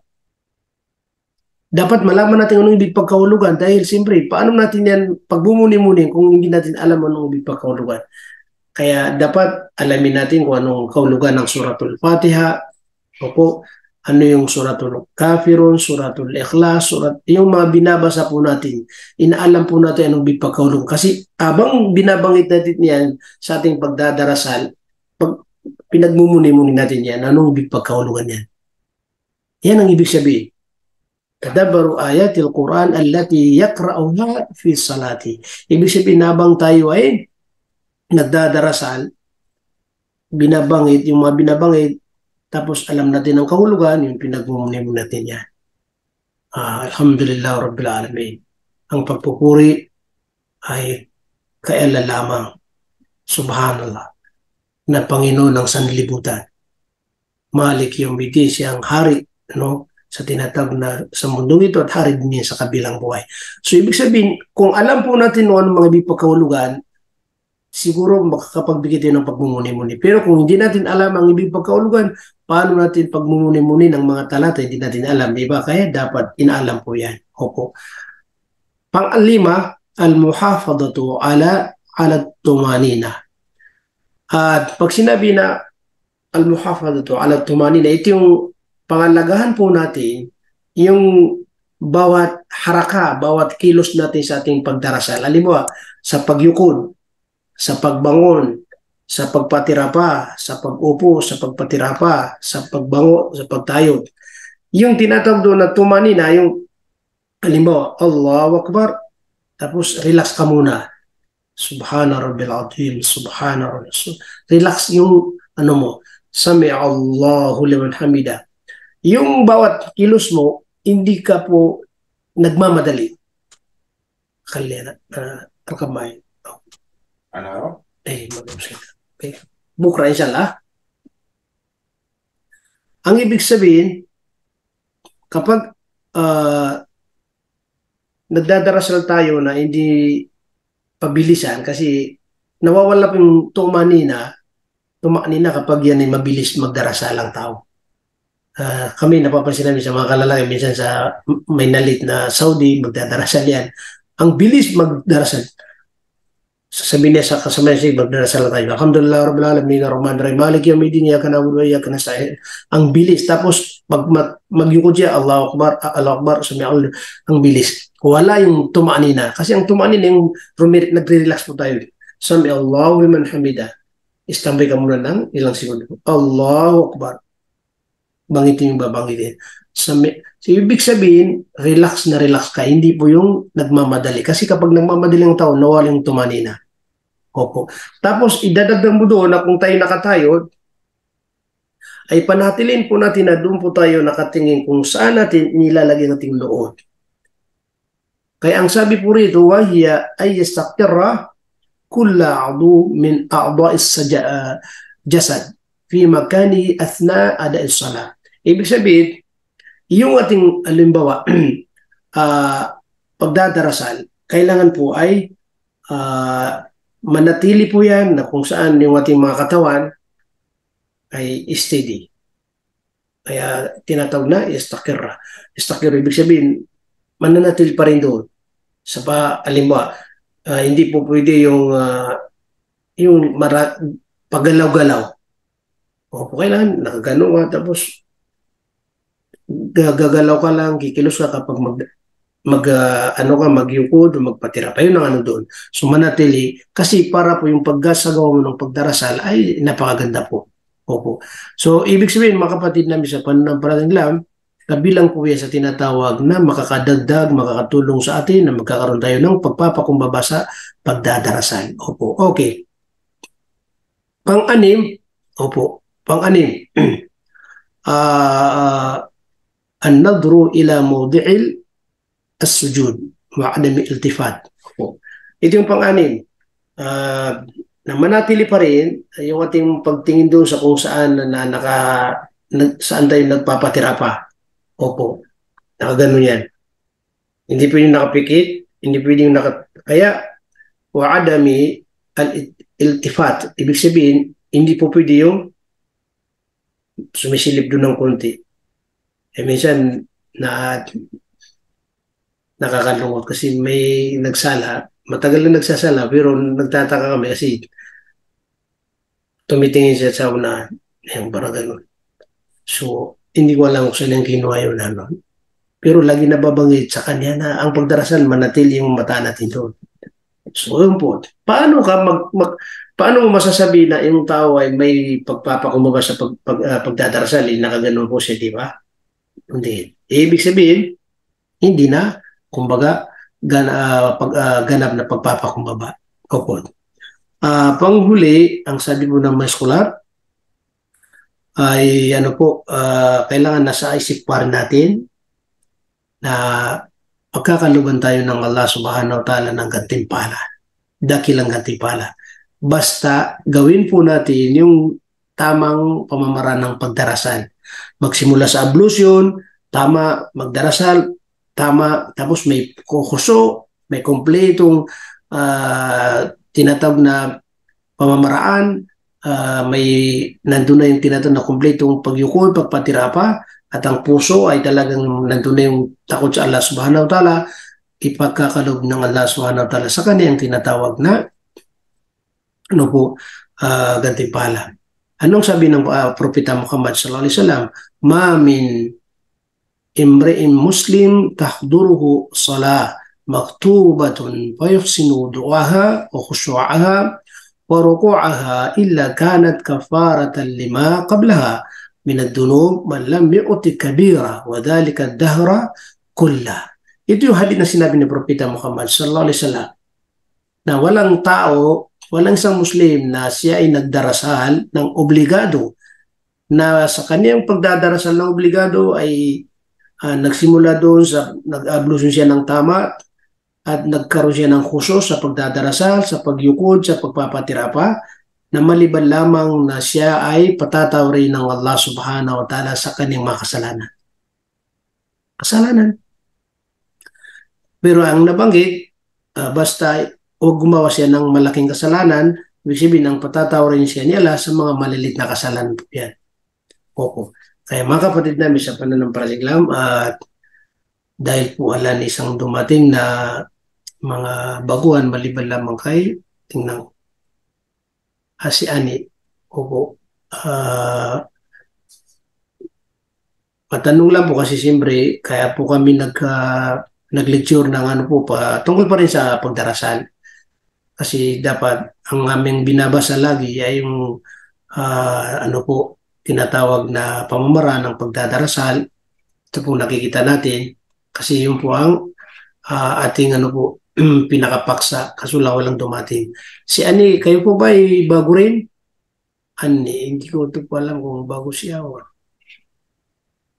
Dapat malaman natin anong ibig pagkahulugan dahil siyempre, paano natin yan pagbumuni-muni kung hindi natin alam anong ibig pagkahulugan. Kaya dapat alamin natin kung anong kahulugan ng suratul Fatiha, opo, ano yung suratul Kafirun, suratul Ikhlas, yung mga binabasa po natin, inaalam po natin anong ibig pagkahulugan. Kasi habang binabanggit natin yan sa ating pagdadarasal, pinagmumuni-muni natin yan, anong ibig pagkahulugan yan. Yan ang ibig sabihin. Tadabbaru ayatil Quran allati yaqra'uha fi salati. Ibig sabihin, habang tayo ay nagdadarasal, binabangit, yung mga binabangit, tapos alam natin ang kahulugan, yung pinagmumuni natin yan. Alhamdulillah Rabbil Alamin. Ang pagpupuri ay kay Allah lamang. Subhanallah. Na Panginoon ng sanlibutan. Malik Yawmiddin, siyang hari, sa tinatawag na sa mundong ito at hari din niya sa kabilang buhay. So ibig sabihin, kung alam po natin ano mga ibig pagkahulugan, siguro makakapagbigay tayo ng pagmumuni-muni. Pero kung hindi natin alam ang ibig pagkaulugan, paano natin pagmumuni-muni ng mga talata, hindi natin alam, di ba? Kaya dapat inaalam po yan. Opo. Pang-lima, al-muhafadatu ala tumanina. At pag sinabi na al-muhafadatu ala tumanina, ito yung pangalagahan po natin, yung bawat haraka, bawat kilos natin sa ating pagdarasal. Halimbawa, sa pagyukod, sa pagbangon, sa pagpatira pa, sa pag-upo, sa pagpatira pa, sa pagbango, sa pagtayo. Yung tinatawag doon na tumanina, yung halimbawa, Allahu Akbar, tapos relax ka muna. Subhana Rabbil Azim, Subhana Rabbil. Relax yung ano mo, Sami Allahu liman hamida. Yung bawat kilos mo, hindi ka po nagmamadali. Kalina, kamay. Ano? Okay. Bukra inshallah. Ang ibig sabihin, kapag nagdadarasal tayo na hindi pabilisan kasi nawawala yung tumanina kapag yan ay mabilis magdarasal ang tao. Kami napapansin namin sa mga kalalaki, minsan sa may nalit na Saudi, magdadarasal yan. Ang bilis magdarasal. Sasabihin niya sa kasama siya, magdarasal tayo. Alhamdulillah, Rabbil Alamin, Ar-Rahman, Ar-Rahim, Malik Yawmiddin, Iyyaka na'budu wa iyyaka nasta'in. Ang bilis. Tapos, magyukod siya, Allahu Akbar, Allahu Akbar, Sami'allah. Ang bilis. Wala yung tumanina. Kasi ang tumanina, yung nagre-relax po tayo. Sami'allahu liman hamida. Istambay ka muna ng ilang segundo. Allahu Akbar. Bangitin yung babangitin. So, ibig sabihin, relax na relax ka. Hindi po yung nagmamadali. Kasi kapag nagmamadali ang tao, nawala yung tumanina. Opo. Tapos, idadagdag mo doon na kung tayo nakatayo, ay panatilin po natin na doon po tayo nakatingin kung saan natin nilalagay nating loob. Kaya ang sabi po rito, wahiya ay yastakirra kulla a'du min a'da'is jasad fi makani athna ada'is salat. Ibig sabihin, yung ating halimbawa, pagdadarasal, kailangan po ay manatili po yan na kung saan yung ating mga katawan ay steady. Kaya tinatawag na istakira. Istakira, ibig sabihin, mananatili pa rin doon. Sa halimbawa, hindi po pwede yung paggalaw-galaw. O po kailangan, nakagano ka, tapos gagalaw ka lang, kikilos ka kapag magyukod o magpatira pa. Yun ang ano doon. So manatili, kasi para po yung paggasagawa mo ng pagdarasal ay napakaganda po. Opo. So ibig sabihin, mga kapatid namin sa pananampalatayang kabilang po yan sa tinatawag na makakadagdag, makakatulong sa atin na magkakaroon tayo ng pagpapakumbaba sa pagdadarasal. Opo. Okay. Pang-anim, an-nadru ila mawdi'il as-sujud wa adami iltifat. Ito yung pang-anim. Na manatili pa rin yung ating pagtingin doon sa kung saan saan tayo nagpapatira pa. Opo. Nakagano yan. Hindi pwedeng nakapikit, hindi pwedeng kaya wa adami al-iltifat. Ibig sabihin, hindi po pwede yung sumisilip doon ng konti. Minsan nakakalungkot kasi may nagsala, matagal na nagsasala, pero nagtataka kami kasi tumitingin siya sa unahan. Yung parang ganun. So, hindi ko alam kung saan yung kinuha yun. Pero lagi nababanggit sa kanya na ang pagdarasal, manatili yung mata natin doon. So, yun po. Paano mo masasabi na yung tao ay may pagpapakumbaba sa pagdadarasal, nakaganon po siya, di ba? Hindi. Ibig sabihin, hindi na, kumbaga, ganap na pagpapakumbaba. Opo. Panghuli, ang sabi po ng mga scholar, ay kailangan nasa isip pa rin natin na pagkakaluban tayo ng Allah subhanahu wa ta'ala ng gantimpala. Dakilang gantimpala. Basta gawin po natin yung tamang pamamaraan ng pagdarasal. Magsimula sa ablution, tama, magdarasal, tama, tapos may kukuso, may kompletong tinatawag na pamamaraan, may nandun na yung tinatawag na kumpletong pagyukod, pagpatira pa, at ang puso ay talagang nandun na yung takot sa Allah subhanahu wa ta'ala, ipagkakalob ng Allah subhanahu wa ta'ala sa kanya ang tinatawag na gantimpala. Anong sabi ng Propeta Muhammad sallallahu alaihi wasallam? Ma min imri'in muslim tahduruhu salah maktubatun fayuhsinu du'aha wa khushu'aha wa ruku'aha illa kanat kafaratan lima qablaha min ad-dunub man lam yu'ti kabira wa dhalika ad-dahra kullah. Ito yung hadith na sinabi ni Propeta Muhammad sallallahu alaihi wasallam na walang tao, walang isang Muslim na siya ay nagdarasal ng obligado, na sa kanyang pagdadarasal ng obligado ay nagsimula doon sa nag-ablution siya ng tama at nagkaroon siya ng khusyu sa pagdadarasal, sa pagyukod, sa pagpapatira pa, na maliban lamang na siya ay patatawarin ng Allah subhanahu wa ta'ala sa kanyang mga kasalanan. Kasalanan. Pero ang nabanggit, basta o gumawa siya ng malaking kasalanan, ibig sabihin ang patatawarin siya ni Allah sa mga malilit na kasalanan po yan. Opo. Kaya mga kapatid namin sa pananampalatayang at dahil po ala ni isang dumating na mga baguhan maliban lamang kay tingnan si Ani. Opo. Matanong lang po kasi siyempre kaya po kami nag-lecture ng ano po pa tungkol pa rin sa pagdarasal. Kasi dapat ang aming binabasa lagi ay yung ano po tinatawag na pamamaraan ng pagdadarasal. Ito po nakikita natin kasi yun po ang ating ano po pinakapaksa kaso lang walang dumating. Si Ani, kayo po ba ay bago rin? Ani, hindi ko ito po alam kung bago siya o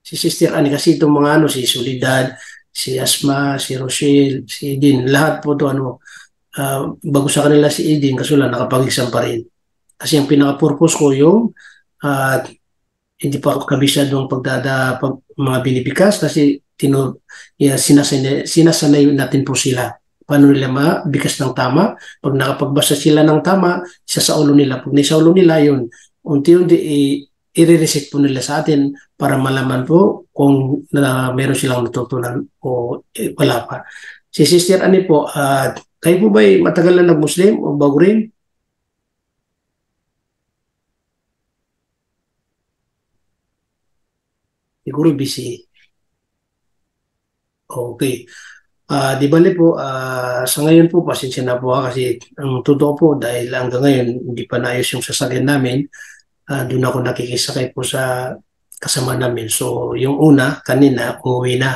si Sister Ani kasi itong mga ano, si Soledad, si Asma, si Rochelle, si Edin, lahat po ito ano, bago sa kanila si Edin kaso lang nakapag-exam pa rin. Kasi ang pinaka-purpose ko yung hindi pa ako kabisadong mga binibikas kasi sinasanay natin po sila. Paano nila mabikas ng tama? Pag nakapagbasa sila ng tama, isa sa ulo nila. Pag nasa ulo nila yun, unti-unti i-reset po nila sa atin para malaman po kung meron silang natutunan o wala pa. Si Sister Ani po, kayo po ba matagal na nag-Muslim o bago rin? Siguro busy. Okay. Di bali po, sa ngayon po, pasensya na po kasi ang totoo po dahil hanggang ngayon hindi pa naayos yung sasakyan namin, doon ako nakikisakay po sa kasama namin. So yung una, kanina, umuwi na.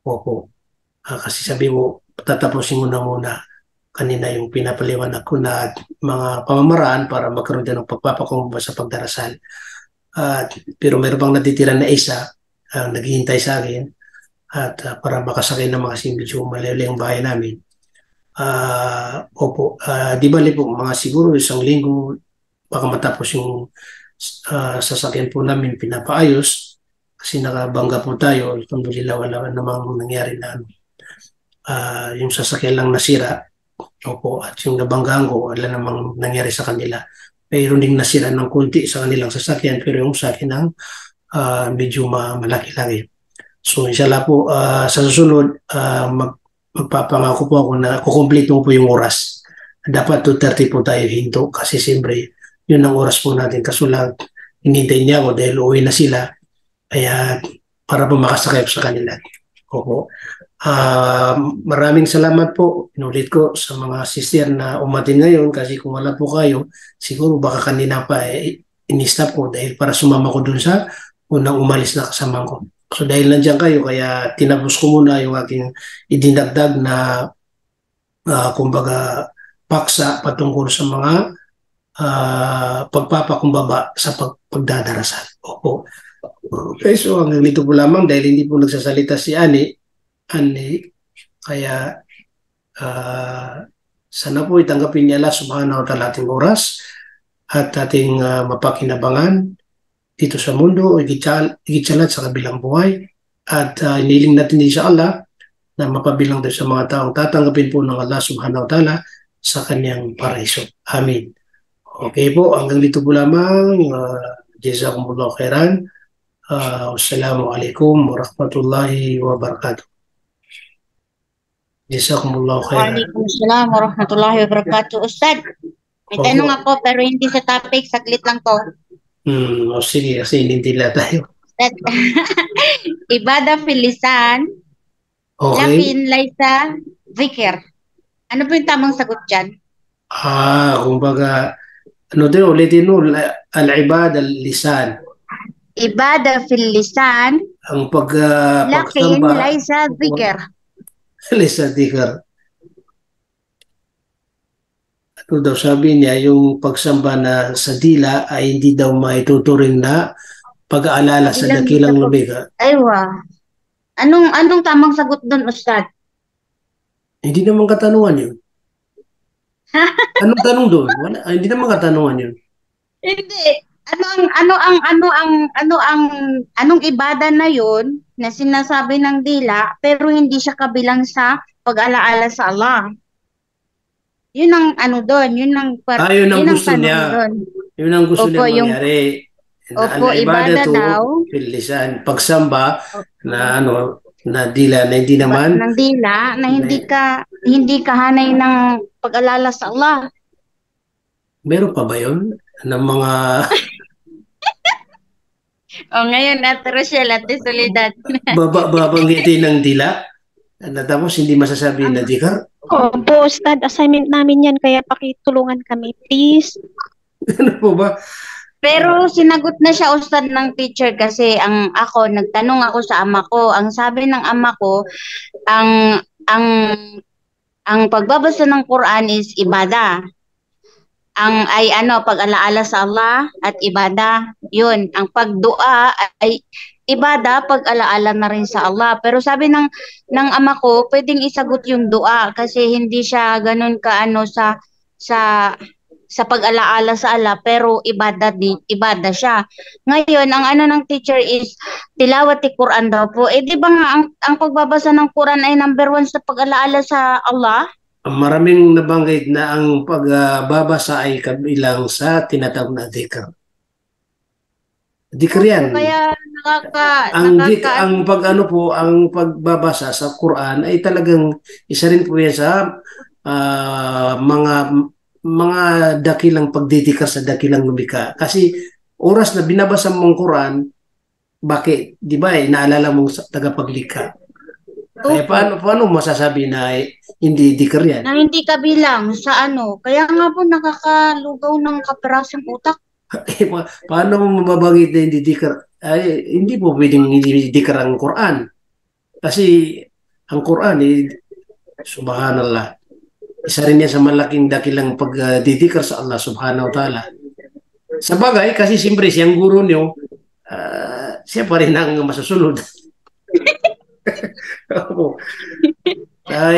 Opo. Kasi sabi mo, tatapusin mo na muna kanina yung pinapaliwanag ko na mga pamamaraan para magkaroon din ng pagpapakumbaba sa pagdarasal. Pero meron bang natitira na isa naghihintay sa akin at para makasakay naman kasi medyo malayo ang bahay namin. Opo, di bali po mga siguro isang linggo baka matapos yung sasakyan po namin pinapaayos kasi nakabangga po tayo. Alhamdulillah wala namang nangyari na yung sasakyan lang nasira. Opo, at yung nabanggaan ko wala namang nangyari sa kanila. Mayroon ding nasira ng kunti sa kanilang sasakyan pero yung sa akin ang medyo malaki-laki. So inshallah po sa susunod magpapangako po ako na kukumplete po yung oras. Dapat 2:30 po tayo hinto kasi siyempre yun ang oras po natin. Kaso lang hinintay niya ako dahil uwi na sila kaya para po makasakay sa kanila. Opo. Maraming salamat po. Inulit ko sa mga sister na umatin ngayon kasi kung wala po kayo siguro baka kanina pa in-stop ko dahil para sumama ko dun sa unang umalis na kasama ko. So dahil nandiyan kayo, kaya tinapos ko muna yung aking idinagdag na kumbaga paksa patungkol sa mga pagpapakumbaba sa pagdadarasal. Opo. Okay, so hanggang dito po lamang dahil hindi po nagsasalita si Ani, kaya sana po itanggapin niya Allah subhanahu wa ta'ala ating oras at ating mapakinabangan dito sa mundo, igitsalat sa kabilang buhay. At iniling natin din sa Allah na mapabilang din sa mga taong tatanggapin po ng Allah subhanahu wa ta'ala sa kanyang paraiso. Amin. Okay po, hanggang dito po lamang. Jazakumullah khairan. Wassalamualaikum warahmatullahi wabarakatuh. Jazakumullah khairan. Waalaikumsalam warahmatullahi wabarakatuh. Ustad, may Opo. tanong ako pero hindi sa topic, saglit lang to. Sige, kasi inintila tayo. Ustad, ibadah fil lisan, Okay. lakin laysa zikir. Ano po yung tamang sagot dyan? Kumbaga, ano din, ulitin mo, al-ibad, al-lisan. Ibadah fil lisan, Ang lakin pagsamba, laysa zikir. lisan dikar. Ano daw sabi niya, yung pagsamba na sa dila ay hindi daw maituturing na pag-aalala sa dakilang lumikha. Aywa. Anong tamang sagot doon, Ustad? Hindi naman katanungan yun. Anong tanong doon? Hindi naman katanungan yun. Hindi. Anong ibada na yun na sinasabi ng dila pero hindi siya kabilang sa pag-alaala sa Allah. Yun ang ano doon, yun ang Yun ang gusto tanong niya. doon. Yun ang gusto Opo, niya mangyari. Opo, ibada daw. Fil lisan, pagsamba na na dila na hindi naman. Ng dila na hindi ka hanay ng pag-alala sa Allah. Meron pa ba yun? Ng mga Ngayon, Ate Rochelle, Ate Soledad. babanggitin ng dila na tapos hindi masasabi na dikar? Opo, Ustad, assignment namin yan, kaya pakitulungan kami, please. Ano po ba? Pero sinagot na siya, Ustad, ng teacher kasi nagtanong ako sa ama ko. Ang sabi ng ama ko, ang pagbabasa ng Quran is ibada. Pag-alaala sa Allah at ibada. Yun, ang pagdua ay ibada, pag-alaala na rin sa Allah. Pero sabi ng ama ko, pwedeng isagot yung dua kasi hindi siya ganun sa pag-alaala sa Allah, pero ibada siya. Ngayon, ang ng teacher is tilawati Quran daw po. Di ba nga ang pagbabasa ng Quran ay number 1 sa pag-alaala sa Allah? Maraming nabanggit na ang pagbabasa ay kabilang sa tinatawag na dhikr. Dhikr yan. Kaya ang pagbabasa sa Quran ay talagang isa rin po yan sa mga dakilang pagdidikar sa dakilang lumikha. Kasi oras na binabasa mong Quran, bakit? Di ba naalala mong tagapaglikha? Kaya paano masasabi na hindi dikar yan? Na hindi kabilang sa Kaya nga po nakakalugaw ng kaperasong utak. Paano mo mababanggit na hindi dikar? Hindi po pwedeng hindi dikar ang Quran. Kasi ang Quran, subhanallah, isa rin yan sa malaking dakilang pagdidikar sa Allah subhanahu wa ta'ala. Sa bagay, kasi siyempre siyang guru niyo, siya pa rin ang masusunod.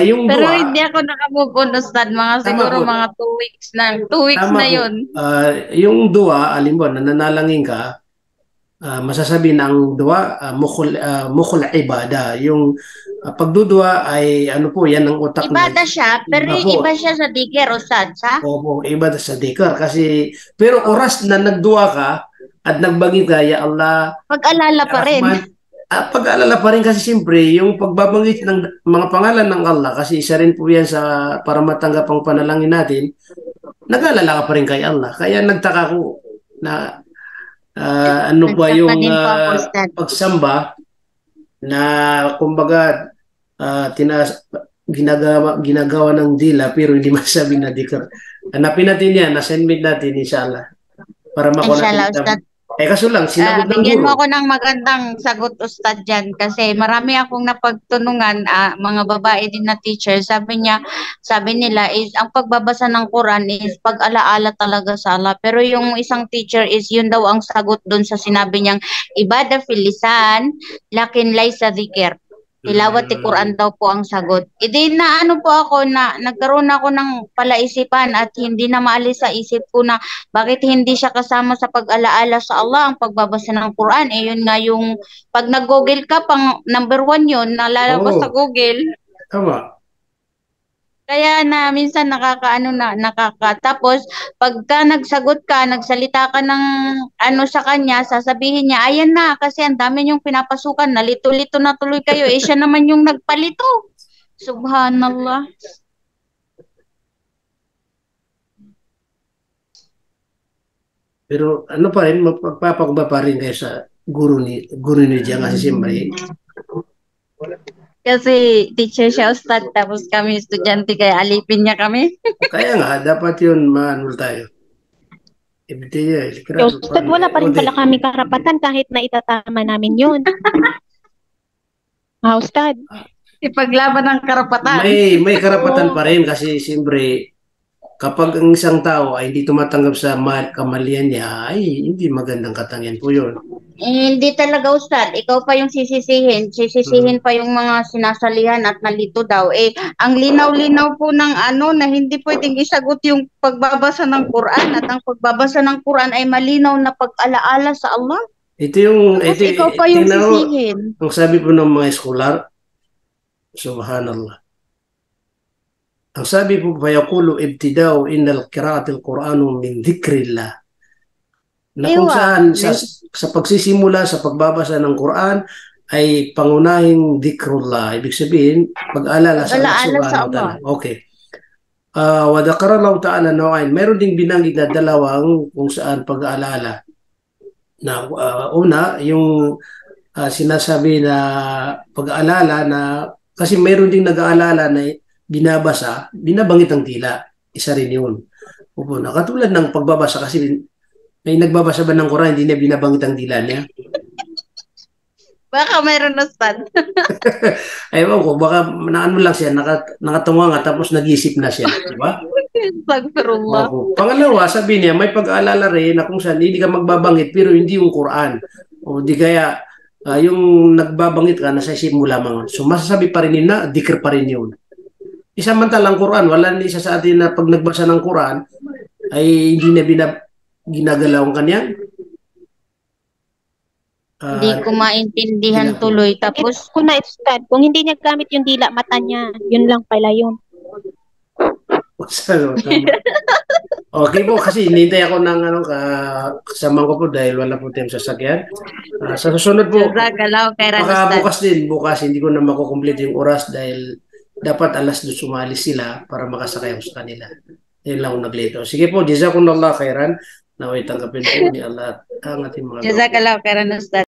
Yung pero dua, hindi ako nakamove on, Ustad. Siguro mga 2 weeks na. 2 weeks tama na po. yun. Yung dua, alimbawa, nananalangin ka, masasabi na ang dua, mukhul ibada. Yung pagdudua ay yan ang utak Ibada siya, pero iba siya sa dikir, Ustad. Opo, ibada sa dikar. Pero oras na nagdua ka at nagbangit ka, ya Allah, pag-alala pa rin. Pag-alala pa rin kasi siyempre, yung pagbabanggit ng mga pangalan ng Allah, kasi isa rin po yan para matanggap ang panalangin natin, nag-alala ka pa rin kay Allah. Kaya nagtaka ko na ba yung pagsamba na kumbaga ginagawa ng dila pero hindi masabi na dikar. Hanapin natin yan, assignment natin inshallah. Para makuha natin. Kaso lang, sinagot ng bigyan guro. mo ako ng magandang sagot, Ustad, dyan. Kasi marami akong napagtunungan, mga babae din na teacher. Sabi nila is, ang pagbabasa ng Quran is pag-alaala talaga sa Allah. Pero yung isang teacher is, yun daw ang sagot dun sa sinabi niyang, ibada fil lisan, lakin laysa dhikr. Tilawati Quran daw po ang sagot. Hindi na po ako nagkaroon ako ng palaisipan at hindi na maalis sa isip ko na bakit hindi siya kasama sa pag-alaala sa Allah ang pagbabasa ng Quran. Yun nga yung pag nag-google ka, pang number 1 yun, nalalabas sa Google. Tama. Kaya na minsan tapos pagka nagsagot ka, nagsalita ka ng ano sa kanya, sasabihin niya, ayan na, kasi ang dami niyong pinapasukan, nalito-lito na tuloy kayo, siya naman yung nagpalito. Subhanallah. Pero ano pa rin, magpapakaba pa rin kayo sa guru ni Diyan kasi siyempre, Kasi teacher siya, ustad, tapos kami estudyante, kaya alipin niya kami. kaya nga, dapat yun, maanul tayo. Ibigay So, Ustad, wala pa rin pala kami karapatan kahit na itatama namin yun. Ustad. Ipaglaban ng karapatan. May karapatan pa rin kasi siyempre, kapag ang isang tao ay hindi tumatanggap sa kamalian niya, ay hindi magandang katangian po yun. Hindi talaga, Ustad. Ikaw pa yung sisisihin. Sisisihin pa yung mga sinasalihan at nalito daw. Ang linaw-linaw po ng ano na hindi pwedeng isagot yung pagbabasa ng Quran at ang pagbabasa ng Quran ay malinaw na pag-alaala sa Allah. Tapos ikaw pa yung sisihin. Ang sabi po ng mga scholar, subhanallah. Ang sabi po, fayaqulu ibtida'u innal qira'atil Qur'anu min dhikrillah. Na kung saan sa pagsisimula sa pagbabasa ng Quran ay pangunahing dhikrullah. Ibig sabihin, pag-alala sa Allah subhanahu wa ta'ala. Okay. Wa dhakara Allah ta'ala nawa'in. Meron ding binanggit na dalawang kung saan pag-aalala. Na una, yung sinasabi na pag-aalala na kasi meron ding nag-aalala na binabasa, binabanggit ang tila. Isa rin yun. Upo na. Katulad ng pagbabasa kasi may nagbabasa ba ng Quran, hindi niya binabanggit ang dila niya? Baka mayroon na stand. Ewan ko, baka naano lang siya, nakatunga nga tapos nag-isip na siya. Diba? Astagfirullah. Pangalawa, sabi niya, may pag-aalala rin na kung saan hindi ka magbabanggit pero hindi yung Quran. O di kaya yung nagbabanggit ka, nasa isip mo lamang. So masasabi pa rin na, dikir pa rin yun. Isamantalang Quran, wala na isa sa atin na pag nagbasa ng Quran, ay hindi na ginagalaw ang kanya. Hindi ko maintindihan tuloy. Tapos, Kung na-Ustad, kung hindi niya gamit yung dila, mata niya. Yun lang pala yun. Okay po, kasi hinintay ako ng kasama ko po dahil wala po tayong sasakyan. Sa susunod po, baka bukas hindi ko na makukomplete yung oras dahil dapat alas 2 sumalis sila para makasakay ako sa kanila. Yun lang ako naglito. Sige po, jazakumullah khairan. Naway tanggapin po ni Allah ang ating mga jazakallahu khairan, Ustad.